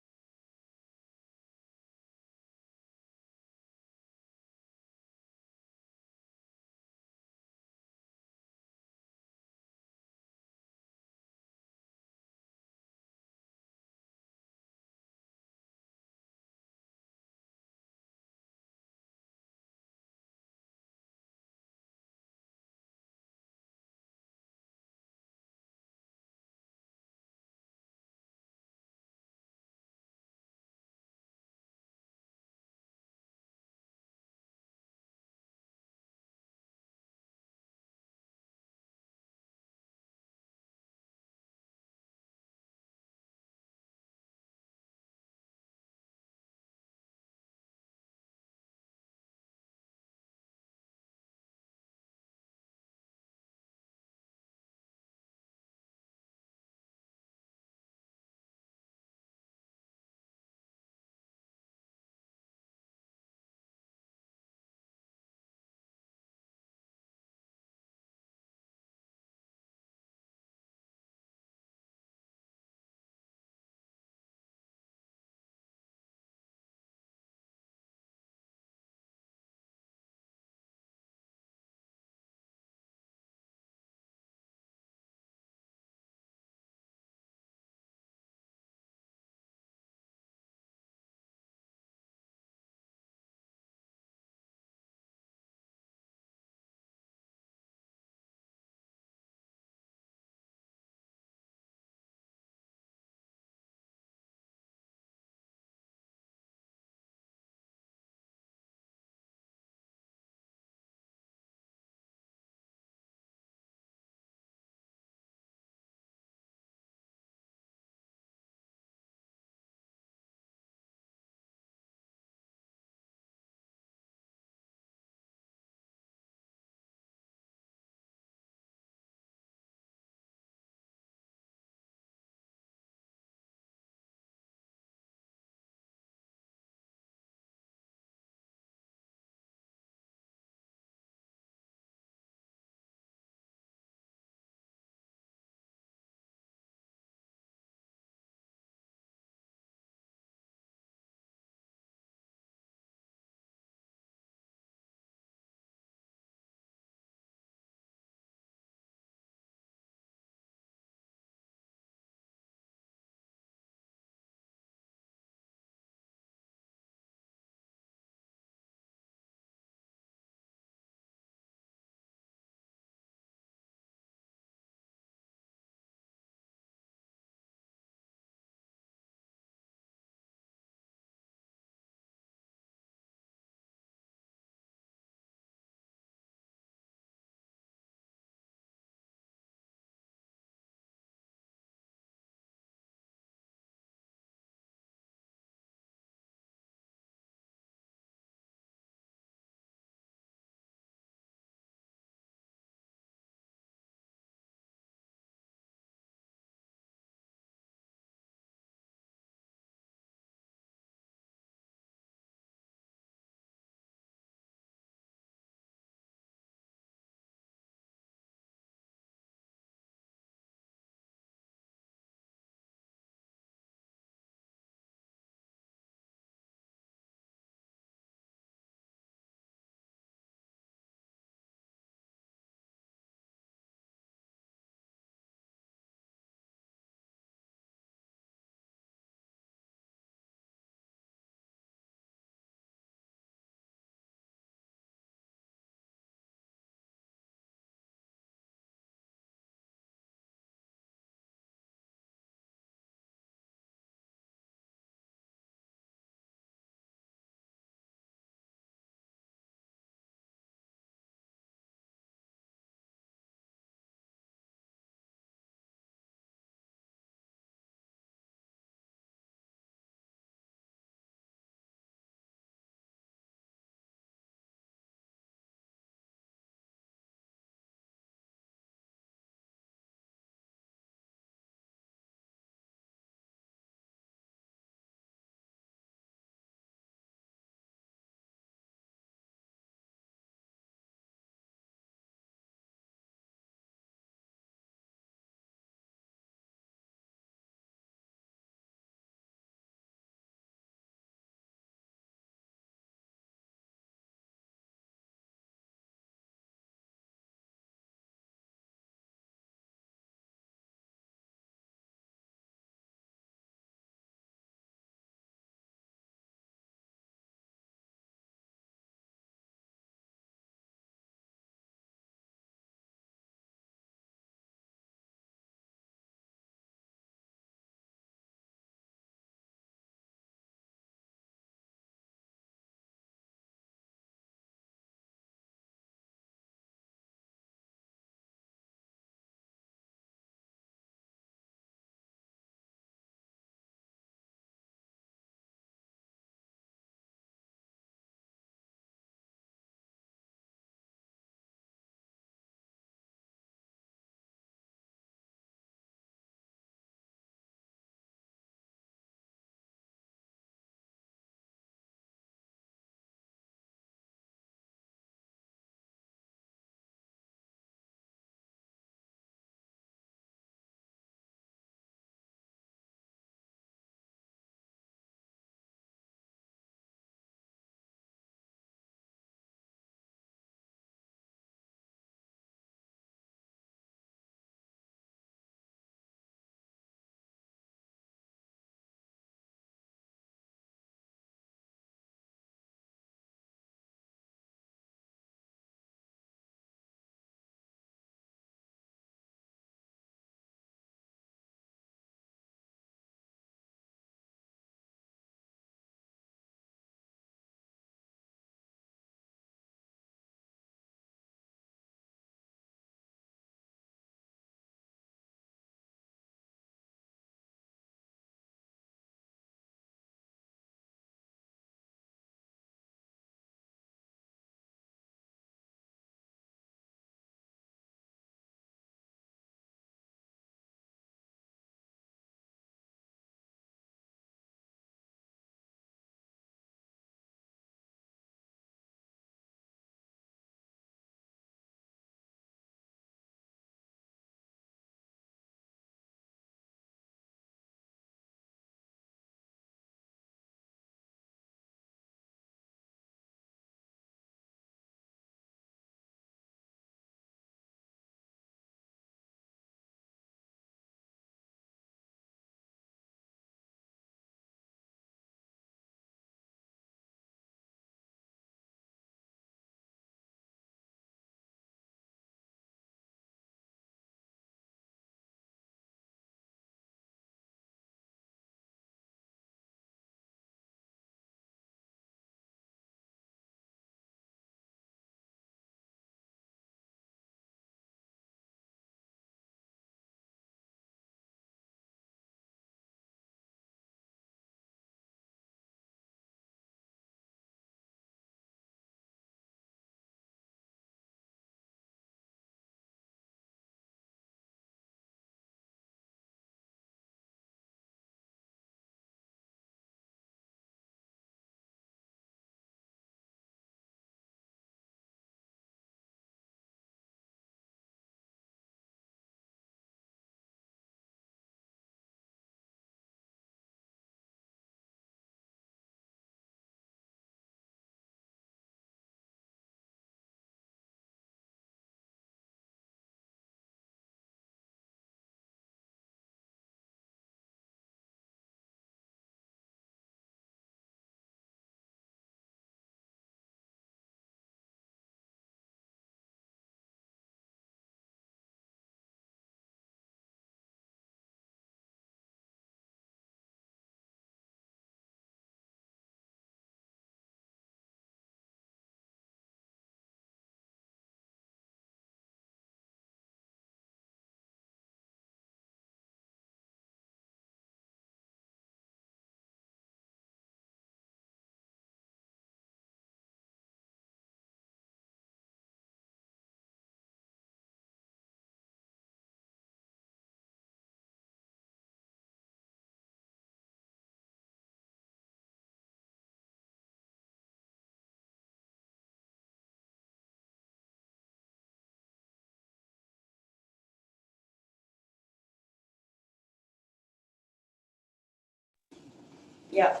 Yeah.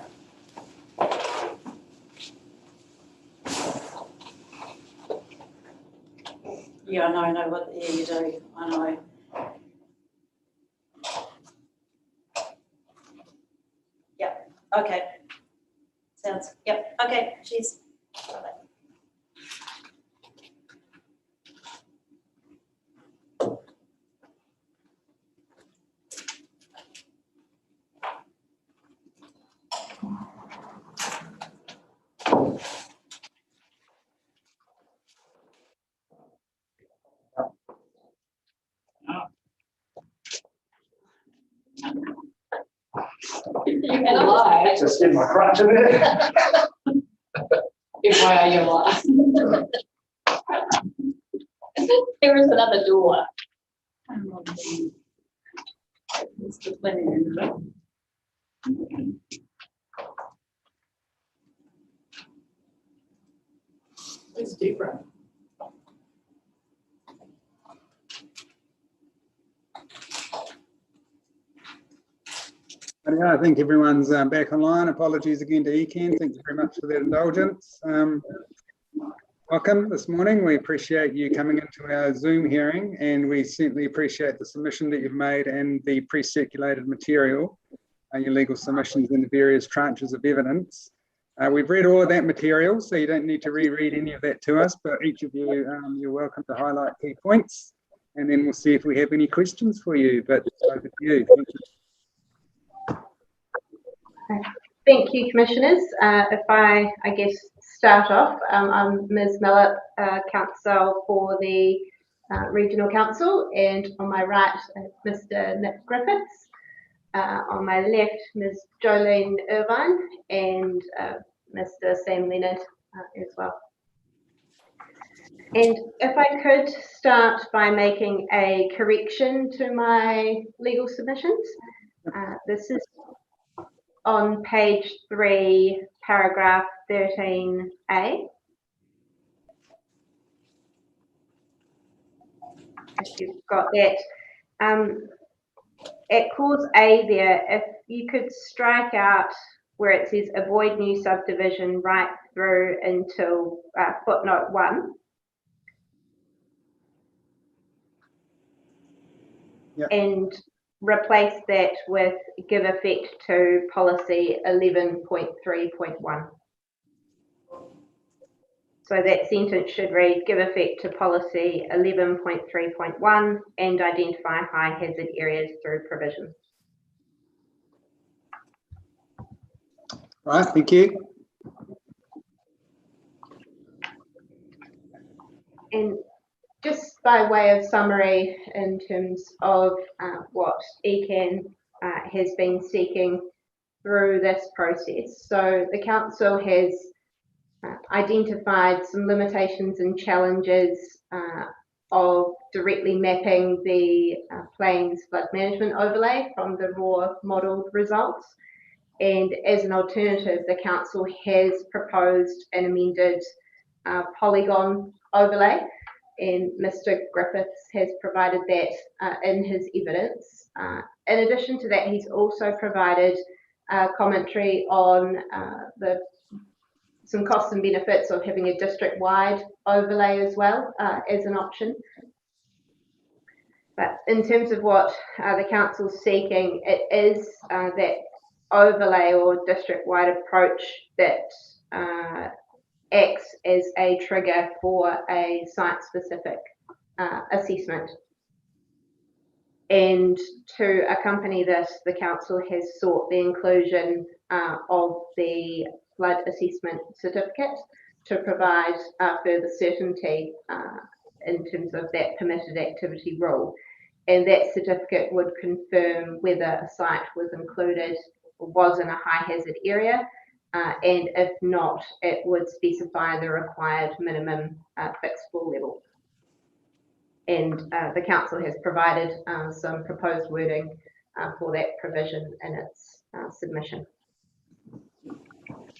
Yeah, I know what, yeah, you do, I know. Yep, okay. Sounds, yep, okay, cheers. Bye-bye. You can lie. Just get my crutch in there. FYI, you're lying. There is another door. It's the plan. It's different. Yeah, I think everyone's back online. Apologies again to ECAN. Thank you very much for that indulgence. Welcome this morning. We appreciate you coming into our Zoom hearing, and we certainly appreciate the submission that you've made and the pre-circulated material, your legal submissions and the various tranches of evidence. We've read all of that material, so you don't need to reread any of that to us, but each of you, you're welcome to highlight key points, and then we'll see if we have any questions for you. But over to you. Thank you. Thank you, Commissioners. If I guess, start off, I'm Ms. Millett, Counsel for the Regional Council, and on my right, Mr. Nick Griffiths. On my left, Ms. Jolene Irvine, and Mr. Sam Leonard as well. And if I could start by making a correction to my legal submissions. This is on page 3, paragraph 13A. If you've got that. At clause A there, if you could strike out where it says avoid new subdivision right through until footnote 1. Yep. And replace that with give effect to policy 11.3.1. So that sentence should read, give effect to policy 11.3.1 and identify high hazard areas through provision. Right, thank you. And just by way of summary in terms of what ECAN has been seeking through this process. So the Council has identified some limitations and challenges of directly mapping the Plains flood management overlay from the raw modelled results. And as an alternative, the Council has proposed an amended polygon overlay, and Mr. Griffiths has provided that in his evidence. In addition to that, he's also provided commentary on some costs and benefits of having a district-wide overlay as well as an option. But in terms of what the Council's seeking, it is that overlay or district-wide approach that acts as a trigger for a site-specific assessment. And to accompany this, the Council has sought the inclusion of the flood assessment certificate to provide further certainty in terms of that permitted activity rule. And that certificate would confirm whether a site was included or was in a high hazard area, and if not, it would specify the required minimum fixable level. And the Council has provided some proposed wording for that provision in its submission.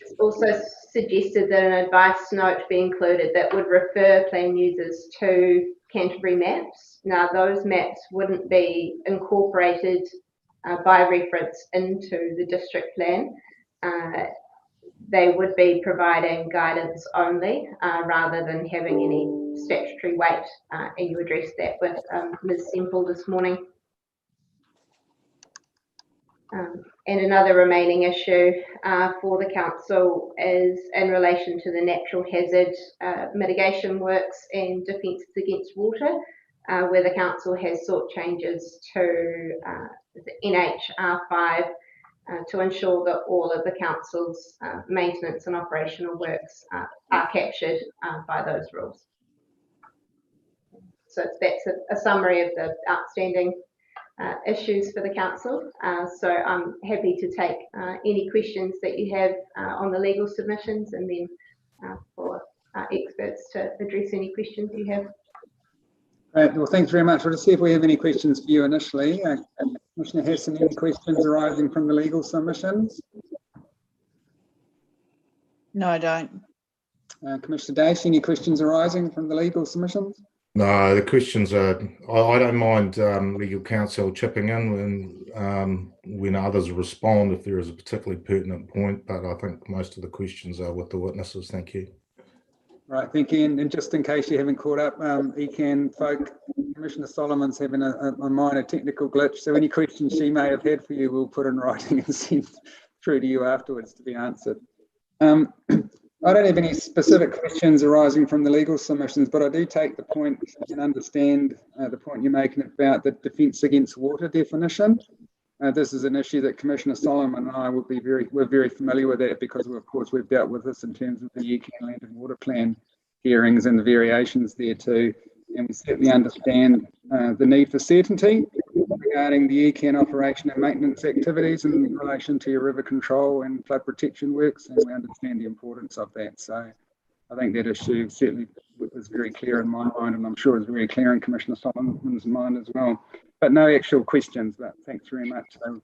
It's also suggested that an advice note be included that would refer plan users to Canterbury maps. Now, those maps wouldn't be incorporated by reference into the district plan, they would be providing guidance only rather than having any statutory weight, and you addressed that with Ms. Semple this morning. And another remaining issue for the council is in relation to the natural hazard mitigation works and defence against water, where the council has sought changes to the NHR5 to ensure that all of the council's maintenance and operational works are captured by those rules. So that's a summary of the outstanding issues for the council. So I'm happy to take any questions that you have on the legal submissions, and then for experts to address any questions you have. Great. Well, thanks very much. We'll just see if we have any questions for you initially. Commissioner Hassan, any questions arising from the legal submissions? No, I don't. Commissioner Dace, any questions arising from the legal submissions? No, the questions are, I don't mind legal counsel chipping in when others respond if there is a particularly pertinent point, but I think most of the questions are with the witnesses. Thank you. Right, thank you. And just in case you haven't caught up, ECAN folk, Commissioner Solomon's having a minor technical glitch, so any questions she may have had for you, we'll put in writing and send through to you afterwards to be answered. I don't have any specific questions arising from the legal submissions, but I do take the point and understand the point you're making about the defence against water definition. This is an issue that Commissioner Solomon and I we're very familiar with that, because of course we've dealt with this in terms of the ECAN Land and Water Plan hearings and the variations there too. And we certainly understand the need for certainty regarding the ECAN operation and maintenance activities in relation to your river control and flood protection works, and we understand the importance of that. So I think that issue certainly is very clear in my mind, and I'm sure it's very clear in Commissioner Solomon's mind as well. But no actual questions, but thanks very much. So,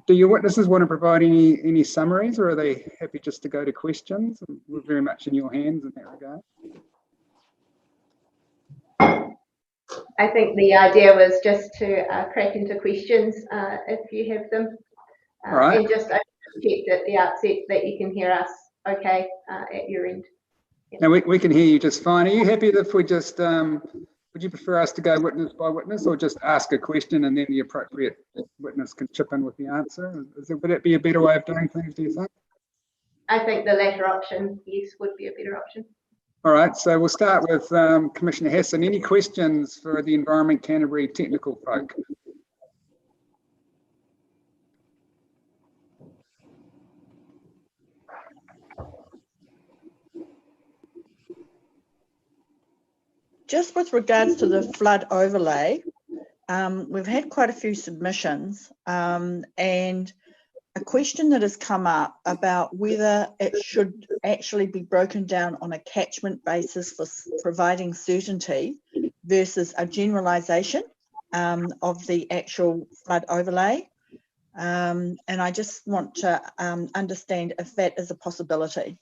do your witnesses want to provide any summaries, or are they happy just to go to questions? We're very much in your hands in that regard. I think the idea was just to crack into questions if you have them. All right. And just check at the outset that you can hear us okay at your end. Yeah. Now we can hear you just fine. Are you happy if we just, would you prefer us to go witness by witness, or just ask a question and then the appropriate witness can chip in with the answer? Would that be a better way of doing things, do you think? I think the latter option, yes, would be a better option. All right, so we'll start with Commissioner Hassan. Any questions for the Environment Canterbury technical folk? Just with regards to the flood overlay, we've had quite a few submissions, and a question that has come up about whether it should actually be broken down on a catchment basis for providing certainty versus a generalisation of the actual flood overlay. And I just want to understand if that is a possibility.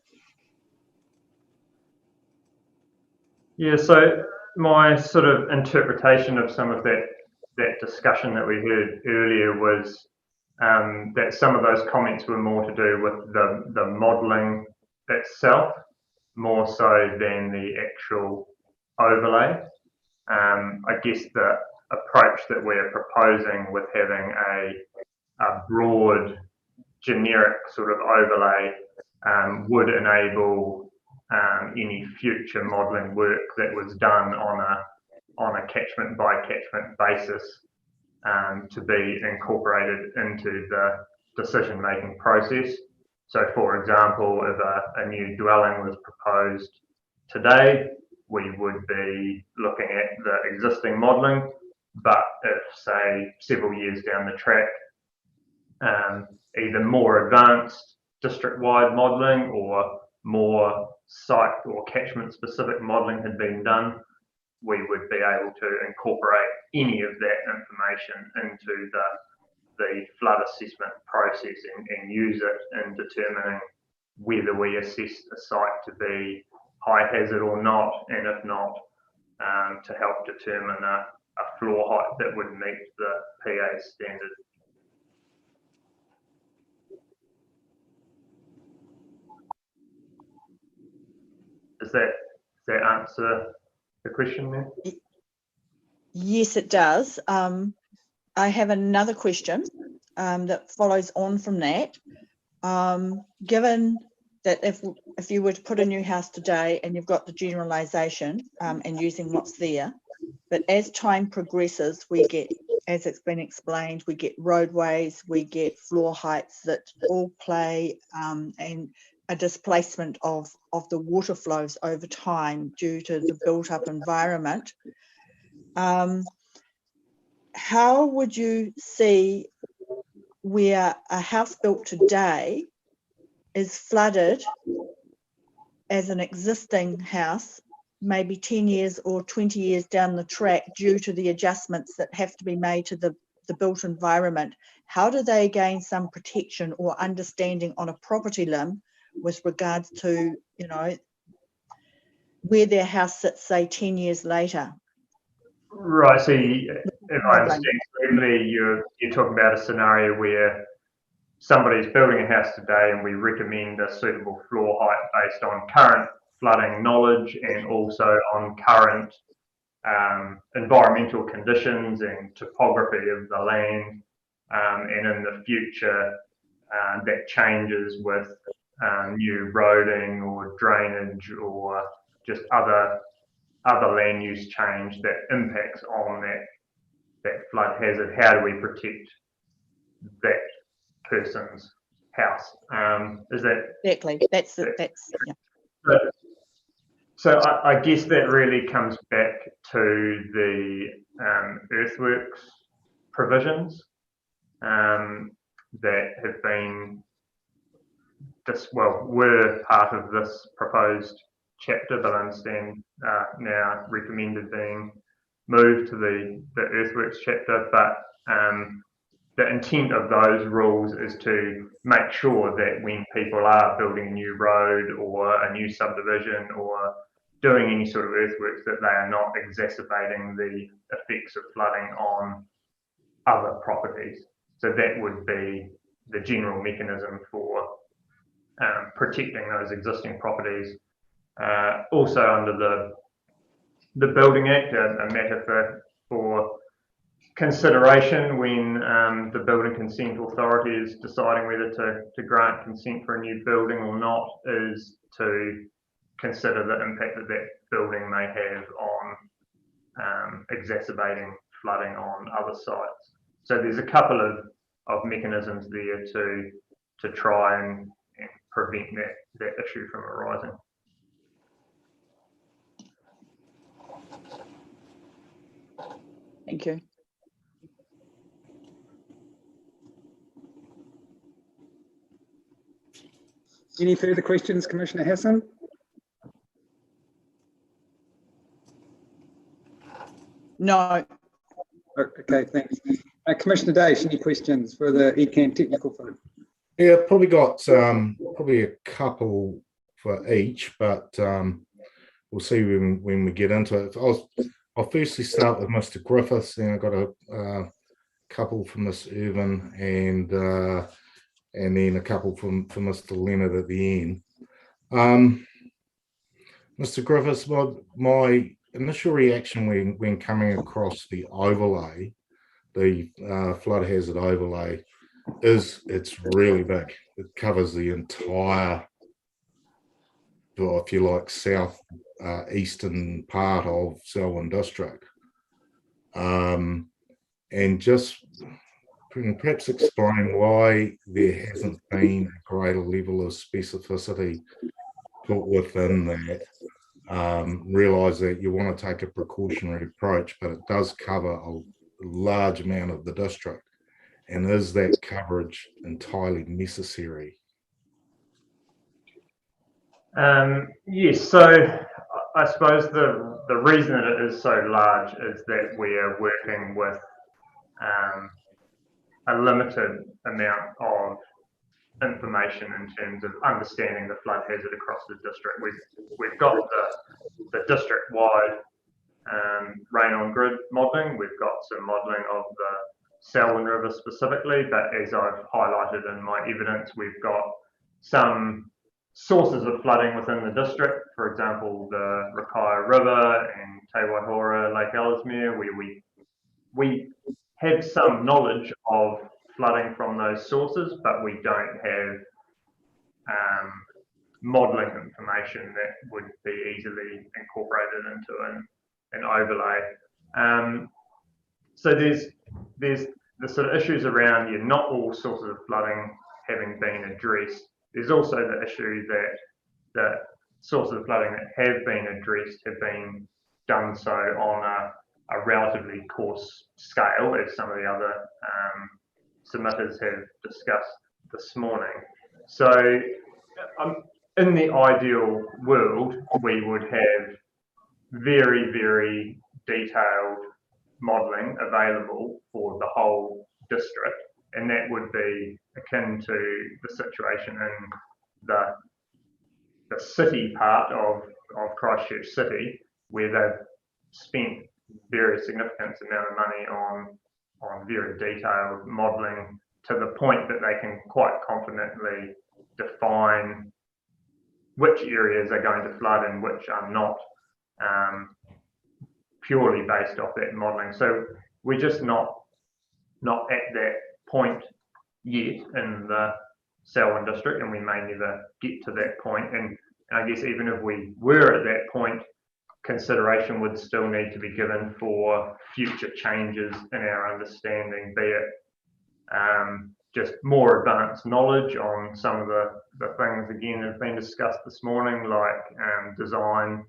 Yeah, so my sort of interpretation of some of that discussion that we heard earlier was that some of those comments were more to do with the modelling itself, more so than the actual overlay. I guess the approach that we're proposing with having a broad, generic sort of overlay would enable any future modelling work that was done on a catchment by catchment basis to be incorporated into the decision-making process. So, for example, if a new dwelling was proposed today, we would be looking at the existing modelling, but if, say, several years down the track, either more advanced district-wide modelling or more site or catchment-specific modelling had been done, we would be able to incorporate any of that information into the flood assessment process and use it in determining whether we assess a site to be high hazard or not, and if not, to help determine a floor height that would meet the PA standard. Does that answer the question there? Yes, it does. I have another question that follows on from that. Given that if you were to put a new house today and you've got the generalisation and using what's there, but as time progresses, we get, as it's been explained, we get roadways, we get floor heights that all play and a displacement of the water flows over time due to the built-up environment. How would you see where a house built today is flooded as an existing house, maybe 10 years or 20 years down the track due to the adjustments that have to be made to the built environment? How do they gain some protection or understanding on a property limb with regards to, you know, where their house sits, say, 10 years later? Right, so if I understand correctly, you're talking about a scenario where somebody's building a house today and we recommend a suitable floor height based on current flooding knowledge and also on current environmental conditions and topography of the land, and in the future that changes with new roading or drainage or just other land use change that impacts on that flood hazard. How do we protect that person's house? Is that exactly? That's yeah. So I guess that really comes back to the earthworks provisions that have been were part of this proposed chapter, but I understand now recommended being moved to the earthworks chapter. But the intent of those rules is to make sure that when people are building a new road or a new subdivision or doing any sort of earthworks, that they are not exacerbating the effects of flooding on other properties. So that would be the general mechanism for protecting those existing properties. Also under the Building Act, a matter for consideration when the Building Consent Authority is deciding whether to grant consent for a new building or not, is to consider the impact that building may have on exacerbating flooding on other sites. So there's a couple of mechanisms there to try and prevent that issue from arising. Thank you. Any further questions, Commissioner Hassan? No. Okay, thanks. Commissioner Dace, any questions for the ECAN technical fund? Yeah, probably got probably a couple for each, but we'll see when we get into it. I'll firstly start with Mr. Griffiths, then I've got a couple from Ms. Irvin and then a couple from Mr. Leonard at the end. Mr. Griffiths, my initial reaction when coming across the overlay, the flood hazard overlay, is it's really big. It covers the entire, if you like, south eastern part of Selwyn district, and just perhaps explain why there hasn't been a greater level of specificity put within that. Realise that you want to take a precautionary approach, but it does cover a large amount of the district. And is that coverage entirely necessary? Yes, so I suppose the reason that it is so large is that we are working with a limited amount of information in terms of understanding the flood hazard across the district. We've got the district-wide rain on grid modelling. We've got some modelling of the Selwyn River specifically, but as I've highlighted in my evidence, we've got some sources of flooding within the district, for example, the Rakaia River and Te Waihora, Lake Ellesmere, where we have some knowledge of flooding from those sources, but we don't have modelling information that would be easily incorporated into an overlay. So there's the sort of issues around not all sources of flooding having been addressed. There's also the issue that the sources of flooding that have been addressed have been done so on a relatively coarse scale, as some of the other submitters have discussed this morning. So in the ideal world, we would have very, very detailed modelling available for the whole district, and that would be akin to the situation in the city part of Christchurch City, where they've spent very significant amount of money on very detailed modelling to the point that they can quite confidently define which areas are going to flood and which are not, purely based off that modelling. So we're just not at that point yet in the Selwyn district, and we may never get to that point. And I guess even if we were at that point, consideration would still need to be given for future changes in our understanding, be it just more advanced knowledge on some of the things, again, that have been discussed this morning, like design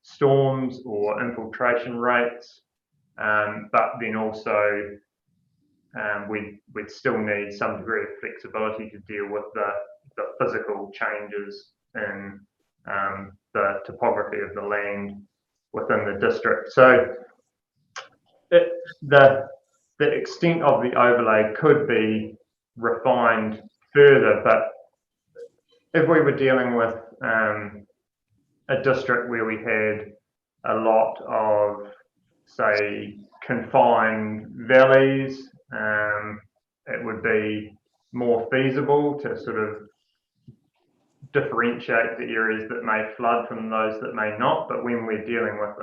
storms or infiltration rates, but then also we'd still need some degree of flexibility to deal with the physical changes in the topography of the land within the district. So the extent of the overlay could be refined further, but if we were dealing with a district where we had a lot of, say, confined valleys, it would be more feasible to sort of differentiate the areas that may flood from those that may not. But when we're dealing with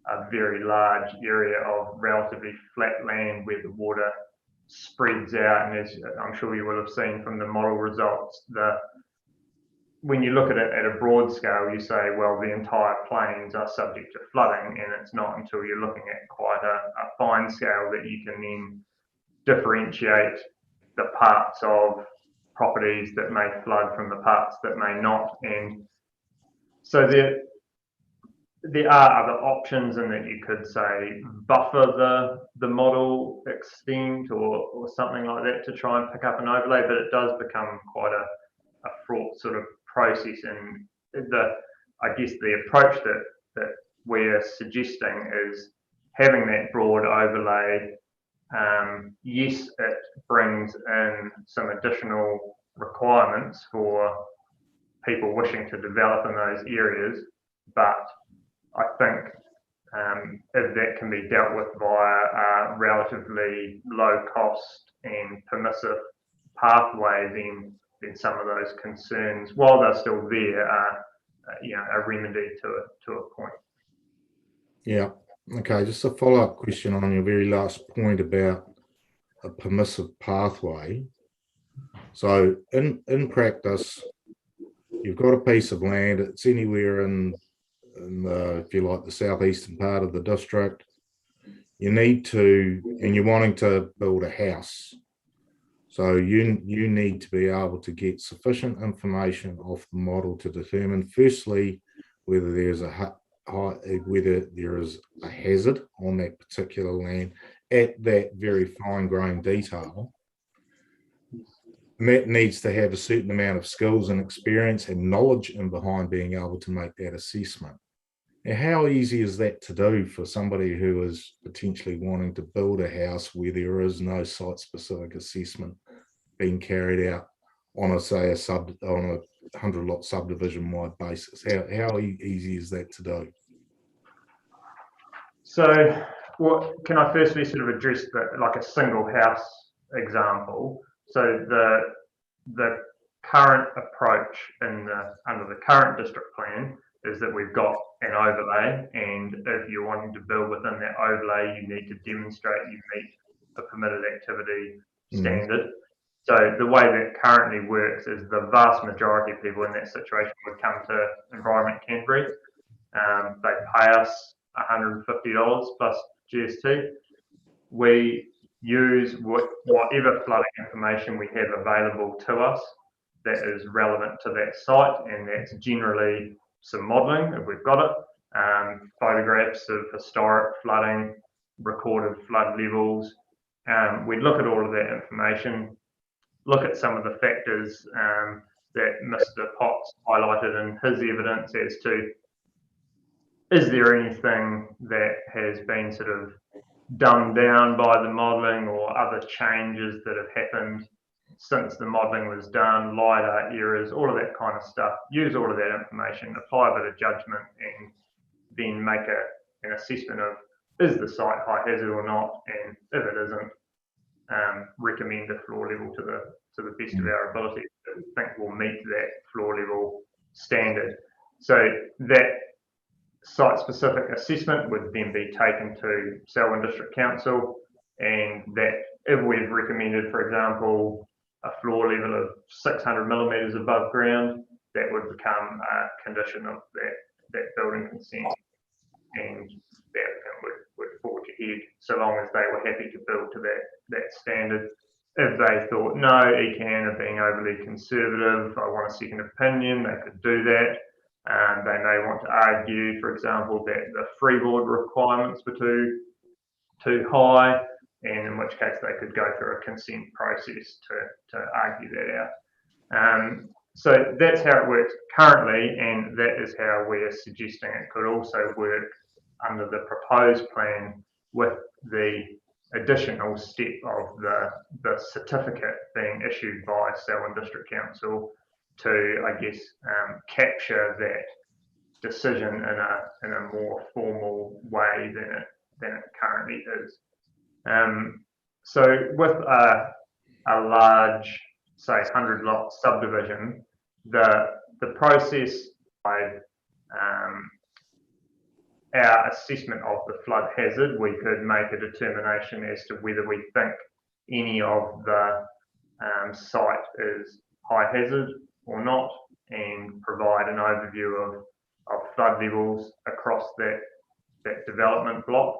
a very large area of relatively flat land where the water spreads out, and as I'm sure you will have seen from the model results, when you look at it at a broad scale, you say, well, the entire plains are subject to flooding, and it's not until you're looking at quite a fine scale that you can then differentiate the parts of properties that may flood from the parts that may not. And so there are other options in that you could say buffer the model extent or something like that to try and pick up an overlay, but it does become quite a fraught sort of process. And I guess the approach that we're suggesting is having that broad overlay. Yes, it brings in some additional requirements for people wishing to develop in those areas, but I think if that can be dealt with via a relatively low cost and permissive pathway, then some of those concerns, while they're still there, are remedied to a point. Yeah. Okay. Just a follow-up question on your very last point about a permissive pathway. So in practice, you've got a piece of land. It's anywhere in the, if you like, the southeastern part of the district. You need to, and you're wanting to build a house. So you need to be able to get sufficient information off the model to determine, firstly, whether there is a hazard on that particular land at that very fine-grained detail. And that needs to have a certain amount of skills and experience and knowledge in behind being able to make that assessment. Now, how easy is that to do for somebody who is potentially wanting to build a house where there is no site-specific assessment being carried out on a 100-lot subdivision-wide basis? How easy is that to do? So, can I firstly sort of address like a single house example? So the current approach under the current district plan is that we've got an overlay, and if you're wanting to build within that overlay, you need to demonstrate you meet a permitted activity standard. So the way that currently works is the vast majority of people in that situation would come to Environment Canterbury. They pay us $150 plus GST. We use whatever flooding information we have available to us that is relevant to that site, and that's generally some modelling if we've got it, photographs of historic flooding, recorded flood levels. We look at all of that information, look at some of the factors that Mr. Potts highlighted in his evidence as to, is there anything that has been sort of dumbed down by the modelling or other changes that have happened since the modelling was done, LiDAR errors, all of that kind of stuff. Use all of that information, apply a bit of judgment, and then make an assessment of, is the site high hazard or not, and if it isn't, recommend a floor level to the best of our ability that we think will meet that floor level standard. So that site-specific assessment would then be taken to Selwyn District Council, and that if we've recommended, for example, a floor level of 600 millimetres above ground, that would become a condition of that building consent, and the applicant would forge ahead so long as they were happy to build to that standard. If they thought, no, ECAN are being overly conservative, I want a second opinion, they could do that. They may want to argue, for example, that the freeboard requirements were too high, and in which case they could go through a consent process to argue that out. So that's how it works currently, and that is how we're suggesting it could also work under the proposed plan, with the additional step of the certificate being issued by Selwyn District Council to, I guess, capture that decision in a more formal way than it currently is. So with a large, say, 100 lot subdivision, the process by our assessment of the flood hazard, we could make a determination as to whether we think any of the site is high hazard or not, and provide an overview of flood levels across that development block.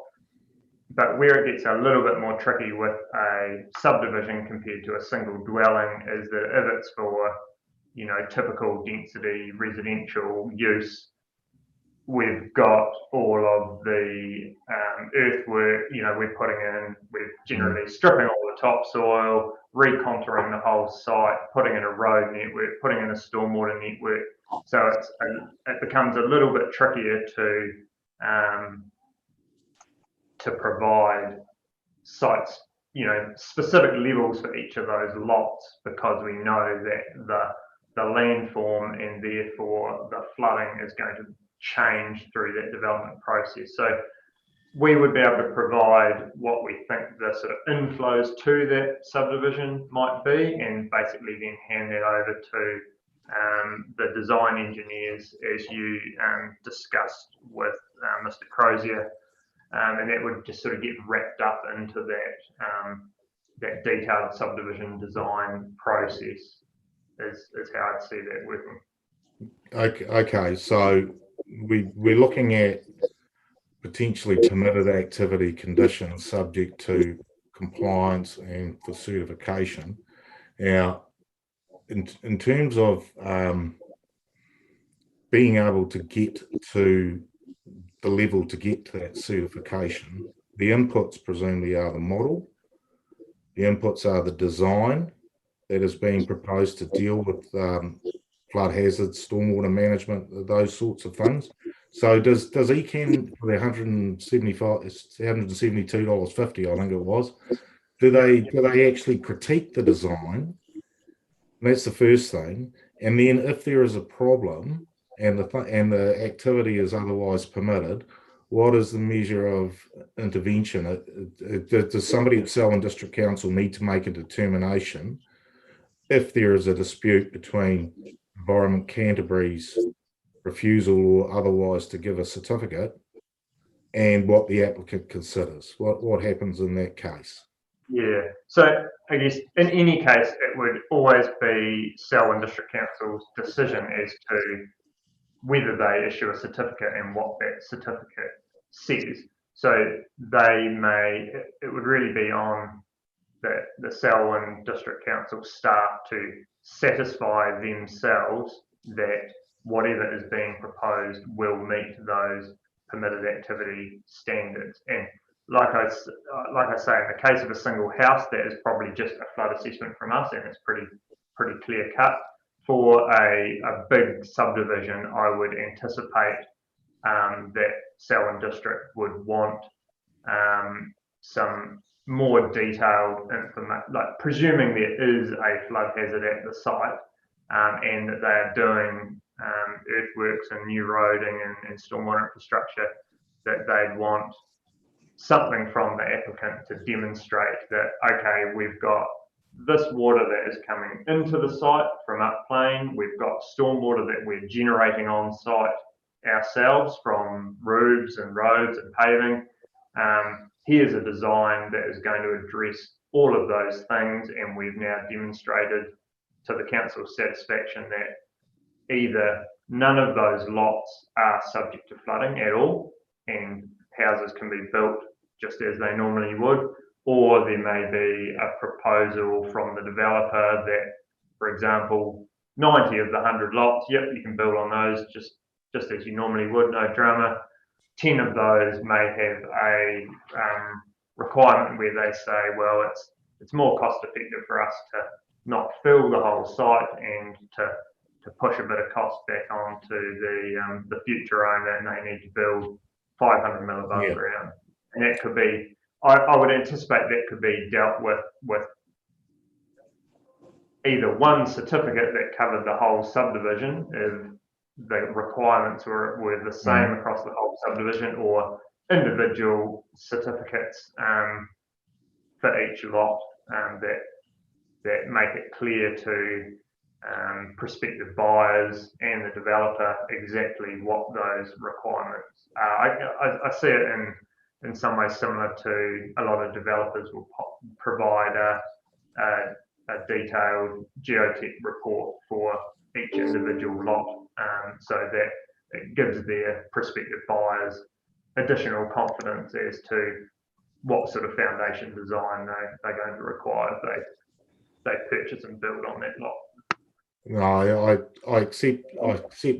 But where it gets a little bit more tricky with a subdivision compared to a single dwelling is that if it's for, typical density residential use, we've got all of the earthwork, we're generally stripping all the topsoil, recontouring the whole site, putting in a road network, putting in a stormwater network. So it becomes a little bit trickier to provide sites, specific levels for each of those lots, because we know that the landform and therefore the flooding is going to change through that development process. So we would be able to provide what we think the sort of inflows to that subdivision might be, and basically then hand that over to the design engineers, as you discussed with Mr. Crozier, and that would just sort of get wrapped up into that detailed subdivision design process is how I'd see that working. Okay, so we're looking at potentially permitted activity conditions subject to compliance and for certification. Now, in terms of being able to get to the level to get to that certification, the inputs presumably are the model, the inputs are the design that is being proposed to deal with flood hazards, stormwater management, those sorts of things. So does ECAN, for the $172.50, I think it was, do they actually critique the design? And that's the first thing. And then if there is a problem and the activity is otherwise permitted, what is the measure of intervention? Does somebody at Selwyn District Council need to make a determination if there is a dispute between Environment Canterbury's refusal or otherwise to give a certificate and what the applicant considers, what happens in that case? Yeah, so I guess in any case, it would always be Selwyn District Council's decision as to whether they issue a certificate and what that certificate says. So it would really be on the Selwyn District Council staff to satisfy themselves that whatever is being proposed will meet those permitted activity standards. And like I say, in the case of a single house, that is probably just a flood assessment from us, and it's pretty clear cut. For a big subdivision, I would anticipate that Selwyn District would want some more detailed information, like presuming there is a flood hazard at the site, and that they are doing earthworks and new roading and stormwater infrastructure, that they'd want something from the applicant to demonstrate that, okay, we've got this water that is coming into the site from upplane, we've got stormwater that we're generating on site ourselves from roofs and roads and paving. Here's a design that is going to address all of those things, and we've now demonstrated to the council's satisfaction that either none of those lots are subject to flooding at all and houses can be built just as they normally would, or there may be a proposal from the developer that, for example, 90 of the 100 lots, yep, you can build on those just as you normally would, no drama. 10 of those may have a requirement where they say, well, it's more cost effective for us to not fill the whole site and to push a bit of cost back onto the future owner, and they need to build 500 mil above ground. And that could be, I would anticipate that could be dealt with either one certificate that covered the whole subdivision if the requirements were the same across the whole subdivision, or individual certificates for each lot that make it clear to prospective buyers and the developer exactly what those requirements are. I see it in some ways similar to a lot of developers will provide a detailed geotech report for each individual lot, so that it gives their prospective buyers additional confidence as to what sort of foundation design they're going to require if they purchase and build on that lot. No, I accept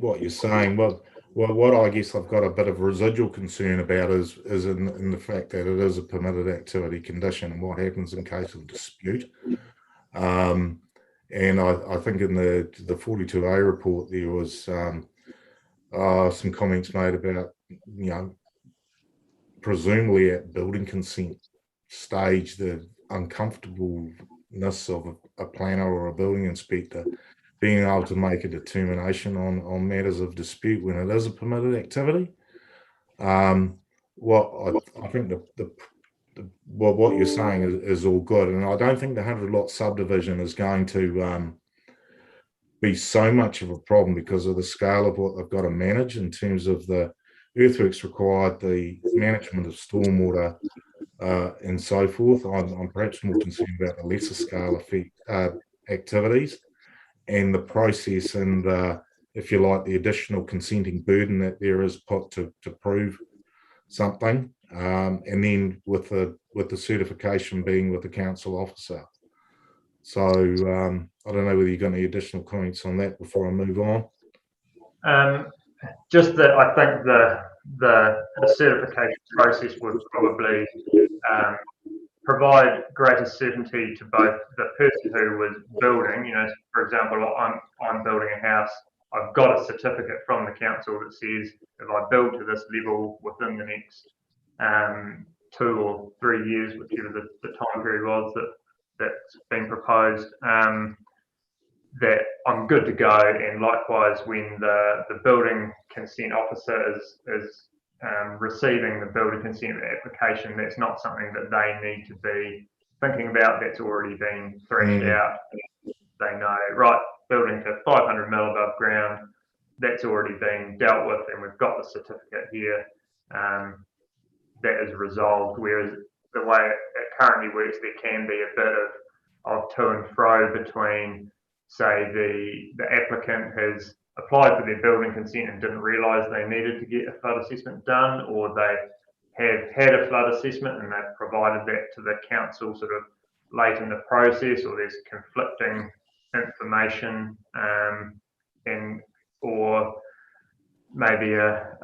what you're saying. Well, what I guess I've got a bit of residual concern about is in the fact that it is a permitted activity condition and what happens in case of dispute. And I think in the 42A report there was some comments made about, presumably at building consent stage, the uncomfortableness of a planner or a building inspector being able to make a determination on matters of dispute when it is a permitted activity. What I think what you're saying is all good, and I don't think the 100-lot subdivision is going to be so much of a problem because of the scale of what they've got to manage in terms of the earthworks required, the management of stormwater, and so forth. I'm perhaps more concerned about the lesser scale activities and the process and, if you like, the additional consenting burden that there is put to prove something, and then with the certification being with the council officer. So I don't know whether you've got any additional comments on that before I move on. Just that I think the certification process would probably provide greater certainty to both the person who was building. For example, I'm building a house. I've got a certificate from the council that says if I build to this level within the next 2 or 3 years, whichever the time period was that's been proposed, that I'm good to go. And likewise, when the building consent officer is receiving the building consent application, that's not something that they need to be thinking about. That's already been thrashed out they know, right, building to 500 mil above ground, that's already been dealt with and we've got the certificate here, that is resolved. Whereas the way it currently works, there can be a bit of to and fro between, say, the applicant has applied for their building consent and didn't realise they needed to get a flood assessment done, or they have had a flood assessment and they've provided that to the council sort of late in the process, or there's conflicting information, or maybe a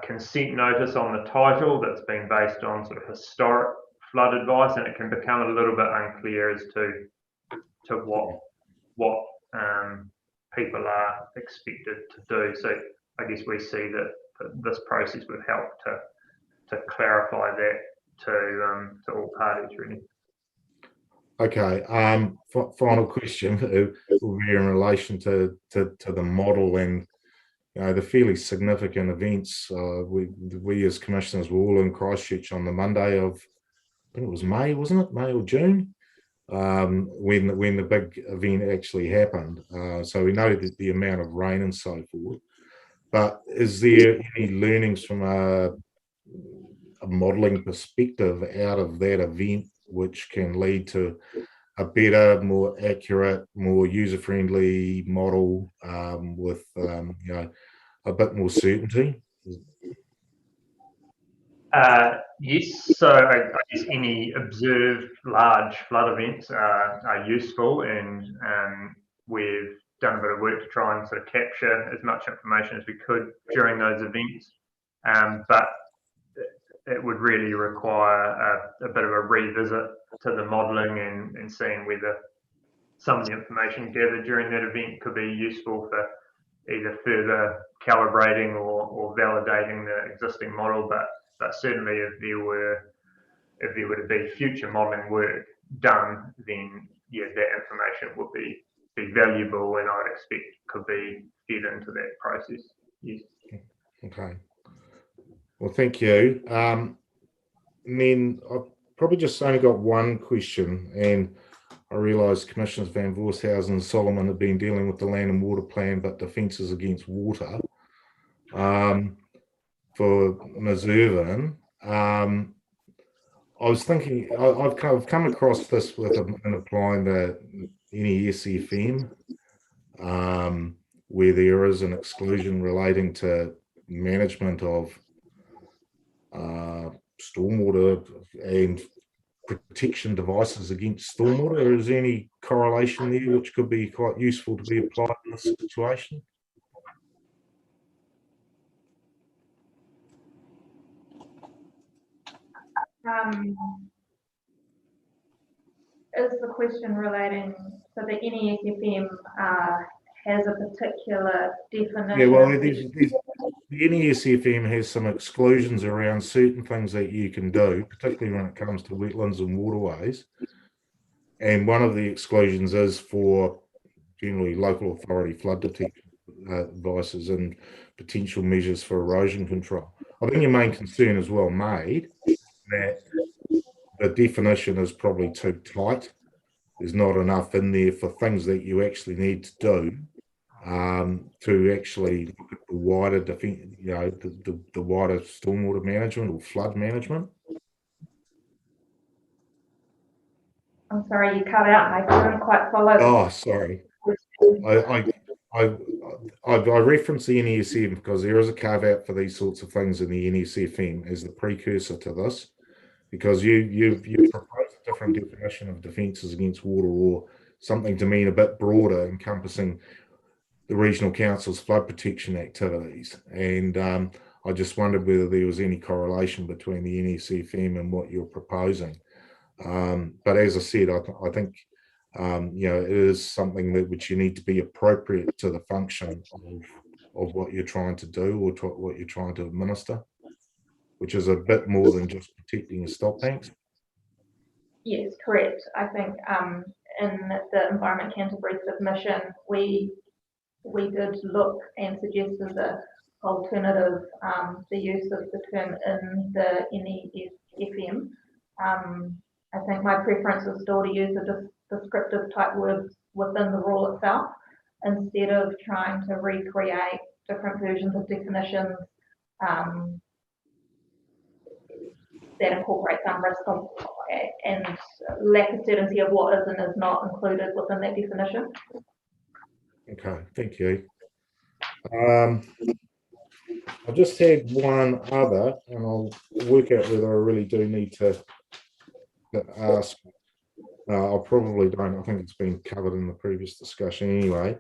consent notice on the title that's been based on sort of historic flood advice, and it can become a little bit unclear as to what people are expected to do. So I guess we see that this process would help to clarify that to all parties, really. Okay. Final question will be in relation to the model and the fairly significant events. We as commissioners were all in Christchurch on the Monday of, I think it was May, wasn't it? May or June, when the big event actually happened. So we know that the amount of rain and so forth. But is there any learnings from a modelling perspective out of that event which can lead to a better, more accurate, more user-friendly model with a bit more certainty? Yes, so I guess any observed large flood events are useful, and we've done a bit of work to try and sort of capture as much information as we could during those events. But it would really require a bit of a revisit to the modelling and seeing whether some of the information gathered during that event could be useful for either further calibrating or validating the existing model. But certainly if there were to be future modelling work done, then yeah, that information would be valuable, and I'd expect could be fed into that process. Yes. Okay. Well, thank you. And then I've probably just only got one question, and I realise Commissioners Van Voorshausen and Solomon have been dealing with the land and water plan, but defences against water. For Ms. Irvin, I was thinking, I've come across this in applying the NESFM, where there is an exclusion relating to management of stormwater and protection devices against stormwater. Is there any correlation there which could be quite useful to be applied in this situation? Is the question relating, so the NESFM has a particular definition? Yeah, well, the NESFM has some exclusions around certain things that you can do, particularly when it comes to wetlands and waterways. And one of the exclusions is for generally local authority flood detection devices and potential measures for erosion control. I think your main concern is well made, that the definition is probably too tight. There's not enough in there for things that you actually need to do to actually look at the wider defense, the wider stormwater management or flood management. I'm sorry, you cut out and I couldn't quite follow. Oh, sorry. I reference the NESFM because there is a caveat for these sorts of things in the NESFM as the precursor to this, because you've proposed a different definition of defences against water, or something to mean a bit broader, encompassing the regional council's flood protection activities. And I just wondered whether there was any correlation between the NESFM and what you're proposing. But as I said, I think it is something which you need to be appropriate to the function of what you're trying to do, or what you're trying to administer, which is a bit more than just protecting your stock banks. Yes, correct. I think in the Environment Canterbury submission, we did look and suggested the alternative, the use of the term in the NESFM. I think my preference is still to use a descriptive type word within the rule itself, instead of trying to recreate different versions of definitions that incorporate some risk of, and lack of certainty of what is and is not included within that definition. Okay, thank you. I just had one other, and I'll work out whether I really do need to ask. I probably don't. I think it's been covered in the previous discussion anyway.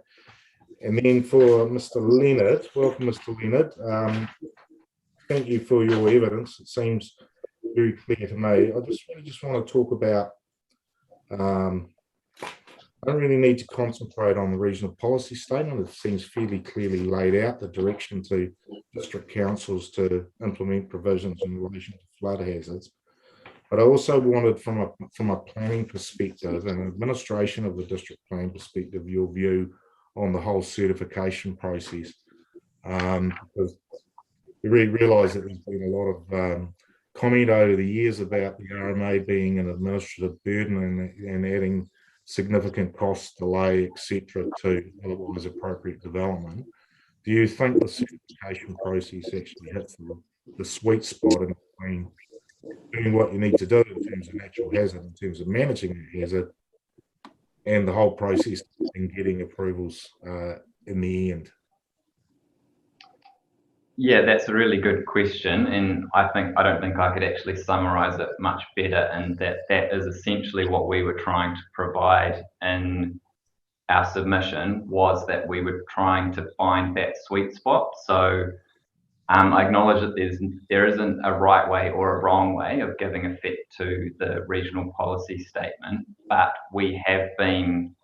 And then for Mr. Leonard, welcome, Mr. Leonard. Thank you for your evidence. It seems very clear to me. I just want to talk about. I don't really need to concentrate on the regional policy statement. It seems fairly clearly laid out the direction to district councils to implement provisions in relation to flood hazards. But I also wanted, from a planning perspective and administration of the district plan perspective, your view on the whole certification process. Because we really realise that there's been a lot of comment over the years about the RMA being an administrative burden and adding significant cost, delay, etc., to otherwise appropriate development. Do you think the certification process actually hits the sweet spot in between doing what you need to do in terms of natural hazard, in terms of managing that hazard, and the whole process in getting approvals in the end? Yeah, that's a really good question, and I don't think I could actually summarize it much better, and that is essentially what we were trying to provide in our submission, was that we were trying to find that sweet spot. So I acknowledge that there isn't a right way or a wrong way of giving effect to the regional policy statement, but we have been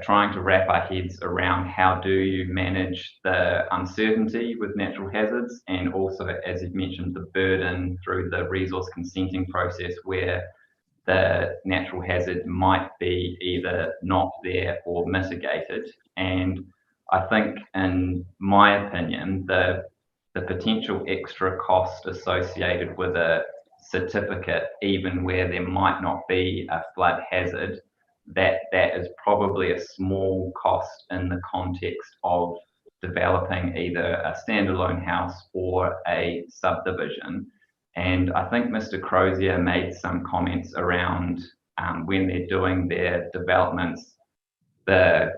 trying to wrap our heads around how do you manage the uncertainty with natural hazards, and also, as you've mentioned, the burden through the resource consenting process where the natural hazard might be either not there or mitigated. And I think, in my opinion, the potential extra cost associated with a certificate, even where there might not be a flood hazard, that is probably a small cost in the context of developing either a standalone house or a subdivision. And I think Mr. Crozier made some comments around when they're doing their developments, the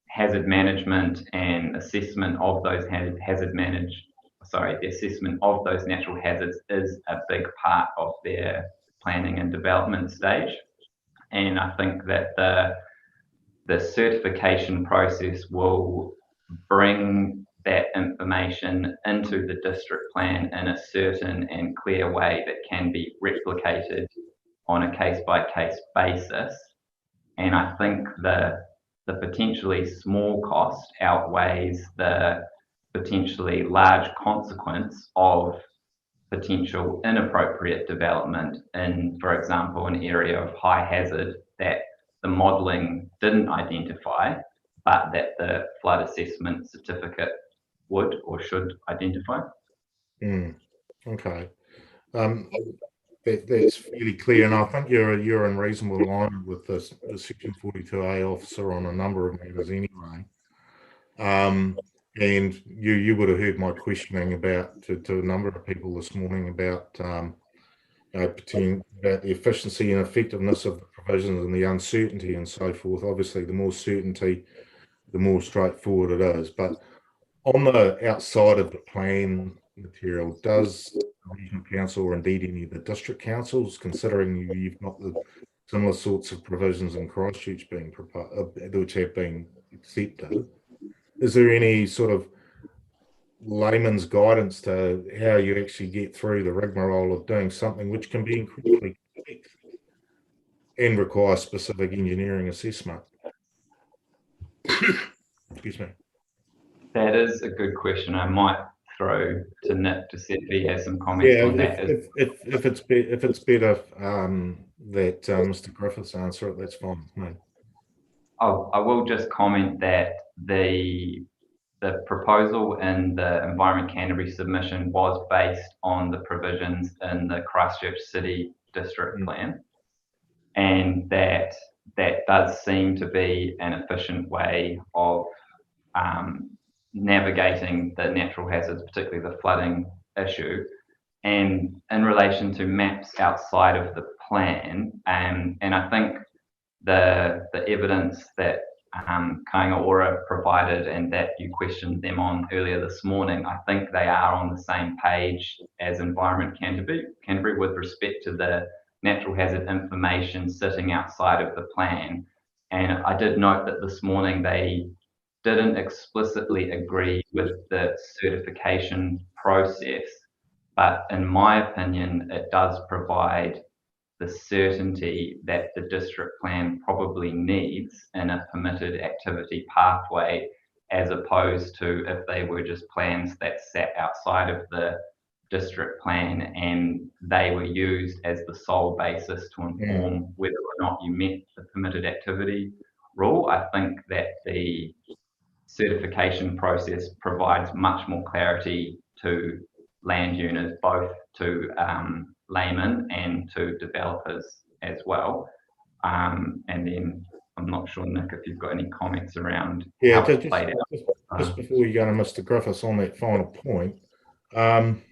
hazard management and assessment of those the assessment of those natural hazards is a big part of their planning and development stage. And I think that the certification process will bring that information into the district plan in a certain and clear way that can be replicated on a case-by-case basis. And I think the potentially small cost outweighs the potentially large consequence of potential inappropriate development in, for example, an area of high hazard that the modelling didn't identify, but that the flood assessment certificate would or should identify. Okay. That's fairly clear, and I think you're in reasonable alignment with the Section 42A officer on a number of matters anyway. And you would have heard my questioning about to a number of people this morning about about the efficiency and effectiveness of the provisions and the uncertainty and so forth. Obviously, the more certainty, the more straightforward it is. But on the outside of the plan material, does the regional council, or indeed any of the district councils, considering you've got the similar sorts of provisions in Christchurch being proposed, which have been accepted, is there any sort of layman's guidance to how you actually get through the rigmarole of doing something which can be incredibly complex and require specific engineering assessment? Excuse me. That is a good question. I might throw to Nick to see if he has some comments on that. If it's better that Mr. Griffiths answer it, that's fine with me. I will just comment that the proposal in the Environment Canterbury submission was based on the provisions in the Christchurch City District Plan, and that that does seem to be an efficient way of navigating the natural hazards, particularly the flooding issue. And in relation to maps outside of the plan, and I think the evidence that Kāinga Ora provided and that you questioned them on earlier this morning, I think they are on the same page as Environment Canterbury with respect to the natural hazard information sitting outside of the plan. And I did note that this morning they didn't explicitly agree with the certification process, but in my opinion, it does provide the certainty that the district plan probably needs in a permitted activity pathway, as opposed to if they were just plans that sat outside of the district plan and they were used as the sole basis to inform whether or not you met the permitted activity rule. I think that the certification process provides much more clarity to land owners, both to laymen and to developers as well. And then I'm not sure, Nick, if you've got any comments around how it's played out. Just before you go to Mr. Griffiths on that final point, obviously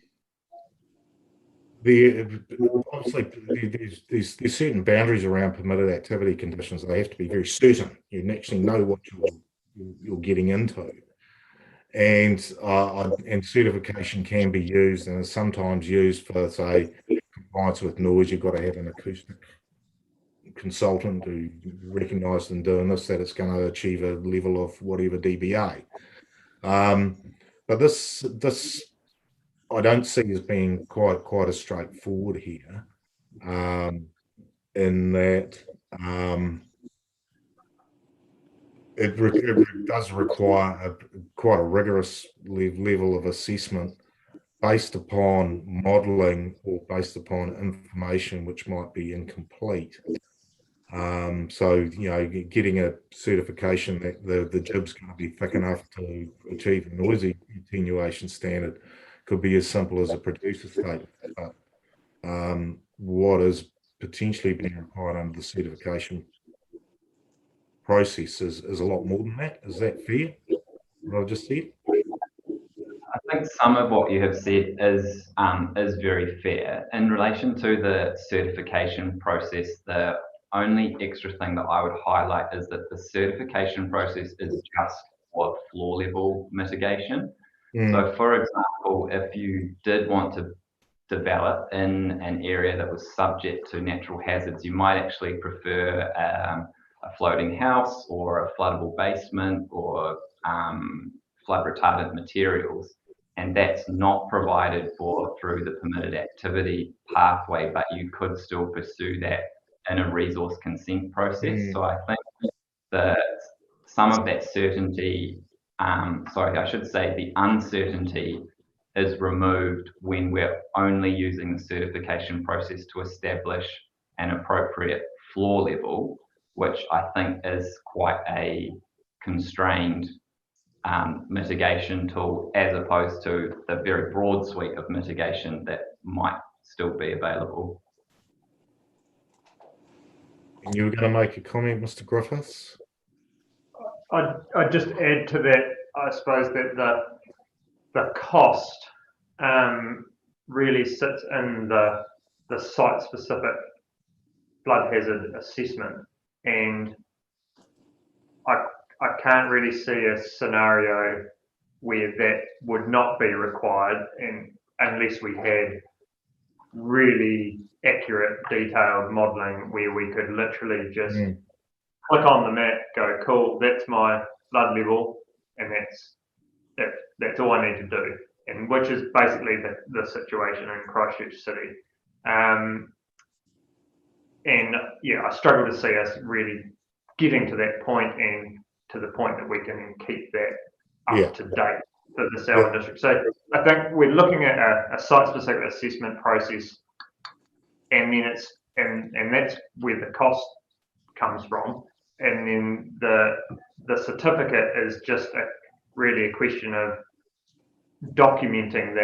there's certain boundaries around permitted activity conditions. They have to be very certain. You actually know what you're getting into. And certification can be used and is sometimes used for, say, compliance with noise. You've got to have an acoustic consultant who recognised in doing this that it's going to achieve a level of whatever dBA. But this I don't see as being quite as straightforward here, in that it does require quite a rigorous level of assessment based upon modelling or based upon information which might be incomplete. So, you know, getting a certification that the jib's going to be thick enough to achieve a noisy attenuation standard could be as simple as a producer statement. But what is potentially being required under the certification process is a lot more than that. Is that fair, what I just said? I think some of what you have said is very fair. In relation to the certification process, the only extra thing that I would highlight is that the certification process is just for floor level mitigation. So, for example, if you did want to develop in an area that was subject to natural hazards, you might actually prefer a floating house or a floodable basement or flood retardant materials, and that's not provided for through the permitted activity pathway, but you could still pursue that in a resource consent process. So I think that some of that certainty, I should say the uncertainty is removed when we're only using the certification process to establish an appropriate floor level, which I think is quite a constrained mitigation tool, as opposed to the very broad suite of mitigation that might still be available. And you were going to make a comment, Mr. Griffiths? I'd just add to that, I suppose, that the cost really sits in the site-specific flood hazard assessment, and I can't really see a scenario where that would not be required, and unless we had really accurate, detailed modelling where we could literally just click on the map, go, cool, that's my flood level, and that's all I need to do, and which is basically the situation in Christchurch City. And yeah, I struggle to see us really getting to that point, and to the point that we can keep that up to date for the Selwyn district. So I think we're looking at a site-specific assessment process, and then and that's where the cost comes from. And then the certificate is just really a question of documenting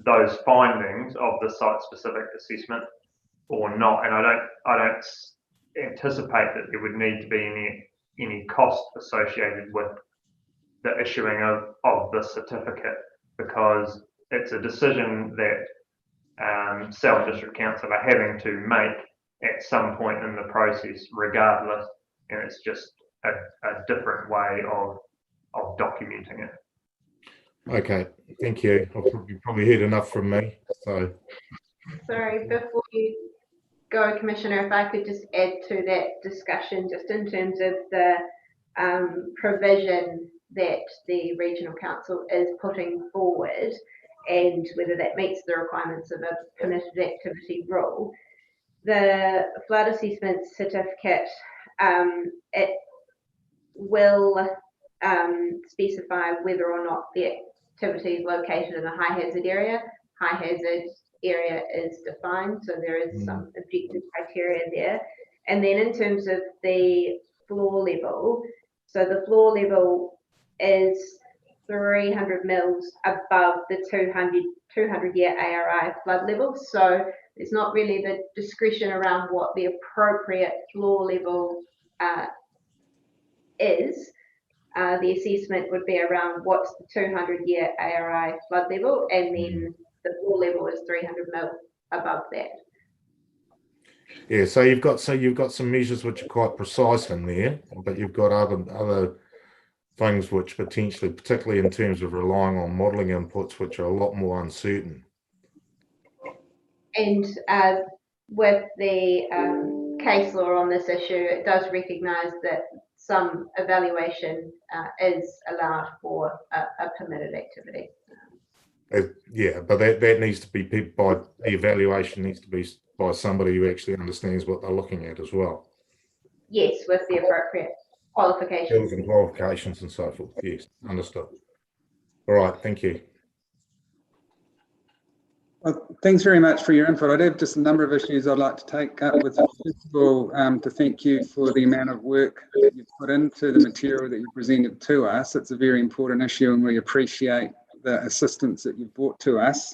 those findings of the site-specific assessment or not. And I don't anticipate that there would need to be any cost associated with the issuing of the certificate, because it's a decision that Selwyn District Council are having to make at some point in the process regardless, and it's just a different way of documenting it. Okay, thank you. You've probably heard enough from me. So, Sorry, before you go, Commissioner, if I could just add to that discussion, just in terms of the provision that the Regional Council is putting forward and whether that meets the requirements of a permitted activity rule. The flood assessment certificate, it will specify whether or not the activity is located in a high hazard area. High hazard area is defined, so there is some objective criteria there. And then in terms of the floor level, so the floor level is 300 mils above the 200-year ARI flood level. So there's not really the discretion around what the appropriate floor level is. The assessment would be around what's the 200-year ARI flood level, and then the floor level is 300 mil above that. yeah, so you've got some measures which are quite precise in there, but you've got other things which potentially, particularly in terms of relying on modelling inputs, which are a lot more uncertain. And with the case law on this issue, it does recognise that some evaluation is allowed for a permitted activity. Yeah, but that needs to be the evaluation needs to be by somebody who actually understands what they're looking at as well. Yes, with the appropriate qualifications. Skills and qualifications and so forth. Yes, understood. All right, thank you. Well, thanks very much for your input. I have just a number of issues I'd like to take up with you. First of all, to thank you for the amount of work that you've put into the material that you presented to us. It's a very important issue and we appreciate the assistance that you've brought to us.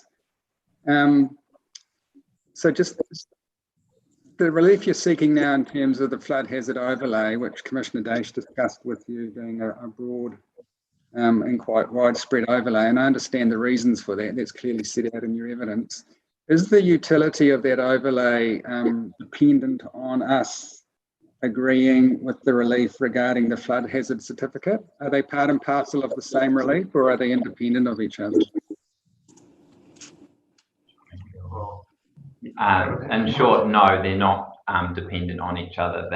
So just the relief you're seeking now in terms of the flood hazard overlay, which Commissioner Daesh discussed with you, being a broad and quite widespread overlay, and I understand the reasons for that. That's clearly set out in your evidence. Is the utility of that overlay dependent on us agreeing with the relief regarding the flood hazard certificate? Are they part and parcel of the same relief, or are they independent of each other? In short, no, they're not dependent on each other.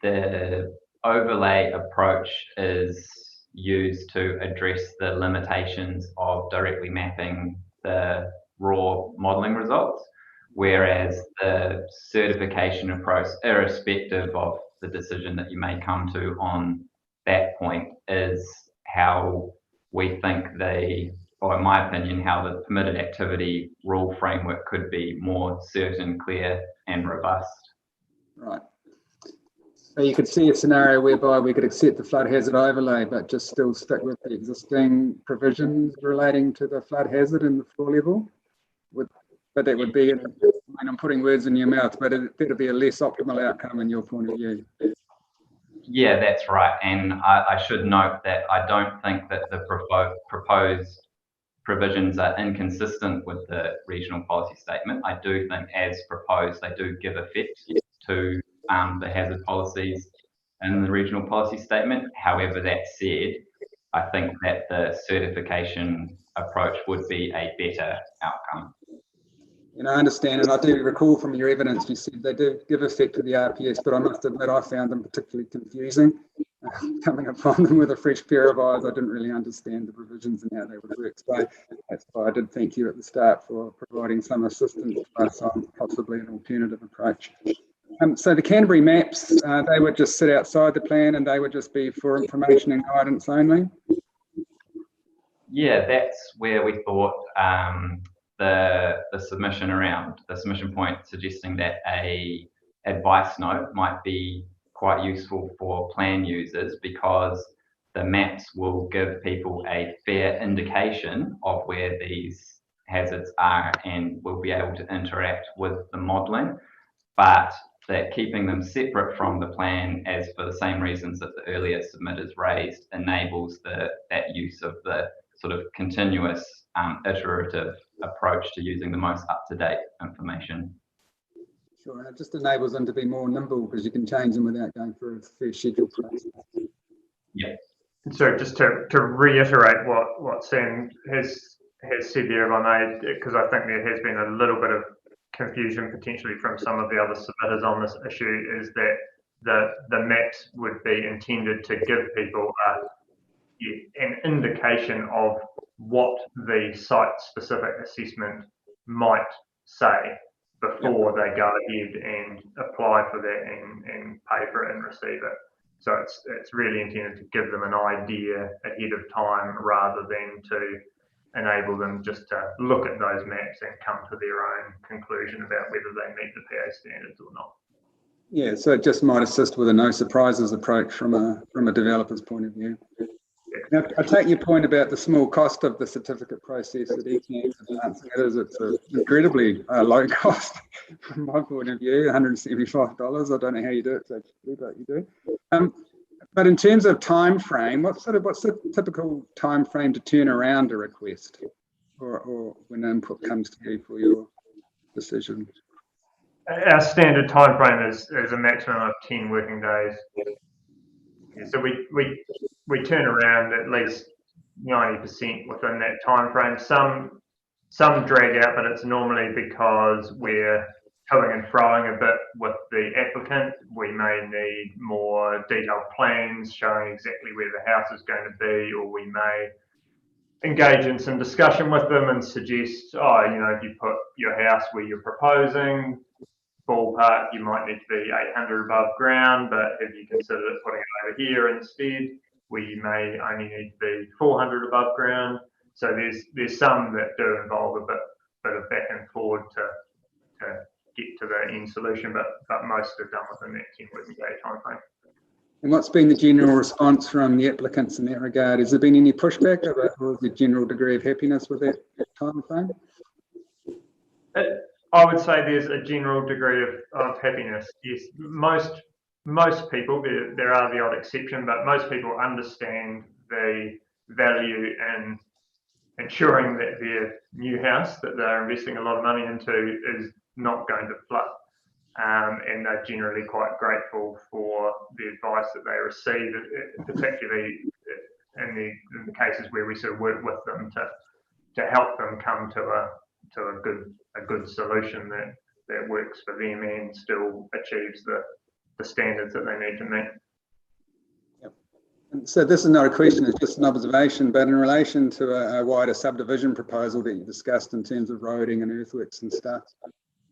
The overlay approach is used to address the limitations of directly mapping the raw modelling results, whereas the certification approach, irrespective of the decision that you may come to on that point, is how we think or in my opinion, how the permitted activity rule framework could be more certain, clear and robust. Right. So you could see a scenario whereby we could accept the flood hazard overlay, but just still stick with the existing provisions relating to the flood hazard and the floor level. But that would be, I'm putting words in your mouth, but that would be a less optimal outcome in your point of view. Yeah, that's right. And I should note that I don't think that the proposed provisions are inconsistent with the regional policy statement. I do think as proposed, they do give effect to the hazard policies in the regional policy statement. However, that said, I think that the certification approach would be a better outcome. And I understand, and I do recall from your evidence, you said they do give effect to the RPS, but I must admit I found them particularly confusing. Coming upon them with a fresh pair of eyes, I didn't really understand the provisions and how they would work. So that's why I did thank you at the start for providing some assistance to us on possibly an alternative approach. So the Canterbury maps, they would just sit outside the plan and they would just be for information and guidance only? Yeah, that's where we thought the submission point suggesting that a advice note might be quite useful for plan users, because the maps will give people a fair indication of where these hazards are and will be able to interact with the modelling. but that keeping them separate from the plan, as for the same reasons that the earlier submitters raised, enables that use of the sort of continuous iterative approach to using the most up-to-date information. Sure, and it just enables them to be more nimble because you can change them without going through a fair schedule process. Yeah. So just to reiterate what Sam has said there, if I may, because I think there has been a little bit of confusion potentially from some of the other submitters on this issue, is that the maps would be intended to give people an indication of what the site-specific assessment might say before they go ahead and apply for that and pay for it and receive it. So it's really intended to give them an idea ahead of time rather than to enable them just to look at those maps and come to their own conclusion about whether they meet the PA standards or not. Yeah, so it just might assist with a no surprises approach from a developer's point of view. Now, I take your point about the small cost of the certificate process at ECAN's advancing it is. It's an incredibly low cost from my point of view, $175. I don't know how you do it, but you do. But in terms of time frame, what's the typical time frame to turn around a request, or when input comes to you for your decision? Our standard time frame is a maximum of 10 working days. Yeah, so we turn around at least 90% within that time frame. Some drag out, but it's normally because we're toing and froing a bit with the applicant. We may need more detailed plans showing exactly where the house is going to be, or we may engage in some discussion with them and suggest, if you put your house where you're proposing, ballpark, you might need to be 800 above ground, but if you consider putting it over here instead, we may only need to be 400 above ground. So there's some that do involve a bit of back and forward to get to the end solution, but most are done within that 10 working day time frame. And what's been the general response from the applicants in that regard? Has there been any pushback or the general degree of happiness with that time frame? I would say there's a general degree of happiness. Yes, most people, there are the odd exception, but most people understand the value in ensuring that their new house that they're investing a lot of money into is not going to flood. And they're generally quite grateful for the advice that they receive, particularly in the cases where we sort of work with them to help them come to a good solution that works for them and still achieves the standards that they need to meet. So this is not a question, it's just an observation, but in relation to a wider subdivision proposal that you discussed in terms of roading and earthworks and stuff,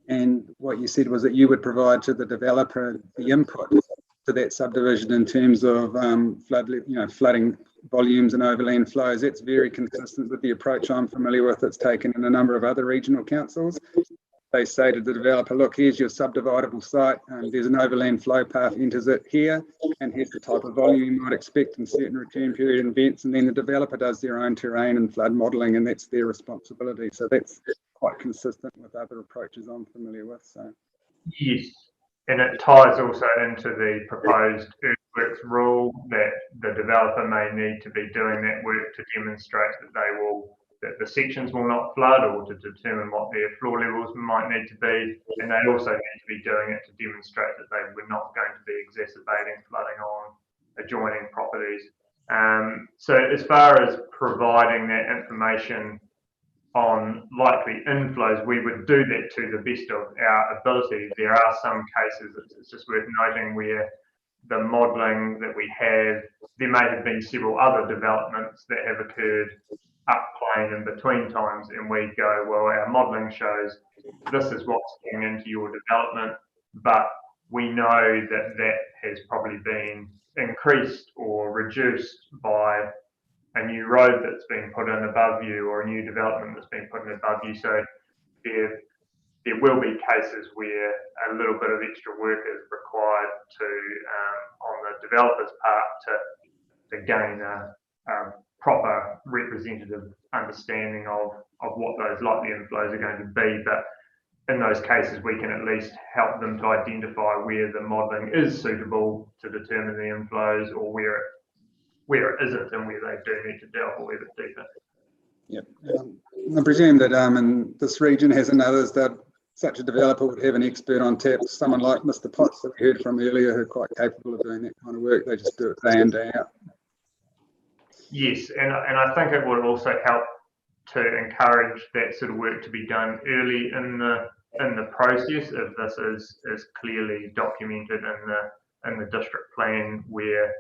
and what you said was that you would provide to the developer the input to that subdivision in terms of flooding volumes and overland flows. That's very consistent with the approach I'm familiar with that's taken in a number of other regional councils. They say to the developer, look, here's your subdividable site, there's an overland flow path, enters it here, and here's the type of volume you might expect in certain return period events, and then the developer does their own terrain and flood modelling, and that's their responsibility. So that's quite consistent with other approaches I'm familiar with. So yes, and it ties also into the proposed earthworks rule that the developer may need to be doing that work to demonstrate that the sections will not flood, or to determine what their floor levels might need to be, and they also need to be doing it to demonstrate that they were not going to be exacerbating flooding on adjoining properties. So as far as providing that information on likely inflows, we would do that to the best of our ability. There are some cases, it's just worth noting, where the modelling that we have, there may have been several other developments that have occurred up plane in between times, and we go, well, our modelling shows this is what's going into your development, but we know that has probably been increased or reduced by a new road that's been put in above you or a new development that's been put in above you. So there will be cases where a little bit of extra work is required on the developer's part to gain a proper representative understanding of what those likely inflows are going to be. But in those cases, we can at least help them to identify where the modelling is suitable to determine the inflows, or where it isn't, and where they do need to delve a little bit deeper. Yep. I presume that in this region, as in others, that such a developer would have an expert on tap, someone like Mr. Potts that we heard from earlier, who are quite capable of doing that kind of work. They just do it day in, day out. Yes, and I think it would also help to encourage that sort of work to be done early in the process, if this is clearly documented in the district plan, where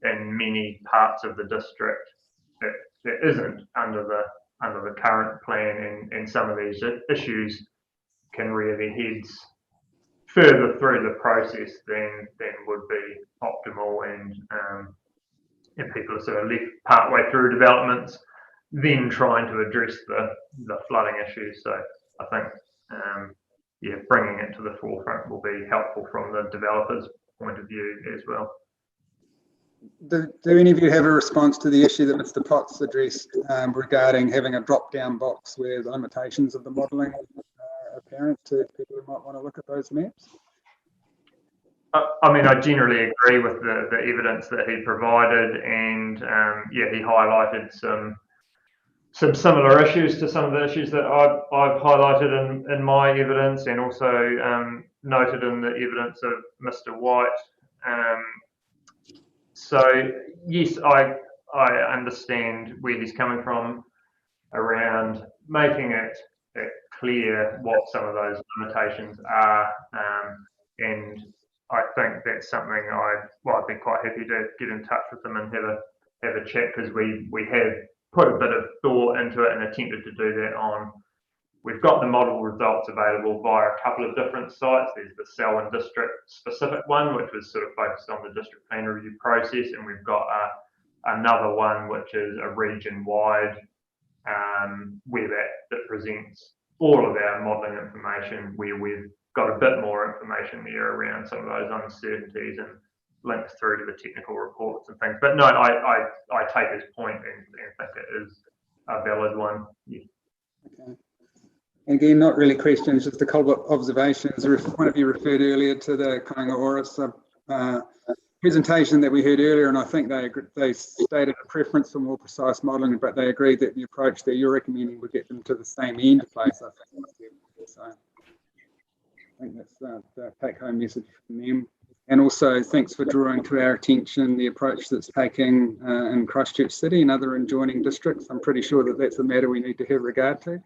in many parts of the district it isn't under the current plan, and some of these issues can rear their heads further through the process than would be optimal, and people are sort of left partway through developments, then trying to address the flooding issues. So I think, bringing it to the forefront will be helpful from the developer's point of view as well. Do any of you have a response to the issue that Mr. Potts addressed regarding having a drop-down box where the limitations of the modelling are apparent to people who might want to look at those maps? I mean, I generally agree with the evidence that he provided, and he highlighted some similar issues to some of the issues that I've highlighted in my evidence, and also noted in the evidence of Mr. White. So yes, I understand where he's coming from around making it clear what some of those limitations are, and I think that's something I'd be quite happy to get in touch with them and have a chat, because we have put a bit of thought into it and attempted to do that we've got the model results available via a couple of different sites. There's the Selwyn district specific one, which was sort of focused on the district plan review process, and we've got another one which is a region wide, where that presents all of our modelling information, where we've got a bit more information there around some of those uncertainties and links through to the technical reports and things. But no, I take his point and think it is a valid one. Yeah. Okay. Again, not really questions, just a couple of observations. One of you referred earlier to the Kainga Ora presentation that we heard earlier, and I think they stated a preference for more precise modelling, but they agreed that the approach that you're recommending would get them to the same end place, I think. So I think that's the take-home message from them. And also, thanks for drawing to our attention the approach that's taking in Christchurch City and other adjoining districts. I'm pretty sure that that's a matter we need to have regard to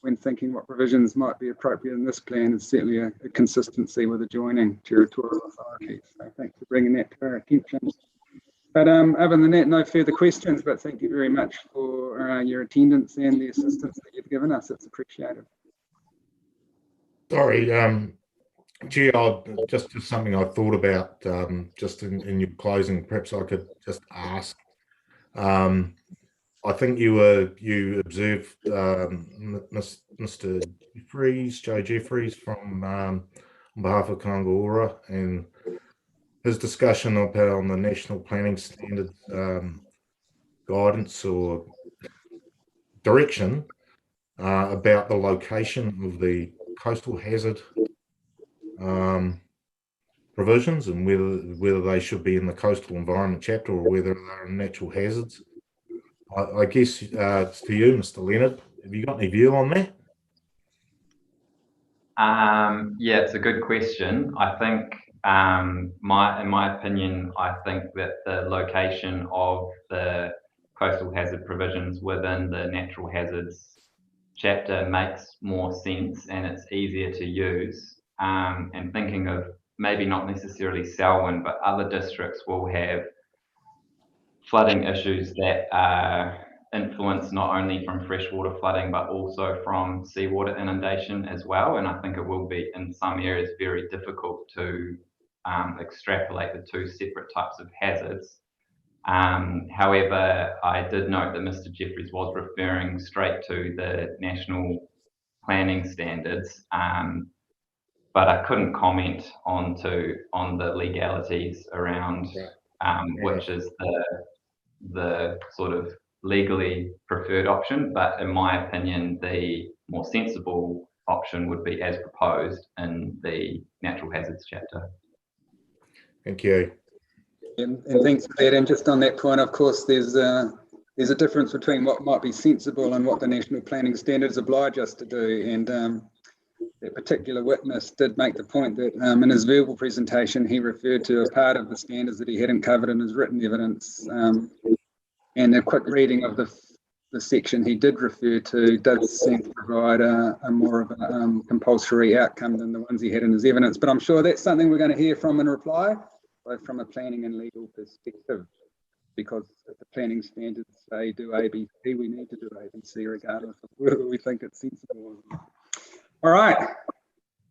when thinking what provisions might be appropriate in this plan. Is certainly a consistency with adjoining territorial authorities. So thanks for bringing that to our attention. But other than that, no further questions, but thank you very much for your attendance and the assistance that you've given us. It's appreciated. Sorry, Chair, just something I thought about just in your closing. Perhaps I could just ask. I think you observed Mr. Jeffries, Joe Jeffries, from on behalf of Kainga Ora, and his discussion on the National Planning Standards guidance or direction about the location of the coastal hazard provisions, and whether they should be in the coastal environment chapter or whether they're in natural hazards. I guess it's to you, Mr. Leonard. Have you got any view on that? Yeah, it's a good question. I think, in my opinion, I think that the location of the coastal hazard provisions within the natural hazards chapter makes more sense, and it's easier to use. And thinking of maybe not necessarily Selwyn, but other districts will have flooding issues that are influenced not only from freshwater flooding, but also from seawater inundation as well. And I think it will be in some areas very difficult to extrapolate the two separate types of hazards. However, I did note that Mr. Jeffries was referring straight to the national planning standards, but I couldn't comment on the legalities around which is the sort of legally preferred option. But in my opinion, the more sensible option would be as proposed in the natural hazards chapter. Thank you. And thanks for that. And just on that point, of course, there's a difference between what might be sensible and what the national planning standards oblige us to do. And that particular witness did make the point that in his verbal presentation, he referred to a part of the standards that he hadn't covered in his written evidence. And a quick reading of the section he did refer to does seem to provide a more of a compulsory outcome than the ones he had in his evidence. But I'm sure that's something we're going to hear from in reply, both from a planning and legal perspective, because if the planning standards say do ABC, we need to do ABC regardless of whether we think it's sensible. All right.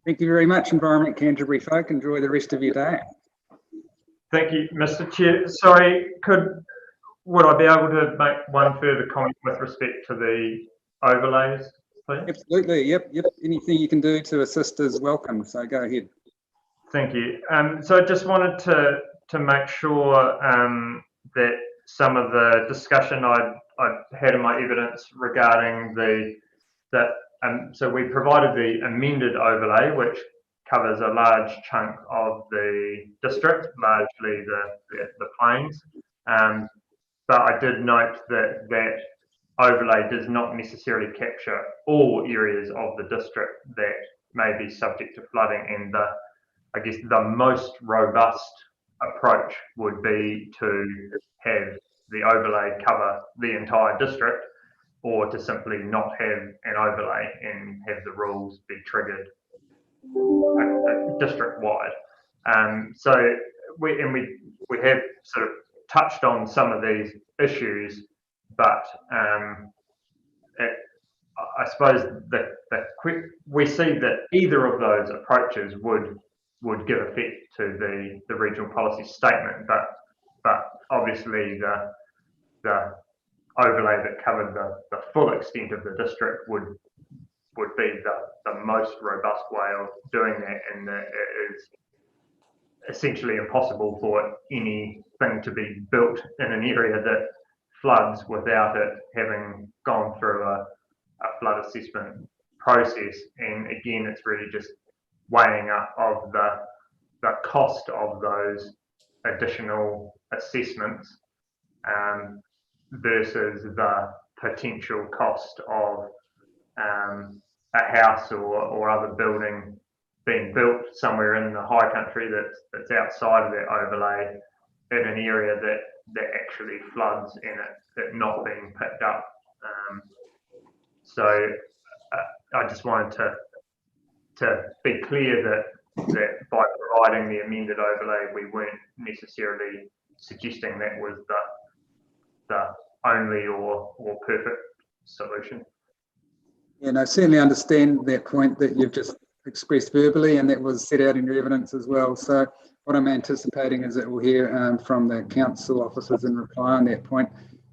Thank you very much, Environment Canterbury folk. Enjoy the rest of your day. Thank you, Mr. Chair. Sorry, would I be able to make one further comment with respect to the overlays, please? Absolutely. Yep. Anything you can do to assist is welcome. So go ahead. Thank you. So I just wanted to make sure that some of the discussion I had in my evidence regarding so we provided the amended overlay, which covers a large chunk of the district, largely the plains. But I did note that overlay does not necessarily capture all areas of the district that may be subject to flooding, and I guess the most robust approach would be to have the overlay cover the entire district, or to simply not have an overlay and have the rules be triggered district-wide. So we have sort of touched on some of these issues, but I suppose we see that either of those approaches would give effect to the regional policy statement, but obviously the overlay that covered the full extent of the district would be the most robust way of doing that, and it is essentially impossible for anything to be built in an area that floods without it having gone through a flood assessment process. And again, it's really just weighing up of the cost of those additional assessments versus the potential cost of a house or other building being built somewhere in the high country that's outside of that overlay in an area that actually floods and it not being picked up. So I just wanted to be clear that by providing the amended overlay, we weren't necessarily suggesting that was the only or perfect solution. Yeah, no, certainly understand that point that you've just expressed verbally, and that was set out in your evidence as well. So what I'm anticipating is that we'll hear from the council officers in reply on that point.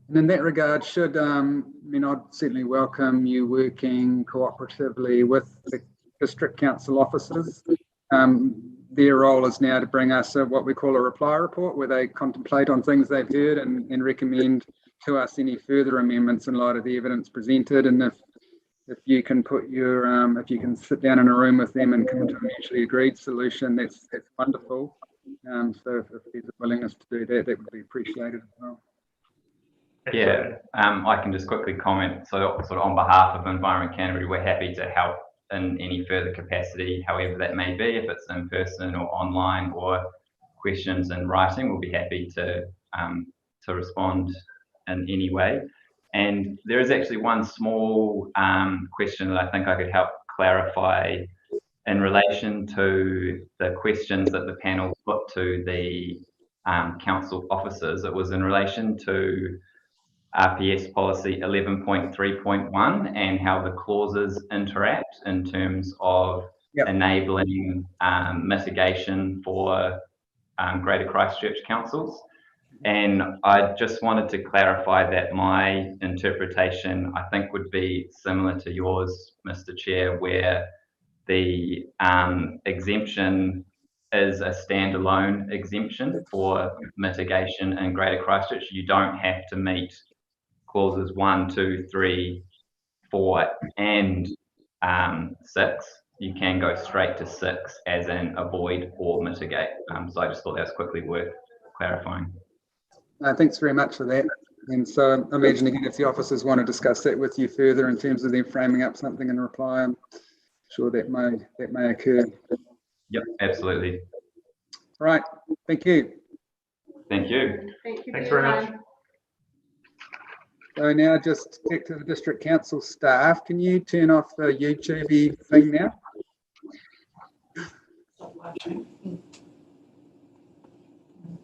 And in that regard, I'd certainly welcome you working cooperatively with the district council officers. Their role is now to bring us what we call a reply report, where they contemplate on things they've heard and recommend to us any further amendments in light of the evidence presented. And if you can if you can sit down in a room with them and come to a mutually agreed solution, that's wonderful. So if there's a willingness to do that, that would be appreciated as well. Yeah, I can just quickly comment. So sort of on behalf of Environment Canterbury, we're happy to help in any further capacity, however that may be, if it's in person or online or questions in writing, we'll be happy to respond in any way. And there is actually one small question that I think I could help clarify in relation to the questions that the panel put to the council officers. It was in relation to RPS policy 11.3.1 and how the clauses interact in terms of enabling mitigation for Greater Christchurch councils. And I just wanted to clarify that my interpretation, I think, would be similar to yours, Mr. Chair, where the exemption is a standalone exemption for mitigation in Greater Christchurch. You don't have to meet clauses 1, 2, 3, 4, and 6, you can go straight to 6 as in avoid or mitigate. So I just thought that was quickly worth clarifying. Thanks very much for that. And so I imagine again, if the officers want to discuss that with you further in terms of them framing up something in reply, I'm sure that may occur. Yep, absolutely. All right, thank you. Thank you. Thank you. Thanks very much. So now just back to the District Council staff. Can you turn off the YouTube thing now?